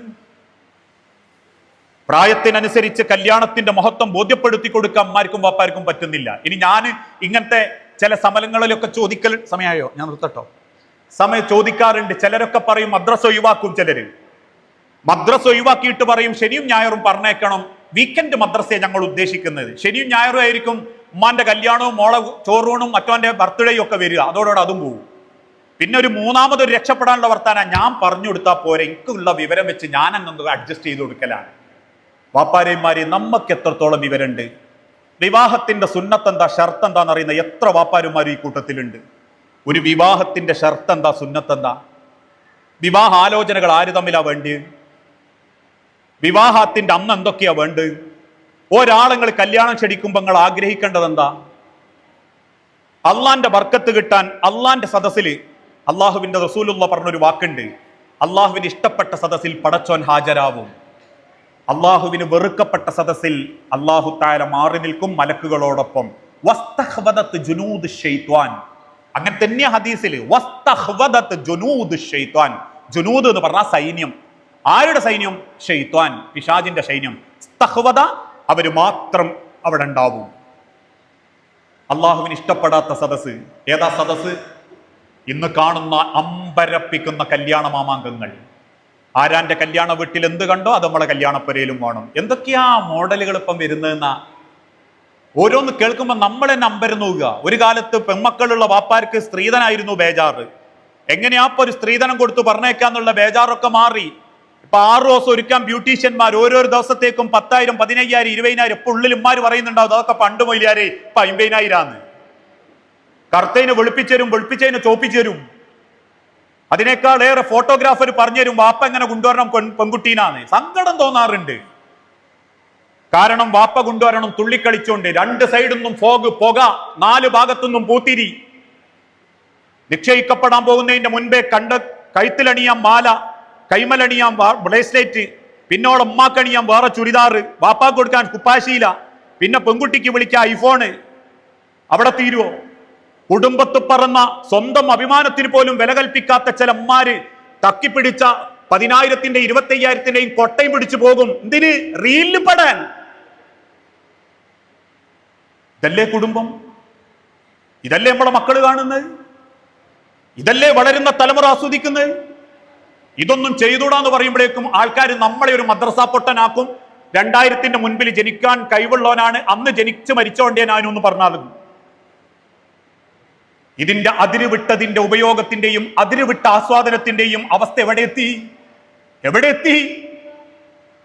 പ്രായത്തിനനുസരിച്ച് കല്യാണത്തിന്റെ മഹത്വം ബോധ്യപ്പെടുത്തി കൊടുക്കാൻ അമ്മമാർക്കും വാപ്പാർക്കും പറ്റുന്നില്ല. ഇനി ഞാൻ ഇങ്ങനത്തെ ചില സമലങ്ങളിലൊക്കെ ചോദിക്കൽ, സമയമായോ? ഞാൻ നിർത്തട്ടോ. സമയം ചോദിക്കാറുണ്ട്. ചിലരൊക്കെ പറയും മദ്രസ ഒഴിവാക്കും. ചിലര് മദ്രസ ഒഴിവാക്കിയിട്ട് പറയും ശനിയും ഞായറും പറഞ്ഞേക്കണം. വീക്കെൻഡ് മദ്രസയെ ഞങ്ങൾ ഉദ്ദേശിക്കുന്നത്. ശനിയും ഞായറും ആയിരിക്കും ഉമ്മാന്റെ കല്യാണവും മോളെ ചോറൂണും മറ്റവന്റെ ബർത്ത്ഡേയും ഒക്കെ വരിക. അതോടെ അതും പോവും. പിന്നെ ഒരു മൂന്നാമതൊരു രക്ഷപ്പെടാനുള്ള വർത്താന ഞാൻ പറഞ്ഞു കൊടുത്താൽ പോരെ, എനിക്കുള്ള വിവരം വെച്ച് ഞാൻ അങ്ങ് അഡ്ജസ്റ്റ് ചെയ്ത് കൊടുക്കലാണ്. വാപ്പാരന്മാരെ നമുക്ക് എത്രത്തോളം വിവരമുണ്ട്? വിവാഹത്തിന്റെ സുന്നത്ത് എന്താ, ഷർത്ത് എന്താന്ന് അറിയുന്ന എത്ര വാപ്പാരന്മാരും ഈ കൂട്ടത്തിലുണ്ട്? ഒരു വിവാഹത്തിന്റെ ഷർത്ത് എന്താ, സുന്നത്ത് എന്താ? വിവാഹ ആലോചനകൾ ആര് തമ്മിലാ വേണ്ടി? വിവാഹത്തിന്റെ അന്ന് എന്തൊക്കെയാ വേണ്ട? ഒരാളങ്ങൾ കല്യാണം ക്ഷണിക്കുമ്പോൾ നിങ്ങൾ ആഗ്രഹിക്കേണ്ടത് എന്താ? അള്ളാന്റെ ബർക്കത്ത് കിട്ടാൻ അള്ളാന്റെ സദസ്സിൽ അള്ളാഹുവിന്റെ റസൂലുള്ള പറഞ്ഞൊരു വാക്കുണ്ട്, അള്ളാഹുവിന് ഇഷ്ടപ്പെട്ട സദസ്സിൽ പടച്ചോൻ ഹാജരാവും, അള്ളാഹുവിന് വെറുക്കപ്പെട്ട സദസ്സിൽ അള്ളാഹു തആല മാറി നിൽക്കും മലക്കുകളോടൊപ്പം. വസ്തഖ്വദത് ജുനൂദ് ശൈത്വാൻ, അങ്ങനെ തന്നെയാ ഹദീസിൽ. വസ്തഖ്വദത് ജുനൂദ് ശൈത്വാൻ, ജുനൂദ് എന്ന് പറഞ്ഞാൽ സൈന്യം. ആരുടെ സൈന്യം? ശൈത്വാൻ, പിശാചിന്റെ സൈന്യം. സ്തഖ്വദ, അവര് മാത്രം അവിടെ ഉണ്ടാവും. അള്ളാഹുവിന് ഇഷ്ടപ്പെടാത്ത സദസ്സ് ഏതാ സദസ്സ്? ഇന്ന് കാണുന്ന അമ്പരപ്പിക്കുന്ന കല്യാണ മാമാങ്കങ്ങൾ. ആരാന്റെ കല്യാണ വീട്ടിൽ എന്ത് കണ്ടോ അത് നമ്മളെ കല്യാണപ്പുരയിലും വേണം. എന്തൊക്കെയാ മോഡലുകൾ ഇപ്പം വരുന്നതെന്നാ ഓരോന്ന് കേൾക്കുമ്പോൾ നമ്മൾ തന്നെ അമ്പരം നോക്കുക. ഒരു കാലത്ത് പെൺമക്കളുള്ള വാപ്പാർക്ക് സ്ത്രീധനായിരുന്നു ബേജാറ്. എങ്ങനെയാപ്പൊ ഒരു സ്ത്രീധനം കൊടുത്തു പറഞ്ഞേക്കാന്നുള്ള ബേജാറൊക്കെ മാറി. ഇപ്പൊ 6 ദിവസം ഒരുക്കാൻ ബ്യൂട്ടീഷ്യന്മാർ ഓരോരോ ദിവസത്തേക്കും 10,000, 15,000, 20,000. ഇപ്പൊ ഉള്ളിലുമാർ പറയുന്നുണ്ടാവും അതൊക്കെ പണ്ട് മൊയിലാരെ, ഇപ്പൊ 50,000. കറുത്തതിന് വെളുപ്പിച്ചേരും, വെളുപ്പിച്ചതിന് ചോപ്പിച്ചേരും. അതിനേക്കാൾ ഏറെ ഫോട്ടോഗ്രാഫർ പറഞ്ഞുതരും വാപ്പ എങ്ങനെ കൊണ്ടുവരണം പെൺകുട്ടീനാന്ന്. സങ്കടം തോന്നാറുണ്ട്. കാരണം വാപ്പ കൊണ്ടുവരണം തുള്ളിക്കളിച്ചോണ്ട്, രണ്ട് സൈഡിൽ നിന്നും ഫോഗ്, പുക, 4 ഭാഗത്തുനിന്നും പൂത്തിരി. നിശ്ചയിക്കപ്പെടാൻ പോകുന്നതിന്റെ മുൻപേ കഴുത്തിലണിയാം മാല, കൈമലണിയാം ബ്രേസ്ലെറ്റ്, പിന്നോളം ഉമ്മാക്കണിയാം വേറെ ചുരിദാറ്, വാപ്പാക്ക് കൊടുക്കാൻ കുപ്പാശീല, പിന്നെ പെൺകുട്ടിക്ക് വിളിക്കാൻ ഐഫോണ്. അവിടെ തീരുവോ? കുടുംബത്ത് പറന്ന സ്വന്തം അഭിമാനത്തിന് പോലും വില കൽപ്പിക്കാത്ത ചില അമ്മാര് തക്കിപ്പിടിച്ച 10,000-ന്റെ 25,000-ന്റെയും കൊട്ടയും പിടിച്ചു പോകും. എന്തിന്? റീലിൽ പെടാൻ. ഇതല്ലേ കുടുംബം? ഇതല്ലേ നമ്മളെ മക്കള് കാണുന്നത്? ഇതല്ലേ വളരുന്ന തലമുറ ആസ്വദിക്കുന്നത്? ഇതൊന്നും ചെയ്തൂടാന്ന് പറയുമ്പോഴേക്കും ആൾക്കാർ നമ്മളെ ഒരു മദ്രസ പൊട്ടനാക്കും. 2000-ന്റെ മുൻപിൽ ജനിക്കാൻ കഴിവുള്ളവനാണ്, അന്ന് ജനിച്ച് മരിച്ചോണ്ടേ ഞാനൊന്ന് പറഞ്ഞാലും. ഇതിന്റെ അതിരുവിട്ടതിന്റെ ഉപയോഗത്തിന്റെയും അതിരുവിട്ട ആസ്വാദനത്തിന്റെയും അവസ്ഥ എവിടെ എത്തി?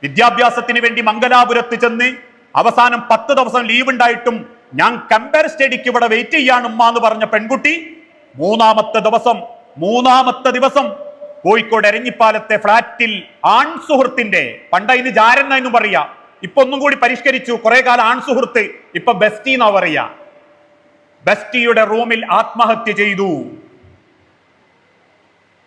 വിദ്യാഭ്യാസത്തിന് വേണ്ടി മംഗലാപുരത്ത് ചെന്ന് അവസാനം 10 ദിവസം ലീവ് ഉണ്ടായിട്ടും ഞാൻ കമ്പയർ സ്റ്റഡിക്ക് ഇവിടെ വെയിറ്റ് ചെയ്യാണ് ഉമ്മ എന്ന് പറഞ്ഞ പെൺകുട്ടി മൂന്നാമത്തെ ദിവസം കോഴിക്കോട് എരഞ്ഞിപ്പാലത്തെ ഫ്ളാറ്റിൽ ആൺ സുഹൃത്തിന്റെ, പണ്ടതിന് ജാരൻ എന്ന് പറയാ, ഇപ്പൊ ഒന്നും കൂടി പരിഷ്കരിച്ചു, കുറെ കാലം ആൺ സുഹൃത്ത്, ഇപ്പൊ ബെസ്റ്റി എന്നാ പറയാ, ബെസ്റ്റിയുടെ റൂമിൽ ആത്മഹത്യ ചെയ്തു.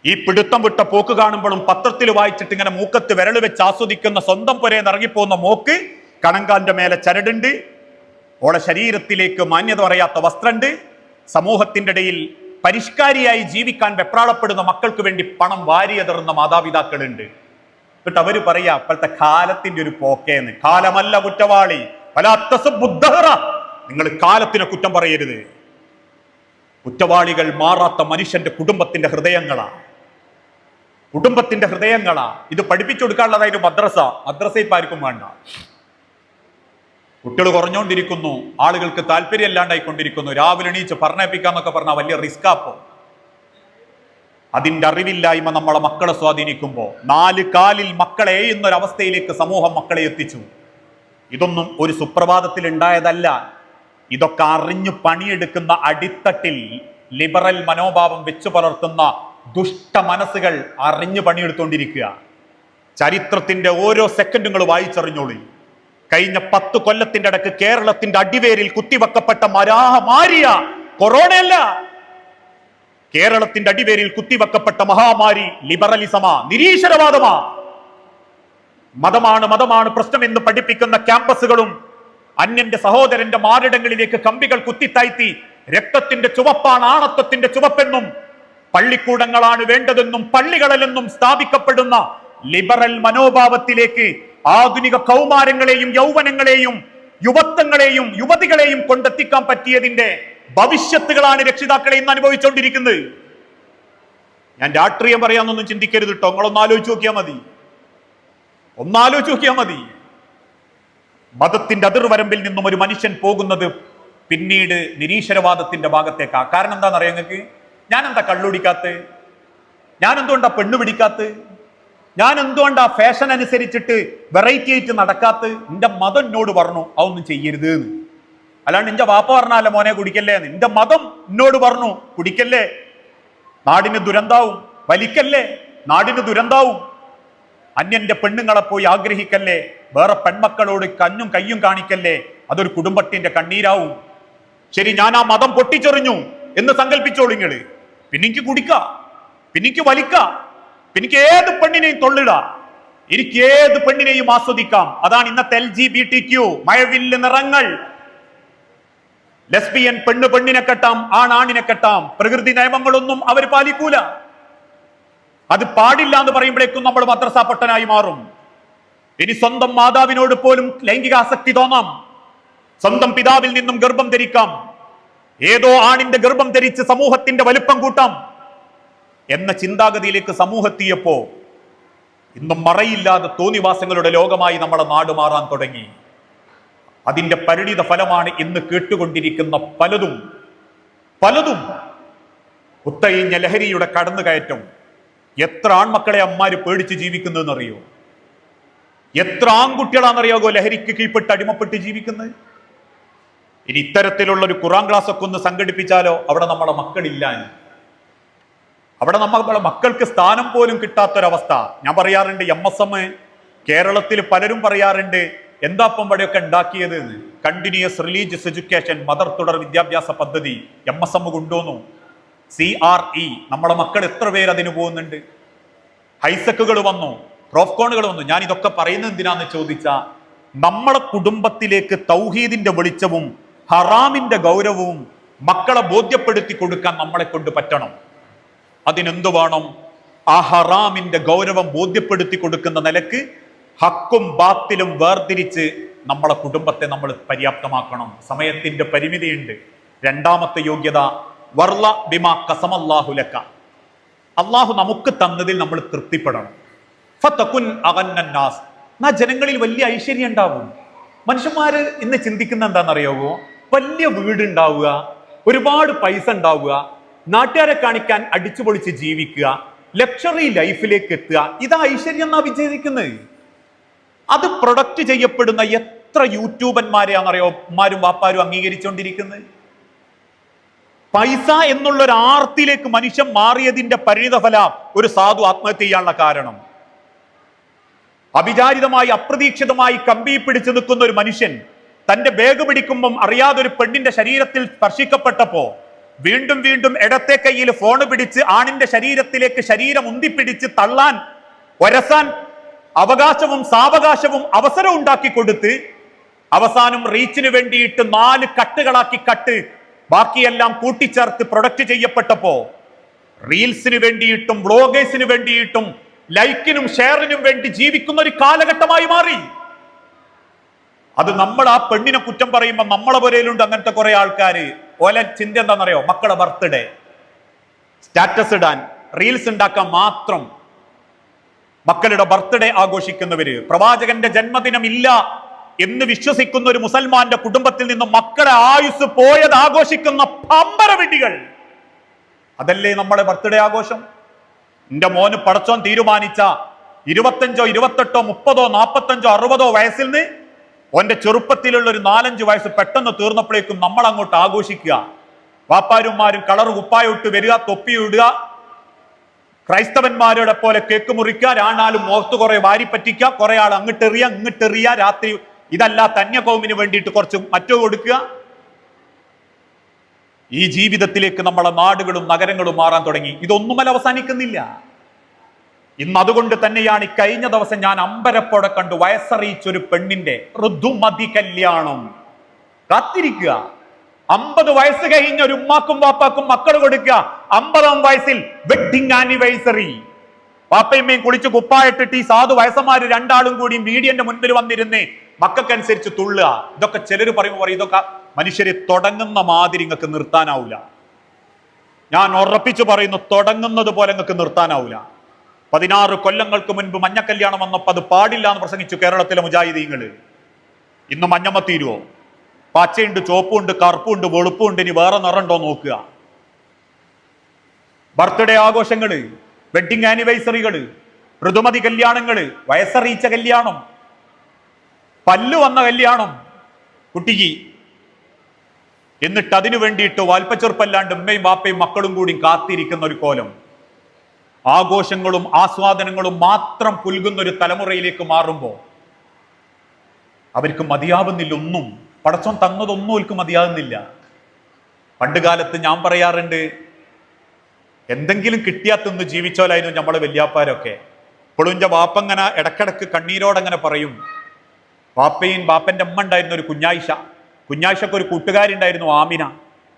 ഈ പിടുത്തം വിട്ട പോക്ക് കാണുമ്പോഴും പത്രത്തിൽ വായിച്ചിട്ട് ഇങ്ങനെ മൂക്കത്ത് വിരൽ വെച്ച് ആസ്വദിക്കുന്ന സ്വന്തം പുരയിൽ ഇറങ്ങിപ്പോകുന്ന മോക്ക് കണങ്കാലിന്റെ മേലെ ചരടുണ്ട്, ഓളെ ശരീരത്തിലേക്ക് മാന്യത പറയാത്ത വസ്ത്രമുണ്ട്, സമൂഹത്തിന്റെ ഇടയിൽ പരിഷ്കാരിയായി ജീവിക്കാൻ വെപ്രാളപ്പെടുന്ന മക്കൾക്ക് വേണ്ടി പണം വാരിയെതറുന്ന മാതാപിതാക്കളുണ്ട്. എന്നിട്ട് അവര് പറയാ അപ്പോഴത്തെ കാലത്തിന്റെ ഒരു പോക്കേന്ന്. കാലമല്ല കുറ്റവാളി, നിങ്ങൾ കാലത്തിനെ കുറ്റം പറയരുത്. കുറ്റവാളികൾ മാറാത്ത മനുഷ്യന്റെ കുടുംബത്തിന്റെ ഹൃദയങ്ങളാ. ഇത് പഠിപ്പിച്ചു കൊടുക്കാനുള്ളതായിരുന്നു മദ്രസ ഇപ്പൊ ആർക്കും വേണ്ട. കുട്ടികൾ കുറഞ്ഞുകൊണ്ടിരിക്കുന്നു, ആളുകൾക്ക് താല്പര്യം ഇല്ലാണ്ടായിക്കൊണ്ടിരിക്കുന്നു. രാവിലെ എണീച്ച് പറഞ്ഞേപ്പിക്കാന്നൊക്കെ പറഞ്ഞാൽ വലിയ റിസ്കാപ്പോ. അതിന്റെ അറിവില്ലായ്മ നമ്മളെ മക്കളെ സ്വാധീനിക്കുമ്പോൾ 4 കാലിൽ മക്കളെ എഴുന്നൊരവസ്ഥയിലേക്ക് സമൂഹം മക്കളെ എത്തിച്ചു. ഇതൊന്നും ഒരു സുപ്രഭാതത്തിൽ ഉണ്ടായതല്ല. ഇതൊക്കെ അറിഞ്ഞു പണിയെടുക്കുന്ന അടിത്തട്ടിൽ ലിബറൽ മനോഭാവം വെച്ചു പുലർത്തുന്ന ദുഷ്ട മനസ്സുകൾ അറിഞ്ഞു പണിയെടുത്തുകൊണ്ടിരിക്കുക. ചരിത്രത്തിന്റെ ഓരോ സെക്കൻഡുകൾ വായിച്ചറിഞ്ഞോളി. കഴിഞ്ഞ 10 കൊല്ലത്തിന്റെ ഇടക്ക് കേരളത്തിന്റെ അടിവേരിൽ കുത്തിവെക്കപ്പെട്ട മഹാമാരിയ കൊറോണയല്ല, കേരളത്തിന്റെ അടിവേരിൽ കുത്തിവെക്കപ്പെട്ട മഹാമാരി ലിബറലിസമാ, നിരീശ്വരവാദമാ. മതമാണ് പ്രശ്നമെന്ന് പഠിപ്പിക്കുന്ന ക്യാമ്പസുകളും അന്യന്റെ സഹോദരന്റെ മാറിടങ്ങളിലേക്ക് കമ്പികൾ കുത്തിത്താഴ്ത്തി രക്തത്തിന്റെ ചുവപ്പാണ് ആണത്വത്തിന്റെ ചുവപ്പെന്നും പള്ളിക്കൂടങ്ങളാണ് വേണ്ടതെന്നും പള്ളികളിലെന്നും സ്ഥാപിക്കപ്പെടുന്ന ലിബറൽ മനോഭാവത്തിലേക്ക് ആധുനിക കൗമാരങ്ങളെയും യൗവനങ്ങളെയും യുവത്വങ്ങളെയും യുവതികളെയും കൊണ്ടെത്തിക്കാൻ പറ്റിയതിന്റെ ഭവിഷ്യത്തുകളാണ് രക്ഷിതാക്കളെ ഇന്ന് അനുഭവിച്ചുകൊണ്ടിരിക്കുന്നത്. ഞാൻ രാഷ്ട്രീയം പറയാന്നൊന്നും ചിന്തിക്കരുത് കേട്ടോ. നിങ്ങളൊന്ന് ആലോചിച്ച് നോക്കിയാൽ മതി. മതത്തിന്റെ അതിർവരമ്പിൽ നിന്നും ഒരു മനുഷ്യൻ പോകുന്നത് പിന്നീട് നിരീശ്വരവാദത്തിന്റെ ഭാഗത്തേക്കാ. കാരണം എന്താണെന്നറിയാം നിങ്ങൾക്ക്? ഞാൻ എന്താ കള്ളുടിക്കാത്ത, ഞാൻ എന്തുകൊണ്ടാ പെണ്ണു പിടിക്കാത്ത, ഞാൻ എന്തുകൊണ്ടാ ഫാഷൻ അനുസരിച്ചിട്ട് വെറൈറ്റി ആയിട്ട് നടക്കാത്ത? എന്റെ മതം എന്നോട് പറഞ്ഞു അതൊന്നും ചെയ്യരുത് എന്ന്. അല്ലാണ്ട് എന്റെ വാപ്പ പറഞ്ഞാലേ മോനെ കുടിക്കല്ലേ എന്ന്. എന്റെ മതം എന്നോട് പറഞ്ഞു കുടിക്കല്ലേ, നാടിന് ദുരന്താവും, വലിക്കല്ലേ, നാടിന് ദുരന്താവും. അന്യന്റെ പെണ്ണുങ്ങളെ പോയി ആഗ്രഹിക്കല്ലേ, വേറെ പെൺമക്കളോട് കഞ്ഞും കയ്യും കാണിക്കല്ലേ, അതൊരു കുടുംബത്തിന്റെ കണ്ണീരാവും. ശരി, ഞാൻ ആ മതം പൊട്ടിച്ചെറിഞ്ഞു എന്ന് സങ്കല്പിച്ചോളൂ നിങ്ങള്. പിന്നെ എനിക്ക് കുടിക്കാം, പിന്നെ എനിക്ക് വലിക്കാം, പിന്നെ എനിക്ക് ഏത് പെണ്ണിനെയും തൊള്ളിടാം, എനിക്ക് ഏത് പെണ്ണിനെയും ആസ്വദിക്കാം. അതാണ് ഇന്നത്തെ LGBTQ മഴവില്ല് നിറങ്ങൾ. ലെസ്ബിയൻ പെണ്ണിനെ കെട്ടാം, ആണിനെ കെട്ടാം. പ്രകൃതി നിയമങ്ങളൊന്നും അവർ പാലിക്കൂല. അത് പാടില്ല എന്ന് പറയുമ്പോഴേക്കും നമ്മൾ മദ്രസ പൊട്ടനായി മാറും. ഇനി സ്വന്തം മാതാവിനോട് പോലും ലൈംഗികാസക്തി തോന്നാം, സ്വന്തം പിതാവിൽ നിന്നും ഗർഭം ധരിക്കാം, ഏതോ ആണിന്റെ ഗർഭം ധരിച്ച് സമൂഹത്തിന്റെ വലുപ്പം കൂട്ടാം എന്ന ചിന്താഗതിയിലേക്ക് സമൂഹത്തിയപ്പോ ഇന്നും മറയില്ലാതെ തോന്നിവാസങ്ങളുടെ ലോകമായി നമ്മളെ നാട് മാറാൻ തുടങ്ങി. അതിന്റെ പരിണിത ഫലമാണ് ഇന്ന് കേട്ടുകൊണ്ടിരിക്കുന്ന പലതും കുത്തഴിഞ്ഞ ലഹരിയുടെ കടന്നുകയറ്റം. എത്ര ആൺമക്കളെ അമ്മാര് പേടിച്ച് ജീവിക്കുന്നതെന്നറിയോ? എത്ര ആൺകുട്ടികളാണെന്നറിയാകോ ലഹരിക്ക് കീഴ്പ്പെട്ട് അടിമപ്പെട്ട് ജീവിക്കുന്നത്? ഇനി ഇത്തരത്തിലുള്ള ഒരു ഖുർആൻ ക്ലാസ് ഒക്കെ ഒന്ന് സംഘടിപ്പിച്ചാലോ അവിടെ നമ്മളെ മക്കളില്ല. അവിടെ നമ്മളെ മക്കൾക്ക് സ്ഥാനം പോലും കിട്ടാത്തൊരവസ്ഥ. ഞാൻ പറയാറുണ്ട്, MSM കേരളത്തിൽ പലരും പറയാറുണ്ട്, എന്താ ഇപ്പം ഇവിടെയൊക്കെ ഉണ്ടാക്കിയത് എന്ന്. കണ്ടിന്യൂസ് റിലീജിയസ് എഡ്യൂക്കേഷൻ, മദർ തുടർ വിദ്യാഭ്യാസ പദ്ധതി MSM കൊണ്ടുവന്നു. CRE, നമ്മളെ മക്കൾ എത്ര പേര് അതിന് പോകുന്നുണ്ട്. ഹൈസെക്കുകൾ വന്നു, പ്രോഫ്കോണുകൾ വന്നു. ഞാൻ ഇതൊക്കെ പറയുന്നത് എന്തിനാന്ന് ചോദിച്ചാൽ, നമ്മളെ കുടുംബത്തിലേക്ക് തൗഹീദിന്റെ വെളിച്ചവും ഹറാമിന്റെ ഗൗരവവും മക്കളെ ബോധ്യപ്പെടുത്തി കൊടുക്കാൻ നമ്മളെ കൊണ്ട് പറ്റണം. അതിനെന്തു വേണം? ആ ഹറാമിന്റെ ഗൗരവം ബോധ്യപ്പെടുത്തി കൊടുക്കുന്ന നിലക്ക് ഹക്കും ബാത്തിലും വേർതിരിച്ച് നമ്മളെ കുടുംബത്തെ നമ്മൾ പര്യാപ്തമാക്കണം. സമയത്തിന്റെ പരിമിതിയുണ്ട്. രണ്ടാമത്തെ യോഗ്യത, വർള ബിമാ ഖസമല്ലാഹു ലക, അള്ളാഹു നമുക്ക് തന്നതിൽ നമ്മൾ തൃപ്തിപ്പെടണം. ഫതകുൻ അഗന്നന്നാസ്, എന്നാ ജനങ്ങളിൽ വലിയ ഐശ്വര്യം ഉണ്ടാവും. മനുഷ്യന്മാര് ഇന്ന് ചിന്തിക്കുന്ന എന്താണെന്നറിയാവോ? വലിയ വീടുണ്ടാവുക, ഒരുപാട് പൈസ ഉണ്ടാവുക, നാട്ടുകാരെ കാണിക്കാൻ അടിച്ചുപൊളിച്ച് ജീവിക്കുക, ലക്ഷറി ലൈഫിലേക്ക് എത്തുക, ഇതാ ഐശ്വര്യം എന്നാ വിചാരിക്കുന്നത്. അത് പ്രൊഡക്റ്റ് ചെയ്യപ്പെടുന്ന എത്ര യൂട്യൂബന്മാരെയാണെന്നറിയോ ഉമ്മാരും വാപ്പാരും അംഗീകരിച്ചുകൊണ്ടിരിക്കുന്നത്. പൈസ എന്നുള്ള ഒരു ആർത്തിയിലേക്ക് മനുഷ്യൻ മാറിയതിന്റെ പരിണിതഫല ഒരു സാധു ആത്മഹത്യ ചെയ്യാനുള്ള കാരണം. അവിചാരിതമായി അപ്രതീക്ഷിതമായി കമ്പി പിടിച്ചു നിൽക്കുന്ന ഒരു മനുഷ്യൻ തന്റെ ബാഗ് പിടിക്കുമ്പം അറിയാതെ ഒരു പെണ്ണിന്റെ ശരീരത്തിൽ സ്പർശിക്കപ്പെട്ടപ്പോ വീണ്ടും വീണ്ടും ഇടത്തെ കൈയിൽ ഫോൺ പിടിച്ച് ആണിന്റെ ശരീരത്തിലേക്ക് ശരീരം ഉന്തിപ്പിടിച്ച് തള്ളാൻ ഒരസാൻ അവകാശവും സാവകാശവും അവസരം ഉണ്ടാക്കി കൊടുത്ത് അവസാനം റീച്ചിന് വേണ്ടിയിട്ട് 4 കട്ടുകളാക്കി കട്ട് ബാക്കിയെല്ലാം കൂട്ടിച്ചേർത്ത് പ്രൊഡക്റ്റ് ചെയ്യപ്പെട്ടപ്പോ റീൽസിന് വേണ്ടിയിട്ടും വ്ളോഗേഴ്സിന് വേണ്ടിയിട്ടും ലൈക്കിനും ഷെയറിനും വേണ്ടി ജീവിക്കുന്ന ഒരു കാലഘട്ടമായി മാറി. അത് നമ്മൾ ആ പെണ്ണിനെ കുറ്റം പറയുമ്പോൾ നമ്മളെ പുരയിലുണ്ട് അങ്ങനത്തെ കുറെ ആൾക്കാര്. ഓല ചിന്ത എന്താണെന്നറിയോ? മക്കളെ ബർത്ത്ഡേ സ്റ്റാറ്റസ് ഇടാൻ, റീൽസ് ഉണ്ടാക്കാൻ മാത്രം മക്കളുടെ ബർത്ത്ഡേ ആഘോഷിക്കുന്നവര്, പ്രവാചകന്റെ ജന്മദിനം ഇല്ല എന്ന് വിശ്വസിക്കുന്ന ഒരു മുസൽമാന്റെ കുടുംബത്തിൽ നിന്ന് മക്കളെ ആയുസ് പോയത് ആഘോഷിക്കുന്ന പമ്പരവിഡികൾ. അതല്ലേ നമ്മുടെ ബർത്ത്ഡേ ആഘോഷം? എന്റെ മോന് പടച്ചോൻ തീരുമാനിച്ച 25, 28, 30, 45, 60 വയസ്സിൽ നിന്ന് ഓന്റെ ചെറുപ്പത്തിലുള്ള ഒരു 4-5 വയസ്സ് പെട്ടെന്ന് തീർന്നപ്പോഴേക്കും നമ്മൾ അങ്ങോട്ട് ആഘോഷിക്കുക. വാപ്പാരുമാരും കളർ കുപ്പായിട്ട് വരിക, തൊപ്പി ഇടുക, ക്രൈസ്തവന്മാരുടെ പോലെ കേക്ക് മുറിക്കുക, രാണാലും മുഖത്ത് കുറെ വാരി പറ്റിക്കുക, കുറെ ആൾ ഇങ്ങോട്ടെറിയ, രാത്രി ഇതല്ല തന്യകൗമിന് വേണ്ടിയിട്ട് കുറച്ച് മറ്റോ കൊടുക്കുക. ഈ ജീവിതത്തിലേക്ക് നമ്മളെ നാടുകളും നഗരങ്ങളും മാറാൻ തുടങ്ങി. ഇതൊന്നുമല്ല അവസാനിക്കുന്നില്ല. ഇന്ന് അതുകൊണ്ട് തന്നെയാണ് ഈ കഴിഞ്ഞ ദിവസം ഞാൻ അമ്പരപ്പോടെ കണ്ടു വയസ്സറിയിച്ചൊരു പെണ്ണിന്റെ ഋതുമതി കല്യാണം. കാത്തിരിക്കുക. 50 വയസ്സ് കഴിഞ്ഞ ഒരു ഉമ്മാക്കും വാപ്പാക്കും മക്കൾ കൊടുക്കുക. 50ാം വയസ്സിൽ വെഡിങ് ആനിവേഴ്സറി. വാപ്പയമ്മയും കുളിച്ച് കുപ്പായിട്ടിട്ട് ഈ സാധു വയസ്സന്മാര് രണ്ടാളും കൂടി മീഡിയന്റെ മുൻപിൽ വന്നിരുന്നേ മക്കൾക്കനുസരിച്ച് തുള്ളുക. ഇതൊക്കെ ചിലർ പറയുമ്പോൾ ഇതൊക്കെ മനുഷ്യരെ തുടങ്ങുന്ന മാതിരി നിങ്ങൾക്ക് നിർത്താനാവില്ല. ഞാൻ ഉറപ്പിച്ചു പറയുന്നു, തുടങ്ങുന്നത് പോലെ നിങ്ങൾക്ക് നിർത്താനാവില്ല. 16 കൊല്ലങ്ങൾക്ക് മുൻപ് മഞ്ഞ കല്യാണം വന്നപ്പോൾ അത് പാടില്ല എന്ന് പ്രസംഗിച്ചു കേരളത്തിലെ മുജാഹിദീങ്ങള്. ഇന്ന് മഞ്ഞമ്മ തീരുവോ? പച്ചയുണ്ട്, ചുവപ്പുണ്ട്, കറുപ്പുണ്ട്, വെളുപ്പുണ്ട്, ഇനി വേറെ നിറണ്ടോ നോക്കുക. ബർത്ത്ഡേ ആഘോഷങ്ങള്, വെഡിങ് ആനിവേഴ്സറികള്, ഋതുമതി കല്യാണങ്ങള്, വയസ്സറിയിച്ച കല്യാണം, പല്ലു വന്ന കല്യാണം കുട്ടിക്ക്. എന്നിട്ട് അതിനു വേണ്ടിയിട്ട് വാൽപ്പച്ചെറുപ്പല്ലാണ്ട് ഉമ്മയും വാപ്പയും മക്കളും കൂടി കാത്തിരിക്കുന്ന ഒരു കോലം. ആഘോഷങ്ങളും ആസ്വാദനങ്ങളും മാത്രം പുൽകുന്ന ഒരു തലമുറയിലേക്ക് മാറുമ്പോൾ അവർക്ക് മതിയാവുന്നില്ല. ഒന്നും പടച്ചോൻ തന്നതൊന്നും അവർക്ക് മതിയാകുന്നില്ല. പണ്ട് കാലത്ത് ഞാൻ പറയാറുണ്ട്, എന്തെങ്കിലും കിട്ടിയാ തിന്ന് ജീവിച്ചോലായിരുന്നു നമ്മളെ വല്യാപ്പാരൊക്കെ. ഇപ്പോഴും എൻ്റെ വാപ്പങ്ങനെ ഇടക്കിടക്ക് കണ്ണീരോടങ്ങനെ പറയും. ബാപ്പന്റെ അമ്മ ഉണ്ടായിരുന്ന ഒരു കുഞ്ഞായിഷക്ക് ഒരു കൂട്ടുകാരി ഉണ്ടായിരുന്നു, ആമിന.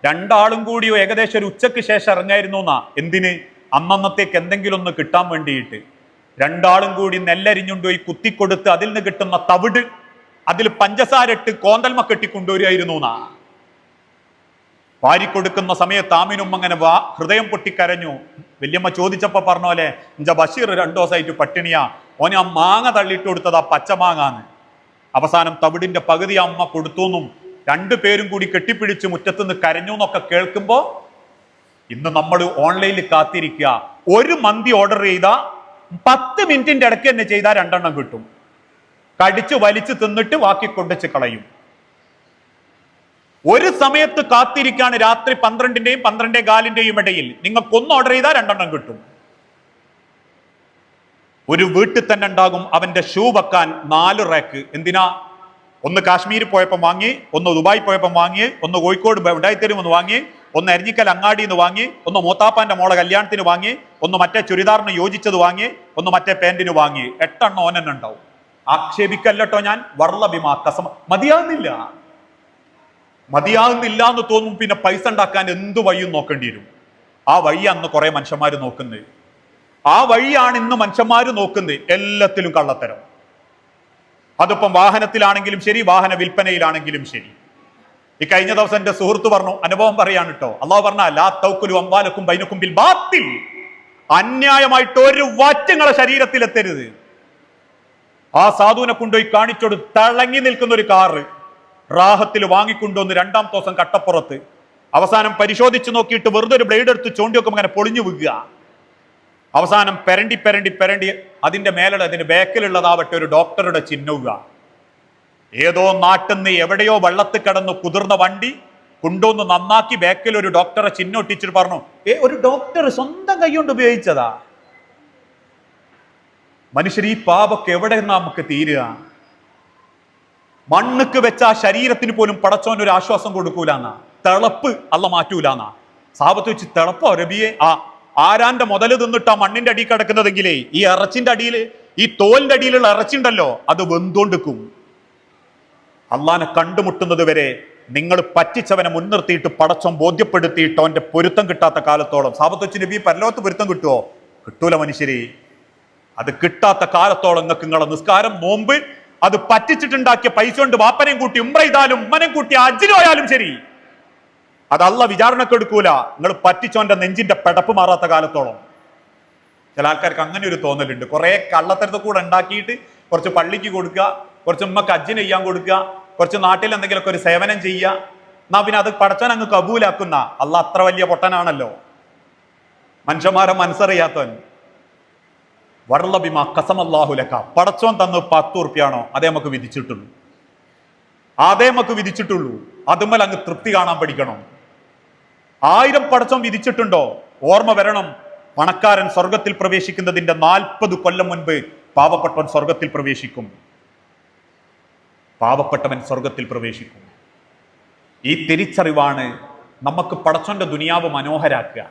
രണ്ടാളും കൂടി ഏകദേശം ഒരു ഉച്ചയ്ക്ക് ശേഷം ഇറങ്ങായിരുന്നു എന്നാ. എന്തിന്? അന്നന്നത്തേക്ക് എന്തെങ്കിലും ഒന്ന് കിട്ടാൻ വേണ്ടിയിട്ട്. രണ്ടാളും കൂടി നെല്ലരിഞ്ഞുകൊണ്ടുപോയി കുത്തിക്കൊടുത്ത് അതിൽ നിന്ന് കിട്ടുന്ന തവിട് അതിൽ പഞ്ചസാര ഇട്ട് കോന്തൽമ കെട്ടിക്കൊണ്ടുവരികയായിരുന്നു എന്നാ. വാരിക്കൊടുക്കുന്ന സമയത്ത് ആമിനും അങ്ങനെ ഹൃദയം പൊട്ടിക്കരഞ്ഞു. വല്യമ്മ ചോദിച്ചപ്പോ പറഞ്ഞ പോലെ, ഇഞ്ച ബഷീർ 2 ദിവസമായിട്ട് പട്ടിണിയാ, ഓനെ ആ മാങ്ങ തള്ളിയിട്ട് കൊടുത്തത് ആ പച്ചമാങ്ങാന്ന്. അവസാനം തവിടിന്റെ പകുതി അമ്മ കൊടുത്തുന്നും 2 പേരും കൂടി കെട്ടിപ്പിടിച്ച് മുറ്റത്തുനിന്ന് കരഞ്ഞു എന്നൊക്കെ കേൾക്കുമ്പോ ഇന്ന് നമ്മൾ ഓൺലൈനിൽ കാത്തിരിക്കുക. ഒരു മന്തി ഓർഡർ ചെയ്താ 10 മിനിറ്റിന്റെ ഇടയ്ക്ക് തന്നെ ചെയ്താൽ 2 എണ്ണം കിട്ടും. കടിച്ചു വലിച്ചു തിന്നിട്ട് ബാക്കി കൊണ്ടുവച്ച് കളയും. ഒരു സമയത്ത് കാത്തിരിക്കാണ് രാത്രി 12-ന്റെയും 12:15-ന്റെയും ഇടയിൽ. നിങ്ങൾക്കൊന്ന് ഓർഡർ ചെയ്താൽ 2 കിട്ടും. ഒരു വീട്ടിൽ തന്നെ ഉണ്ടാകും അവന്റെ ഷൂ വെക്കാൻ 4 റാക്ക്. എന്തിനാ? ഒന്ന് കാശ്മീർ പോയപ്പോൾ വാങ്ങി, ഒന്ന് ദുബായ് പോയപ്പോൾ വാങ്ങി, ഒന്ന് കോഴിക്കോട് ഉണ്ടായിത്തരും വാങ്ങി, ഒന്ന് അരിഞ്ഞിക്കൽ അങ്ങാടിന്ന് വാങ്ങി, ഒന്ന് മൂത്താപ്പാന്റെ മോളെ കല്യാണത്തിന് വാങ്ങി, ഒന്ന് മറ്റേ ചുരിദാറിന് യോജിച്ചത് വാങ്ങി, ഒന്ന് മറ്റേ പാന്റിന് വാങ്ങി. 8 എണ്ണം ഓനെന്നെ ഉണ്ടാവും. ആക്ഷേപിക്കല്ലോ ഞാൻ. വർള്ളബിമാ കസം. മതിയാകുന്നില്ല എന്ന് തോന്നും. പിന്നെ പൈസ ഉണ്ടാക്കാൻ എന്ത് വഴിയും നോക്കേണ്ടി വരും. ആ വഴി അന്ന് കുറെ മനുഷ്യന്മാർ നോക്കുന്നത്. ആ വഴിയാണ് ഇന്ന് മനുഷ്യന്മാർ നോക്കുന്നത്. എല്ലാത്തിലും കള്ളത്തരം. അതിപ്പം വാഹനത്തിലാണെങ്കിലും ശരി, വാഹന വിൽപ്പനയിലാണെങ്കിലും ശരി. ഈ കഴിഞ്ഞ ദിവസം എന്റെ സുഹൃത്ത് പറഞ്ഞു, അനുഭവം പറയാണ് കേട്ടോ. അള്ളാഹു പറഞ്ഞ ലാ തൗക്കുലു അംവാലക്കും ബൈനക്കും ബിൽ ബാത്തിൽ. അന്യായമായിട്ട് ഒരു വാറ്റങ്ങളെ ശരീരത്തിൽ എത്തരുത്. ആ സാധുവിനെ കൊണ്ടുപോയി കാണിച്ചോട് തിളങ്ങി നിൽക്കുന്ന ഒരു കാറ് റാഹത്തിൽ വാങ്ങിക്കൊണ്ടുവന്ന് 2-ാം ദിവസം കട്ടപ്പുറത്ത് അവസാനം പരിശോധിച്ച് നോക്കിയിട്ട് വെറുതെ ഒരു ബ്ലേഡ് എടുത്ത് ചോണ്ടി വെക്കുമ്പോൾ അങ്ങനെ പൊളിഞ്ഞു വീഴുക. അവസാനം പെരണ്ടി അതിന്റെ മേലുള്ള അതിന്റെ ബാക്കിലുള്ളതാവട്ടെ ഒരു ഡോക്ടറുടെ ചിഹ്നവുക. ഏതോ നാട്ടിൽ നിന്ന് എവിടെയോ വെള്ളത്തിൽ കിടന്ന് കുതിർന്ന വണ്ടി കൊണ്ടുവന്ന് നന്നാക്കി ബാക്കിൽ ഒരു ഡോക്ടറെ ചിഹ്നം ഒട്ടിച്ചിട്ട് പറഞ്ഞു, ഒരു ഡോക്ടർ സ്വന്തം കൈകൊണ്ട് ഉപയോഗിച്ചതാ. മനുഷ്യർ ഈ പാപൊക്കെ എവിടെ നിന്നാ നമുക്ക് തീരുക? മണ്ണുക്ക് വെച്ച ആ ശരീരത്തിന് പോലും പടച്ചോൻ ഒരു ആശ്വാസം കൊടുക്കൂലെന്നാ. തിളപ്പ് അല്ല മാറ്റൂലെന്നാ. സാപത്ത് വെച്ച് തിളപ്പോ രബിയെ? ആരാന്റെ മുതല് തിന്നിട്ട് ആ മണ്ണിന്റെ അടിയിൽ കിടക്കുന്നതെങ്കിലേ ഈ ഇറച്ചിന്റെ അടിയിൽ, ഈ തോലിന്റെ അടിയിലുള്ള ഇറച്ചിണ്ടല്ലോ, അത് വെന്തോണ്ടിക്കും. അള്ളാനെ കണ്ടുമുട്ടുന്നത് വരെ നിങ്ങൾ പറ്റിച്ചവനെ മുൻനിർത്തിയിട്ട് പടച്ചോൻ ബോധ്യപ്പെടുത്തിയിട്ട് അവന്റെ പൊരുത്തം കിട്ടാത്ത കാലത്തോളം. സാപത്ത് വെച്ച് നബി പരലോകത്ത് പൊരുത്തം കിട്ടുമോ? കിട്ടൂല മനുഷ്യരെ. അത് കിട്ടാത്ത കാലത്തോളം നിങ്ങൾക്ക് നിങ്ങളെ നിസ്കാരം, നോമ്പ്, അത് പറ്റിച്ചിട്ടുണ്ടാക്കിയ പൈസ കൊണ്ട് വാപ്പനെയും കൂട്ടി ഉംറ ചെയ്താലും ഉമ്മനെയും കൂട്ടി ഹജ്ജിന് പോയാലും ശരി, അത് അള്ള വിചാരണക്ക് എടുക്കൂല. നിങ്ങൾ പറ്റിച്ചോന്റെ നെഞ്ചിന്റെ പെടപ്പ് മാറാത്ത കാലത്തോളം. ചില ആൾക്കാർക്ക് അങ്ങനെ ഒരു തോന്നലുണ്ട്. കുറെ കള്ളത്തരത്തിൽ കൂടെ ഉണ്ടാക്കിയിട്ട് കുറച്ച് പള്ളിക്ക് കൊടുക്കുക, കുറച്ച് ഉമ്മക്ക് ഹജ്ജിന് ചെയ്യാൻ കൊടുക്കുക, കുറച്ച് നാട്ടിൽ എന്തെങ്കിലുമൊക്കെ ഒരു സേവനം ചെയ്യുക. എന്നാ പിന്നെ അത് പടച്ചോൻ അങ്ങ് കബൂലാക്കുന്ന. അള്ള അത്ര വലിയ പൊട്ടനാണല്ലോ, മനുഷ്യന്മാരെ മനസ്സറിയാത്തവൻ. വർള്ളബിമാ കസമല്ലാഹുലക്ക. പടച്ചോൻ തന്ന് 10 ഉറുപ്പ്യാണോ അതേ നമുക്ക് വിധിച്ചിട്ടുള്ളൂ. അതുമ്മൽ അങ്ങ് തൃപ്തി കാണാൻ പഠിക്കണം. 1000 പടച്ചോൻ വിധിച്ചിട്ടുണ്ടോ? ഓർമ്മ വരണം. പണക്കാരൻ സ്വർഗത്തിൽ പ്രവേശിക്കുന്നതിന്റെ 40 കൊല്ലം മുൻപ് പാവപ്പെട്ടവൻ സ്വർഗത്തിൽ പ്രവേശിക്കും. ഈ തിരിച്ചറിവാണ് നമുക്ക് പടച്ചോന്റെ ദുനിയാവ് മനോഹരാക്കുക.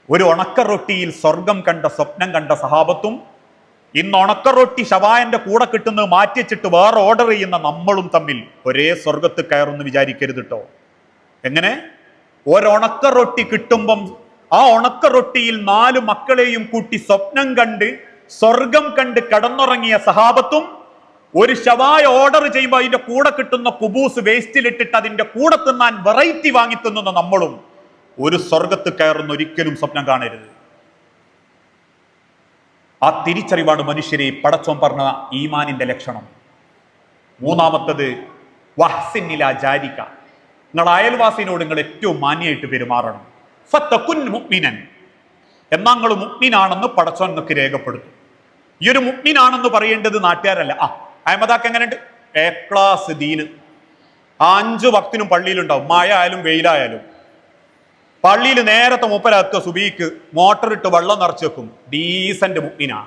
ഒരു ഉണക്ക റൊട്ടിയിൽ സ്വർഗം കണ്ട സ്വപ്നം കണ്ട സഹാബത്തും ഇന്ന് ഉണക്ക റൊട്ടി ഷവായന്റെ കൂടെ കിട്ടുന്നത് മാറ്റിച്ചിട്ട് വേറെ ഓർഡർ ചെയ്യുന്ന നമ്മളും തമ്മിൽ ഒരേ സ്വർഗത്ത് കയറുമെന്ന് വിചാരിക്കരുത് കേട്ടോ. എങ്ങനെ? ഒരുണക്ക റൊട്ടി കിട്ടുമ്പം ആ ഉണക്ക റൊട്ടിയിൽ 4 മക്കളെയും കൂട്ടി സ്വപ്നം കണ്ട് സ്വർഗം കണ്ട് കടന്നുറങ്ങിയ സഹാബത്തും ഒരു ഷവായ ഓർഡർ ചെയ്യുമ്പോൾ അതിന്റെ കൂടെ കിട്ടുന്ന കുബൂസ് വേസ്റ്റിലിട്ടിട്ട് അതിന്റെ കൂടെ തിന്നാൻ വെറൈറ്റി വാങ്ങി തിന്നുന്ന നമ്മളും ഒരു സ്വർഗത്ത് കയറുന്ന ഒരിക്കലും സ്വപ്നം കാണരുത്. ആ തിരിച്ചറിവാണ് മനുഷ്യരെ പടച്ചോൻ പറഞ്ഞ ഈമാനിന്റെ ലക്ഷണം. 3-മത്തത് വഹ്സിനിലാ ജാരിക. നിങ്ങൾ അയൽവാസിനോട് നിങ്ങൾ ഏറ്റവും മാന്യമായിട്ട് പെരുമാറണം. ഫതകുൻ മുഅ്മിനൻ. എന്നാ നിങ്ങൾ മുഅ്മിനാണെന്ന് പടച്ചോൻ നിങ്ങൾക്ക് രേഖപ്പെടുത്തും. ഈ ഒരു മുഅ്മിനാണെന്ന് പറയേണ്ടത് നാട്ടുകാരല്ല. അഹമ്മദാക്ക് എങ്ങനെയുണ്ട്? എ ക്ലാസ് ദീന്. 5 വക്തിനും പള്ളിയിലുണ്ടാവും. മഴ ആയാലും വെയിലായാലും പള്ളിയിൽ നേരത്തെ മൂപ്പരാക്കുക. സുബീക്ക് മോട്ടറിട്ട് വെള്ളം നിറച്ച് വെക്കും. ഡീസന്റ് മുഅ്മിനാ.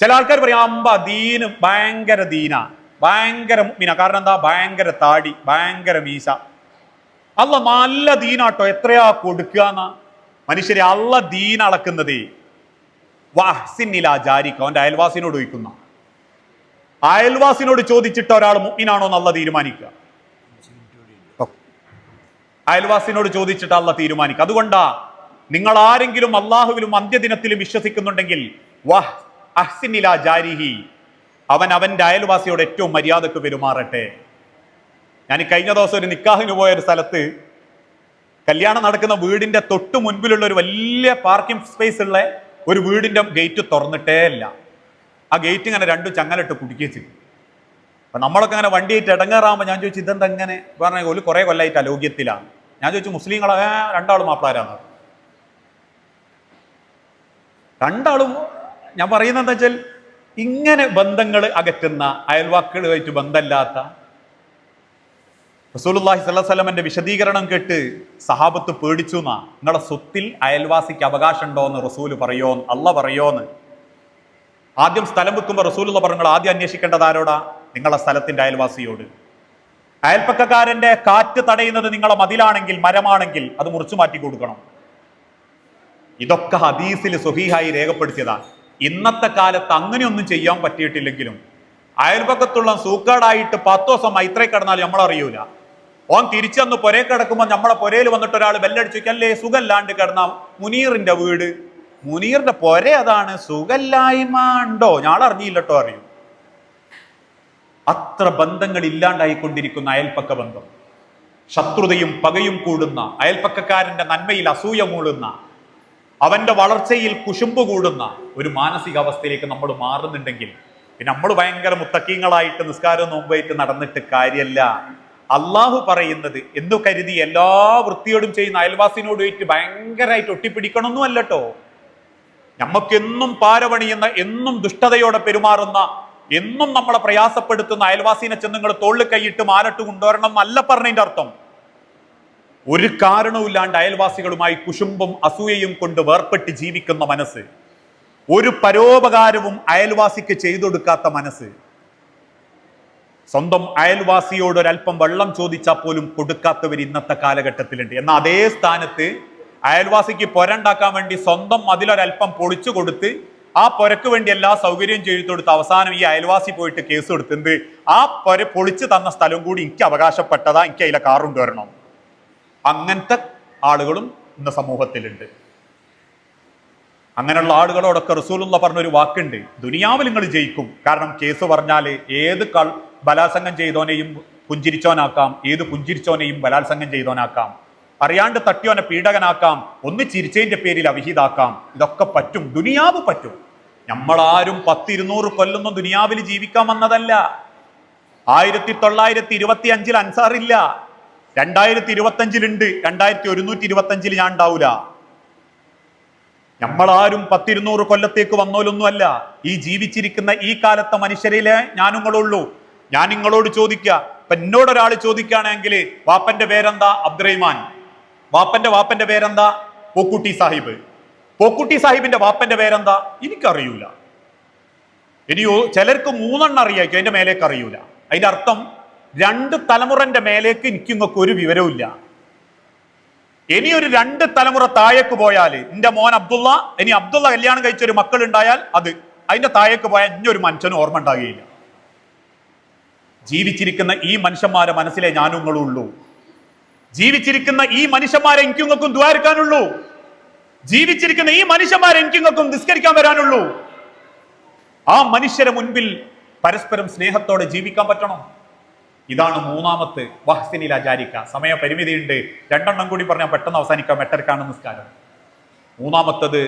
ചില ആൾക്കാർ പറയും ദീന് ഭയങ്കര മുഅ്മിനാ. കാരണം എന്താ? ഭയങ്കര താടി, ഭയങ്കര മീശ. അല്ല നല്ല ദീനാട്ടോ, എത്രയാ കൊടുക്കുക? മനുഷ്യരെ അല്ല ദീൻ അളക്കുന്നതേ വഹ്സിനിലാ ജാരിക. അവന്റെ അയൽവാസിനോട് ചോദിക്കുന്ന, അയൽവാസിനോട് ചോദിച്ചിട്ട് ഒരാൾ മുഅ്മിനാണോ എന്നല്ല തീരുമാനിക്കുക. അയൽവാസിനോട് ചോദിച്ചിട്ട് അല്ല തീരുമാനിക്കുക. അതുകൊണ്ടാ നിങ്ങൾ ആരെങ്കിലും അള്ളാഹുവിലും അന്ത്യദിനത്തിലും വിശ്വസിക്കുന്നുണ്ടെങ്കിൽ വഹ്സിനിലാ ജാരിഹി, അവൻ അവന്റെ അയൽവാസിയോട് ഏറ്റവും മര്യാദക്ക് പെരുമാറട്ടെ. ഞാൻ കഴിഞ്ഞ ദിവസം ഒരു നിക്കാഹിന് പോയ ഒരു സ്ഥലത്ത് കല്യാണം നടക്കുന്ന വീടിന്റെ തൊട്ട് മുൻപിലുള്ള ഒരു വലിയ പാർക്കിംഗ് സ്പേസ് ഉള്ള ഒരു വീടിന്റെ ഗേറ്റ് തുറന്നിട്ടേ ഇല്ല. ആ ഗേറ്റ് ഇങ്ങനെ 2 ചങ്ങലിട്ട് കുടുക്കിച്ച്. അപ്പൊ നമ്മളൊക്കെ അങ്ങനെ വണ്ടിയായിട്ട് ഇടങ്ങേറാകുമ്പോൾ ഞാൻ ചോദിച്ചു, ഇതെന്താ ഇങ്ങനെ? പറഞ്ഞ ഒരു കുറെ കൊല്ലമായിട്ട് അലോഗ്യത്തിലാണ്. ഞാൻ ചോദിച്ചു, മുസ്ലിങ്ങളെ 2 മാപ്പിളാരാണ്. 2 ഞാൻ പറയുന്നത് എന്താ വെച്ചാൽ, ഇങ്ങനെ ബന്ധങ്ങൾ അകറ്റുന്ന, അയൽവാക്കുകളുമായിട്ട് ബന്ധമില്ലാത്ത റസൂലുള്ളാഹി സ്വല്ലല്ലാഹു അലൈഹി വസല്ലമയുടെ വിശദീകരണം കേട്ട് സഹാബത്ത് പേടിച്ചു എന്നാ. നിങ്ങളെ സ്വത്തിൽ അയൽവാസിക്ക് അവകാശം ഉണ്ടോന്ന് റസൂല് പറയോന്ന്, അല്ല പറയോന്ന്. ആദ്യം സ്ഥലം വെക്കുമ്പോൾ റസൂലുള്ള പറഞ്ഞു ആദ്യം അന്വേഷിക്കേണ്ടത് ആരോടാ? നിങ്ങളെ സ്ഥലത്തിന്റെ അയൽവാസിയോട്. അയൽപ്പക്കക്കാരന്റെ കാറ്റ് തടയുന്നത് നിങ്ങളെ മതിലാണെങ്കിൽ, മരമാണെങ്കിൽ അത് മുറിച്ചു മാറ്റി കൊടുക്കണം. ഇതൊക്കെ ഹദീസിൽ സ്വഹീഹായി രേഖപ്പെടുത്തിയതാണ്. ഇന്നത്തെ കാലത്ത് അങ്ങനെയൊന്നും ചെയ്യാൻ പറ്റിയിട്ടില്ലെങ്കിലും അയൽപക്കത്തുള്ള സൂക്കേടായിട്ട് 10 ദിവസം മൈത്രേ കിടന്നാൽ നമ്മളറിയൂല. ഓൻ തിരിച്ചന്ന് പൊരേ കിടക്കുമ്പോൾ നമ്മളെ പൊരയിൽ വന്നിട്ട് ഒരാൾ ബെല്ലടിച്ചല്ലേ സുഖല്ലാണ്ട് കിടന്ന മുനീറിന്റെ വീട്, മുനീറിന്റെ പൊര അതാണ്, സുഖല്ലായ്മ ഉണ്ടോ ഞാളറിഞ്ഞില്ലട്ടോ അറിയൂ. അത്ര ബന്ധങ്ങൾ ഇല്ലാണ്ടായിക്കൊണ്ടിരിക്കുന്ന അയൽപ്പക്ക ബന്ധം, ശത്രുതയും പകയും കൂടുന്ന, അയൽപ്പക്കക്കാരന്റെ നന്മയിൽ അസൂയ മൂളുന്ന, അവന്റെ വളർച്ചയിൽ കുശുമ്പ് കൂടുന്ന ഒരു മാനസികാവസ്ഥയിലേക്ക് നമ്മൾ മാറുന്നുണ്ടെങ്കിൽ പിന്നെ നമ്മൾ ഭയങ്കര മുത്തക്കീങ്ങളായിട്ട് നിസ്കാരവും നോമ്പായിട്ട് നടന്നിട്ട് കാര്യമല്ല. അള്ളാഹു പറയുന്നത് എന്തു കരുതി എല്ലാ വൃത്തിയോടും ചെയ്യുന്ന അയൽവാസിനോടുമായിട്ട് ഭയങ്കരമായിട്ട് ഒട്ടിപ്പിടിക്കണമെന്നും അല്ലട്ടോ. നമുക്കെന്നും പാരപണിയുന്ന, എന്നും ദുഷ്ടതയോടെ പെരുമാറുന്ന, എന്നും നമ്മളെ പ്രയാസപ്പെടുത്തുന്ന അയൽവാസിനെ ചെന്ന് നിങ്ങൾ തോളിൽ കൈയിട്ട് മാലട്ട് കൊണ്ടുവരണം എന്നല്ല പറഞ്ഞതിന്റെ അർത്ഥം. ഒരു കാരണവുമില്ലാണ്ട് അയൽവാസികളുമായി കുശുമ്പും അസൂയയും കൊണ്ട് വേർപ്പെട്ട് ജീവിക്കുന്ന മനസ്സ്, ഒരു പരോപകാരവും അയൽവാസിക്ക് ചെയ്തു കൊടുക്കാത്ത മനസ്സ്, സ്വന്തം അയൽവാസിയോട് ഒരല്പം വെള്ളം ചോദിച്ചാൽ പോലും കൊടുക്കാത്തവർ ഇന്നത്തെ കാലഘട്ടത്തിലുണ്ട്. എന്നാൽ അതേ സ്ഥാനത്ത് അയൽവാസിക്ക് പൊരണ്ടാക്കാൻ വേണ്ടി സ്വന്തം മതിലൊരല്പം പൊളിച്ചു കൊടുത്ത് ആ പൊരക്ക് വേണ്ടി എല്ലാ സൗകര്യവും ചെയ്തു കൊടുത്ത് അവസാനം ഈ അയൽവാസി പോയിട്ട് കേസ് കൊടുത്ത് ആ പൊര പൊളിച്ചു തന്ന സ്ഥലം കൂടി എനിക്ക് അവകാശപ്പെട്ടതാ, എനിക്ക് അതിലെ കാറുകൊണ്ട് വരണം. അങ്ങനത്തെ ആളുകളും ഇന്ന് സമൂഹത്തിലുണ്ട്. അങ്ങനെയുള്ള ആളുകളോടൊക്കെ റസൂലുള്ള പറഞ്ഞൊരു വാക്കുണ്ട്, ദുനിയാവിൽ നിങ്ങൾ ജയിക്കും. കാരണം കേസ് പറഞ്ഞാൽ ഏത് ബലാത്സംഗം ചെയ്തോനെയും പുഞ്ചിരിച്ചോനാക്കാം, ഏത് പുഞ്ചിരിച്ചോനെയും ബലാത്സംഗം ചെയ്തോനാക്കാം, അറിയാണ്ട് തട്ടിയോനെ പീഡകനാക്കാം, ഒന്ന് ചിരിച്ചതിന്റെ പേരിൽ അവിഹിതാക്കാം. ഇതൊക്കെ പറ്റും, ദുനിയാവ് പറ്റും. നമ്മളാരും 10-200 കൊല്ലൊന്നും ദുനിയാവിൽ ജീവിക്കാൻ വന്നതല്ല. 1925 അൻസാറില്ല, 2025 2125 ഞാൻ ഉണ്ടാവൂല. നമ്മളാരും 10-200 കൊല്ലത്തേക്ക് വന്നോലൊന്നുമല്ല. ഈ ജീവിച്ചിരിക്കുന്ന ഈ കാലത്തെ മനുഷ്യരിലെ ഞാനുങ്ങളുള്ളൂ. ഞാൻ നിങ്ങളോട് ചോദിക്കുക, ഇപ്പൊ എന്നോടൊരാൾ ചോദിക്കുകയാണെങ്കിൽ വാപ്പന്റെ പേരെന്താ? അബ്ദുറഹിമാൻ. വാപ്പന്റെ പേരെന്താ? പോക്കുട്ടി സാഹിബ്. പോക്കുട്ടി സാഹിബിന്റെ വാപ്പന്റെ പേരെന്താ? എനിക്കറിയൂല. ഇനിയോ ചിലർക്ക് 3 എണ്ണം അറിയായിരിക്കും, അതിന്റെ മേലേക്ക് അറിയൂല. അതിന്റെ അർത്ഥം 2 തലമുറന്റെ മേലേക്ക് എനിക്കിങ്ങൊക്കെ ഒരു വിവരവും. ഇനി ഒരു 2 തലമുറ താഴേക്ക് പോയാൽ എന്റെ മോൻ അബ്ദുള്ള, ഇനി അബ്ദുള്ള കല്യാണം കഴിച്ചൊരു മക്കൾ ഉണ്ടായാൽ അത് അതിന്റെ താഴേക്ക് പോയാൽ ഇനിയൊരു മനുഷ്യനും ഓർമ്മ ഉണ്ടാകുകയില്ല. ജീവിച്ചിരിക്കുന്ന ഈ മനുഷ്യന്മാരെ മനസ്സിലെ ഞാനുങ്ങളും ഉള്ളൂ. ജീവിച്ചിരിക്കുന്ന ഈ മനുഷ്യന്മാരെ എനിക്കും ദ്വാരക്കാനുള്ളൂ. ജീവിച്ചിരിക്കുന്ന ഈ മനുഷ്യന്മാരെ എനിക്കും നിസ്കരിക്കാൻ വരാനുള്ളൂ. ആ മനുഷ്യരെ മുൻപിൽ പരസ്പരം സ്നേഹത്തോടെ ജീവിക്കാൻ പറ്റണം. ഇതാണ് മൂന്നാമത്തെ വഹ്സിനിൽ ആചാരിക്ക. സമയ പരിമിതിയുണ്ട്, 2 എണ്ണം കൂടി പറഞ്ഞാൽ പെട്ടെന്ന് അവസാനിക്കാം. 8:30 നിസ്കാരം. മൂന്നാമത്തത്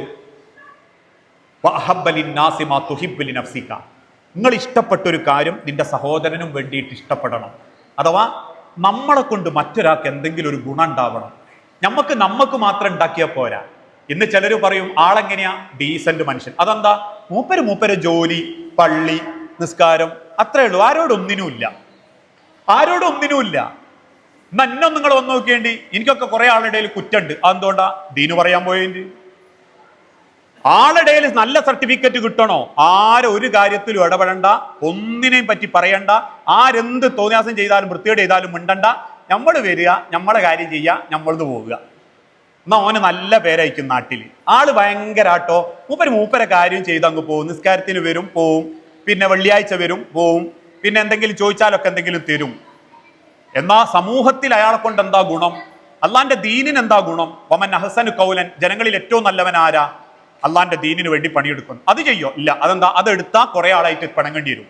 നിങ്ങൾ ഇഷ്ടപ്പെട്ടൊരു കാര്യം നിന്റെ സഹോദരനും വേണ്ടിയിട്ട് ഇഷ്ടപ്പെടണം. അഥവാ നമ്മളെ കൊണ്ട് മറ്റൊരാൾക്ക് എന്തെങ്കിലും ഒരു ഗുണം ഉണ്ടാവണം. നമുക്ക് മാത്രം ഉണ്ടാക്കിയാൽ പോരാ. ഇന്ന് ചിലർ പറയും ആളെങ്ങനെയാ? ഡീസന്റ് മനുഷ്യൻ. അതെന്താ? മൂപ്പര് ജോലി, പള്ളി, നിസ്കാരം, അത്രേ ഉള്ളൂ. ആരോടൊന്നിനുമില്ല. എന്നും നിങ്ങൾ വന്ന് നോക്കിയേണ്ടി. എനിക്കൊക്കെ കുറെ ആളുടെ ഇടയിൽ കുറ്റുണ്ട്. അതെന്തുകൊണ്ടാ? ദീന് പറയാൻ പോയേണ്ടി. ആളുടെ നല്ല സർട്ടിഫിക്കറ്റ് കിട്ടണോ? ഒരു കാര്യത്തിലും ഇടപെടണ്ട, ഒന്നിനെയും പറ്റി പറയണ്ട, ആരെന്ത് തോന്നിയാസം ചെയ്താലും വൃത്തിയോട് ചെയ്താലും മിണ്ടണ്ട. നമ്മൾ വരിക, നമ്മളെ കാര്യം ചെയ്യുക, നമ്മളത് പോവുക. എന്നാ ഓന് നല്ല പേരായിരിക്കും നാട്ടിൽ. ആള് ഭയങ്കര ആട്ടോ. മൂപ്പരെ കാര്യം ചെയ്ത് അങ്ങ് പോവും. നിസ്കാരത്തിന് വരും, പോവും. പിന്നെ വെള്ളിയാഴ്ച വരും, പോവും. പിന്നെ എന്തെങ്കിലും ചോദിച്ചാലൊക്കെ എന്തെങ്കിലും തരും. എന്നാ സമൂഹത്തിൽ അയാളെ കൊണ്ട് എന്താ ഗുണം? അള്ളാന്റെ ദീനിന് എന്താ ഗുണം? വമൻ അഹ്സനു ഖൗലൻ, ജനങ്ങളിൽ ഏറ്റവും നല്ലവൻ ആരാ? അള്ളാന്റെ ദീനിന് വേണ്ടി പണിയെടുക്കും. അത് ചെയ്യോ? ഇല്ല. അതെന്താ? അതെടുത്താൽ കുറെ ആളായിട്ട് പണങ്ങേണ്ടി വരും.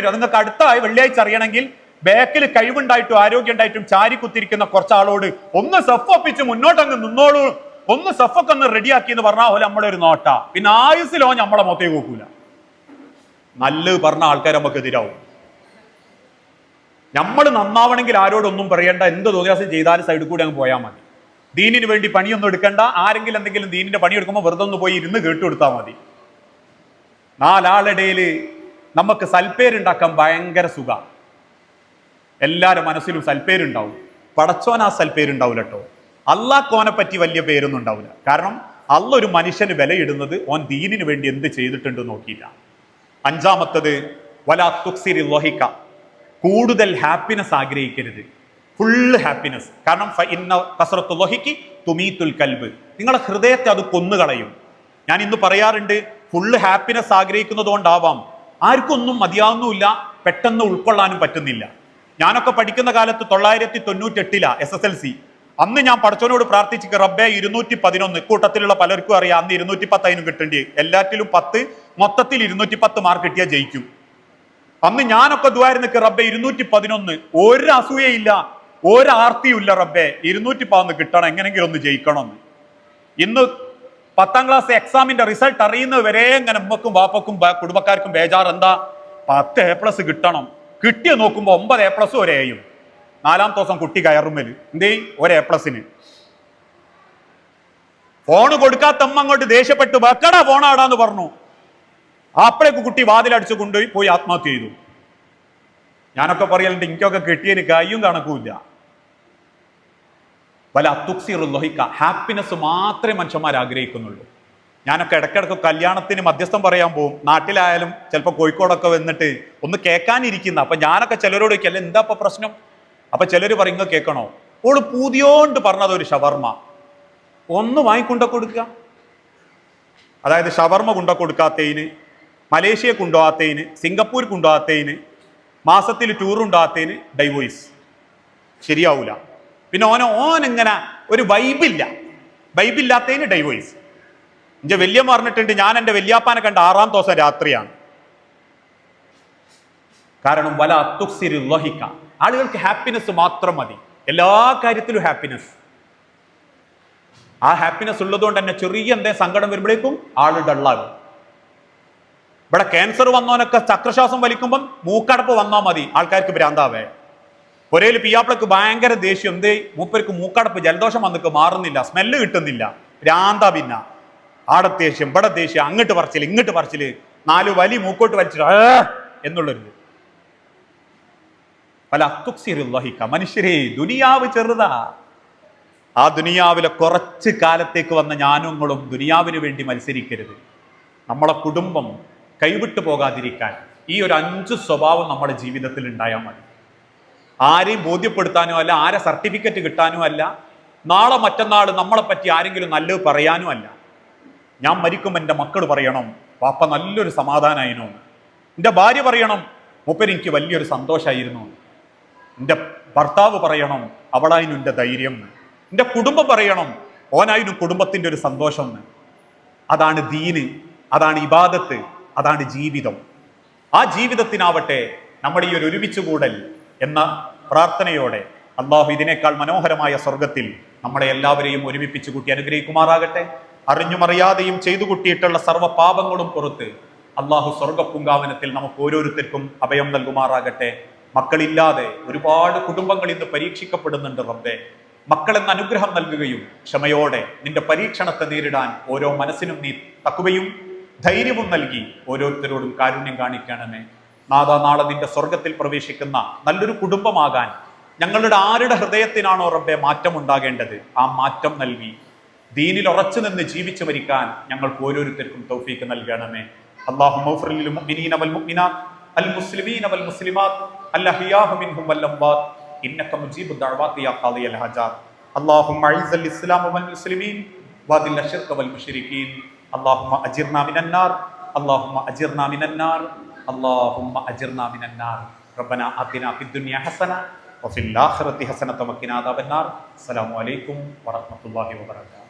അത് നിങ്ങൾക്ക് അടുത്തായി വെള്ളിയാഴ്ച അറിയണമെങ്കിൽ ബാക്കിൽ കഴിവുണ്ടായിട്ടും ആരോഗ്യം ഉണ്ടായിട്ടും ചാരി കുത്തിരിക്കുന്ന കുറച്ച് ആളോട് ഒന്ന് സഫ് ഒപ്പിച്ച് മുന്നോട്ടങ്ങ് നിന്നോളൂ, ഒന്ന് സഫൊക്കെ ഒന്ന് റെഡിയാക്കി എന്ന് പറഞ്ഞാൽ പോലെ നമ്മളെ ഒരു നോട്ട. പിന്നെ ആയുസിലോ നമ്മളെ മൊത്തേ നോക്കൂല. നല്ലത് പറഞ്ഞ ആൾക്കാർ നമുക്ക് എതിരാവും. നമ്മൾ നന്നാവണമെങ്കിൽ ആരോടൊന്നും പറയേണ്ട, എന്ത് തോന്നിയാസം ചെയ്താലും സൈഡിൽ കൂടി അങ്ങ് പോയാൽ മതി. ദീനിന് വേണ്ടി പണിയൊന്നും എടുക്കണ്ട. ആരെങ്കിലും എന്തെങ്കിലും ദീനിന്റെ പണി എടുക്കുമ്പോൾ വെറുതെ ഒന്ന് പോയി ഇരുന്ന് കേട്ടുകൊടുത്താൽ മതി. 4 ആളിടയിൽ നമുക്ക് സൽപ്പേരുണ്ടാക്കാൻ ഭയങ്കര സുഖ. എല്ലാവരുടെ മനസ്സിലും സൽപ്പേരുണ്ടാവും. പടച്ചോൻ ആ സൽപ്പേരുണ്ടാവില്ല കേട്ടോ. അള്ളാഹ്ക്കോനെ പറ്റി വലിയ പേരൊന്നും ഉണ്ടാവില്ല. കാരണം അള്ള ഒരു മനുഷ്യന് വിലയിടുന്നത് ഓൻ ദീനിന് വേണ്ടി എന്ത് ചെയ്തിട്ടുണ്ട് നോക്കിയില്ല. അഞ്ചാമത്തത് വലാ തുക്സിരി ലൊഹിക, കൂടുതൽ ഹാപ്പിനെസ് ആഗ്രഹിക്കരുത്, ഫുൾ ഹാപ്പിനെസ്. കാരണം കസ്റത്തു ലൊഹിക്കി തുമീത്തുൽ കൽബ്, നിങ്ങളെ ഹൃദയത്തെ അത് കൊന്നുകളയും. ഞാൻ ഇന്ന് പറയാറുണ്ട്, ഫുള്ള് ഹാപ്പിനെസ് ആഗ്രഹിക്കുന്നത് കൊണ്ടാവാം ആർക്കൊന്നും മതിയാവുന്നുമില്ല, പെട്ടെന്ന് ഉൾക്കൊള്ളാനും പറ്റുന്നില്ല. ഞാനൊക്കെ പഠിക്കുന്ന കാലത്ത് 1998 SSLC, അന്ന് ഞാൻ പടച്ചോനോട് പ്രാർത്ഥിച്ചു, റബ്ബേ 211, കൂട്ടത്തിലുള്ള പലർക്കും അറിയാം അന്ന് 210 അതിനും കിട്ടേണ്ടി, എല്ലാറ്റിലും 10, മൊത്തത്തിൽ 210 മാർക്ക് കിട്ടിയാൽ ജയിക്കും. അന്ന് ഞാനൊക്കെ ദുആയിരുന്നിട്ട് റബ്ബേ 211, ഒരു അസൂയയില്ല, ഒരു ആർത്തിയുമില്ല, റബ്ബേ 211 കിട്ടണം, എങ്ങനെങ്കിലും ഒന്ന് ജയിക്കണമെന്ന്. ഇന്ന് 10ാം ക്ലാസ് എക്സാമിന്റെ റിസൾട്ട് അറിയുന്നത് വരെ ഇങ്ങനെ ഉമ്മക്കും വാപ്പക്കും കുടുംബക്കാർക്കും ബേജാർ, എന്താ 10 A+ കിട്ടണം. കിട്ടിയ നോക്കുമ്പോ 9 A+ ഒരു Aയും. 4ാമത്തെ ദിവസം കുട്ടി കയറുമ്മല് എന്തേ ഒരു A+ന് ഫോണ് കൊടുക്കാത്ത അമ്മ അങ്ങോട്ട് ദേഷ്യപ്പെട്ട് വെക്കടാ ഫോണാടാന്ന് പറഞ്ഞു. അപ്പോഴേക്ക് കുട്ടി വാതിലടിച്ചു കൊണ്ടുപോയി പോയി ആത്മഹത്യ ചെയ്തു. ഞാനൊക്കെ പറയലുണ്ട്, എനിക്കൊക്കെ കിട്ടിയതിന് കയ്യും കണക്കുമില്ല. വല തുക്സിറുൽ ലൊഹിക, ഹാപ്പിനെസ് മാത്രമേ മനുഷ്യന്മാർ ആഗ്രഹിക്കുന്നുള്ളൂ. ഞാനൊക്കെ ഇടയ്ക്കിടയ്ക്ക് കല്യാണത്തിന് മധ്യസ്ഥം പറയാൻ പോകും. നാട്ടിലായാലും ചിലപ്പോൾ കോഴിക്കോടൊക്കെ വന്നിട്ട് ഒന്ന് കേൾക്കാനിരിക്കുന്ന, അപ്പൊ ഞാനൊക്കെ ചിലരോട് ചോദിക്കും, അല്ല എന്താ ഇപ്പൊ പ്രശ്നം? അപ്പൊ ചിലർ പറയും, കേൾക്കണോ, ഓള് പൂതിയോണ്ട് പറഞ്ഞത് ഒരു ഷവർമ്മ ഒന്ന് വാങ്ങിക്കൊണ്ട കൊടുക്കുക. അതായത് ഷവർമ്മ കൊണ്ട കൊടുക്കാത്തതിന്, മലേഷ്യ കൊണ്ടുപോകാത്തതിന്, സിംഗപ്പൂർ കൊണ്ടുപോകാത്തതിന്, മാസത്തിൽ ടൂർ ഉണ്ടാകാത്തതിന് ഡൈവോഴ്സ്. ശരിയാവൂല. പിന്നെ ഓനിങ്ങനെ ഒരു വൈബില്ലാത്തതിന് ഡൈവോഴ്സ്. എന്റെ വല്യമ്മ പറഞ്ഞിട്ടുണ്ട്, ഞാൻ എൻ്റെ വല്യാപ്പാനെ കണ്ട 6ാം ദിവസം രാത്രിയാണ്. കാരണം വല തുക്സിറുൽ ലൊഹിക, ആളുകൾക്ക് ഹാപ്പിനെസ് മാത്രം മതി, എല്ലാ കാര്യത്തിലും ഹാപ്പിനെസ്. ആ ഹാപ്പിനെസ് ഉള്ളതുകൊണ്ട് തന്നെ ചെറിയ എന്തെങ്കിലും സങ്കടം വരുമ്പോഴേക്കും ആള് ഡള്ളാകും. ഇവിടെ ക്യാൻസർ വന്നവനൊക്കെ ചക്രശ്വാസം വലിക്കുമ്പം മൂക്കടപ്പ് വന്നാൽ മതി, ആൾക്കാർക്ക് ഭ്രാന്താവേ. ഒരേല് പിയാപ്പിളക്ക് ഭയങ്കര ദേഷ്യം, എന്തേ മൂപ്പർക്ക് മൂക്കടപ്പ് ജലദോഷം വന്നിട്ട് മാറുന്നില്ല, സ്മെല്ല് കിട്ടുന്നില്ല, ഭ്രാന്താ. പിന്നെ ആടെ ദേഷ്യം, ഇവിടെ ദേഷ്യം, അങ്ങോട്ട് പറച്ചില് ഇങ്ങോട്ട് പറച്ചില്, 4 വലി മൂക്കോട്ട് വലിച്ചിട്ട് എന്നുള്ളൊരു. പല തുക്സിറുൽ ലൊഹിക, മനുഷ്യരെ ദുനിയാവ് ചെറുതാ. ആ ദുനിയാവിലെ കുറച്ച് കാലത്തേക്ക് വന്ന ഞാനുങ്ങളും ദുനിയാവിന് വേണ്ടി മത്സരിക്കരുത്. നമ്മളെ കുടുംബം കൈവിട്ടു പോകാതിരിക്കാൻ ഈ ഒരു 5 സ്വഭാവം നമ്മുടെ ജീവിതത്തിൽ ഉണ്ടായാൽ മതി. ആരെയും ബോധ്യപ്പെടുത്താനോ അല്ല, ആരെ സർട്ടിഫിക്കറ്റ് കിട്ടാനോ അല്ല, നാളെ മറ്റന്നാൾ നമ്മളെ പറ്റി ആരെങ്കിലും നല്ലത് പറയാനും അല്ല. ഞാൻ മരിക്കുമ്പോൾ എൻ്റെ മക്കൾ പറയണം, പാപ്പ നല്ലൊരു സമാധാനമായിരുന്നു. എൻ്റെ ഭാര്യ പറയണം, മൂപ്പര് എനിക്ക് വലിയൊരു സന്തോഷമായിരുന്നു. എൻ്റെ ഭർത്താവ് പറയണം, അവളായിരുന്നു എൻ്റെ ധൈര്യം. എൻ്റെ കുടുംബം പറയണം, ഓനായിരുന്നു കുടുംബത്തിൻ്റെ ഒരു സന്തോഷം. അതാണ് ദീന്, അതാണ് ഇബാദത്ത്, അതാണ് ജീവിതം. ആ ജീവിതത്തിനാവട്ടെ നമ്മുടെ ഈ ഒരു ഒരുമിച്ചുകൂടൽ എന്ന പ്രാർത്ഥനയോടെ അള്ളാഹു ഇതിനേക്കാൾ മനോഹരമായ സ്വർഗത്തിൽ നമ്മളെ എല്ലാവരെയും ഒരുമിപ്പിച്ചു കൂട്ടി അനുഗ്രഹിക്കുമാറാകട്ടെ. അറിഞ്ഞുമറിയാതെയും ചെയ്തു കൂട്ടിയിട്ടുള്ള സർവ്വ പാപങ്ങളും പുറത്ത് അള്ളാഹു സ്വർഗപ്പൂങ്കാവനത്തിൽ നമുക്ക് ഓരോരുത്തർക്കും അഭയം നൽകുമാറാകട്ടെ. മക്കളില്ലാതെ ഒരുപാട് കുടുംബങ്ങൾ ഇന്ന് പരീക്ഷിക്കപ്പെടുന്നുണ്ട്. റബ്ബേ, മക്കളെന്ന അനുഗ്രഹം നൽകുകയും ക്ഷമയോടെ നിന്റെ പരീക്ഷണത്തെ നേരിടാൻ ഓരോ മനസ്സിനും നീ തക്കുകയും ധൈര്യവും നൽകി ഓരോരുത്തരോടും കാരുണ്യം കാണിക്കണമേ. നാളെ നിന്റെ സ്വർഗത്തിൽ പ്രവേശിക്കുന്ന നല്ലൊരു കുടുംബമാകാൻ ഞങ്ങളുടെ ആരുടെ ഹൃദയത്തിനാണോ റബ്ബെ മാറ്റം ഉണ്ടാകേണ്ടത്, ആ മാറ്റം നൽകി ദീനിൽ ഉറച്ചു നിന്ന് ജീവിച്ചു മരിക്കാൻ ഞങ്ങൾക്ക് ഓരോരുത്തർക്കും തൗഫീക്ക് നൽകണമേ. അല്ലാഹുമ്മ ഗ്ഫിർ ലിൽ മുഅ്മിനീന വൽ മുഅ്മിനാത്ത് അൽ മുസ്ലിമീന വൽ മുസ്ലിമാത്ത് അൽ അഹ്യാഹു മിൻഹും വൽ അംവാത്ത് ഇന്നക മുജീബു ദഅവാതി യാ ഖാദിയൽ ഹജാത്ത്. അല്ലാഹുമ്മ അഇസ്സൽ ഇസ്ലാമ വൽ മുസ്ലിമീൻ വദിൽ ശിർക വൽ മുശ്രികീൻ. അല്ലാഹുമ്മ അജിർനാ മിനൻ നാർ, അല്ലാഹുമ്മ അജിർനാ മിനൻ നാർ, അല്ലാഹുമ്മ അജിർനാ മിനൻ നാർ. റബ്ബനാ ആതിനാ ഫിദ് ദുനിയ ഹസന വഫിൽ ആഖിറതി ഹസനത വഖിനാ അദാബൻ നാർ. അസ്സലാമു അലൈക്കും വറഹ്മത്തുള്ളാഹി വബറകാതുഹു.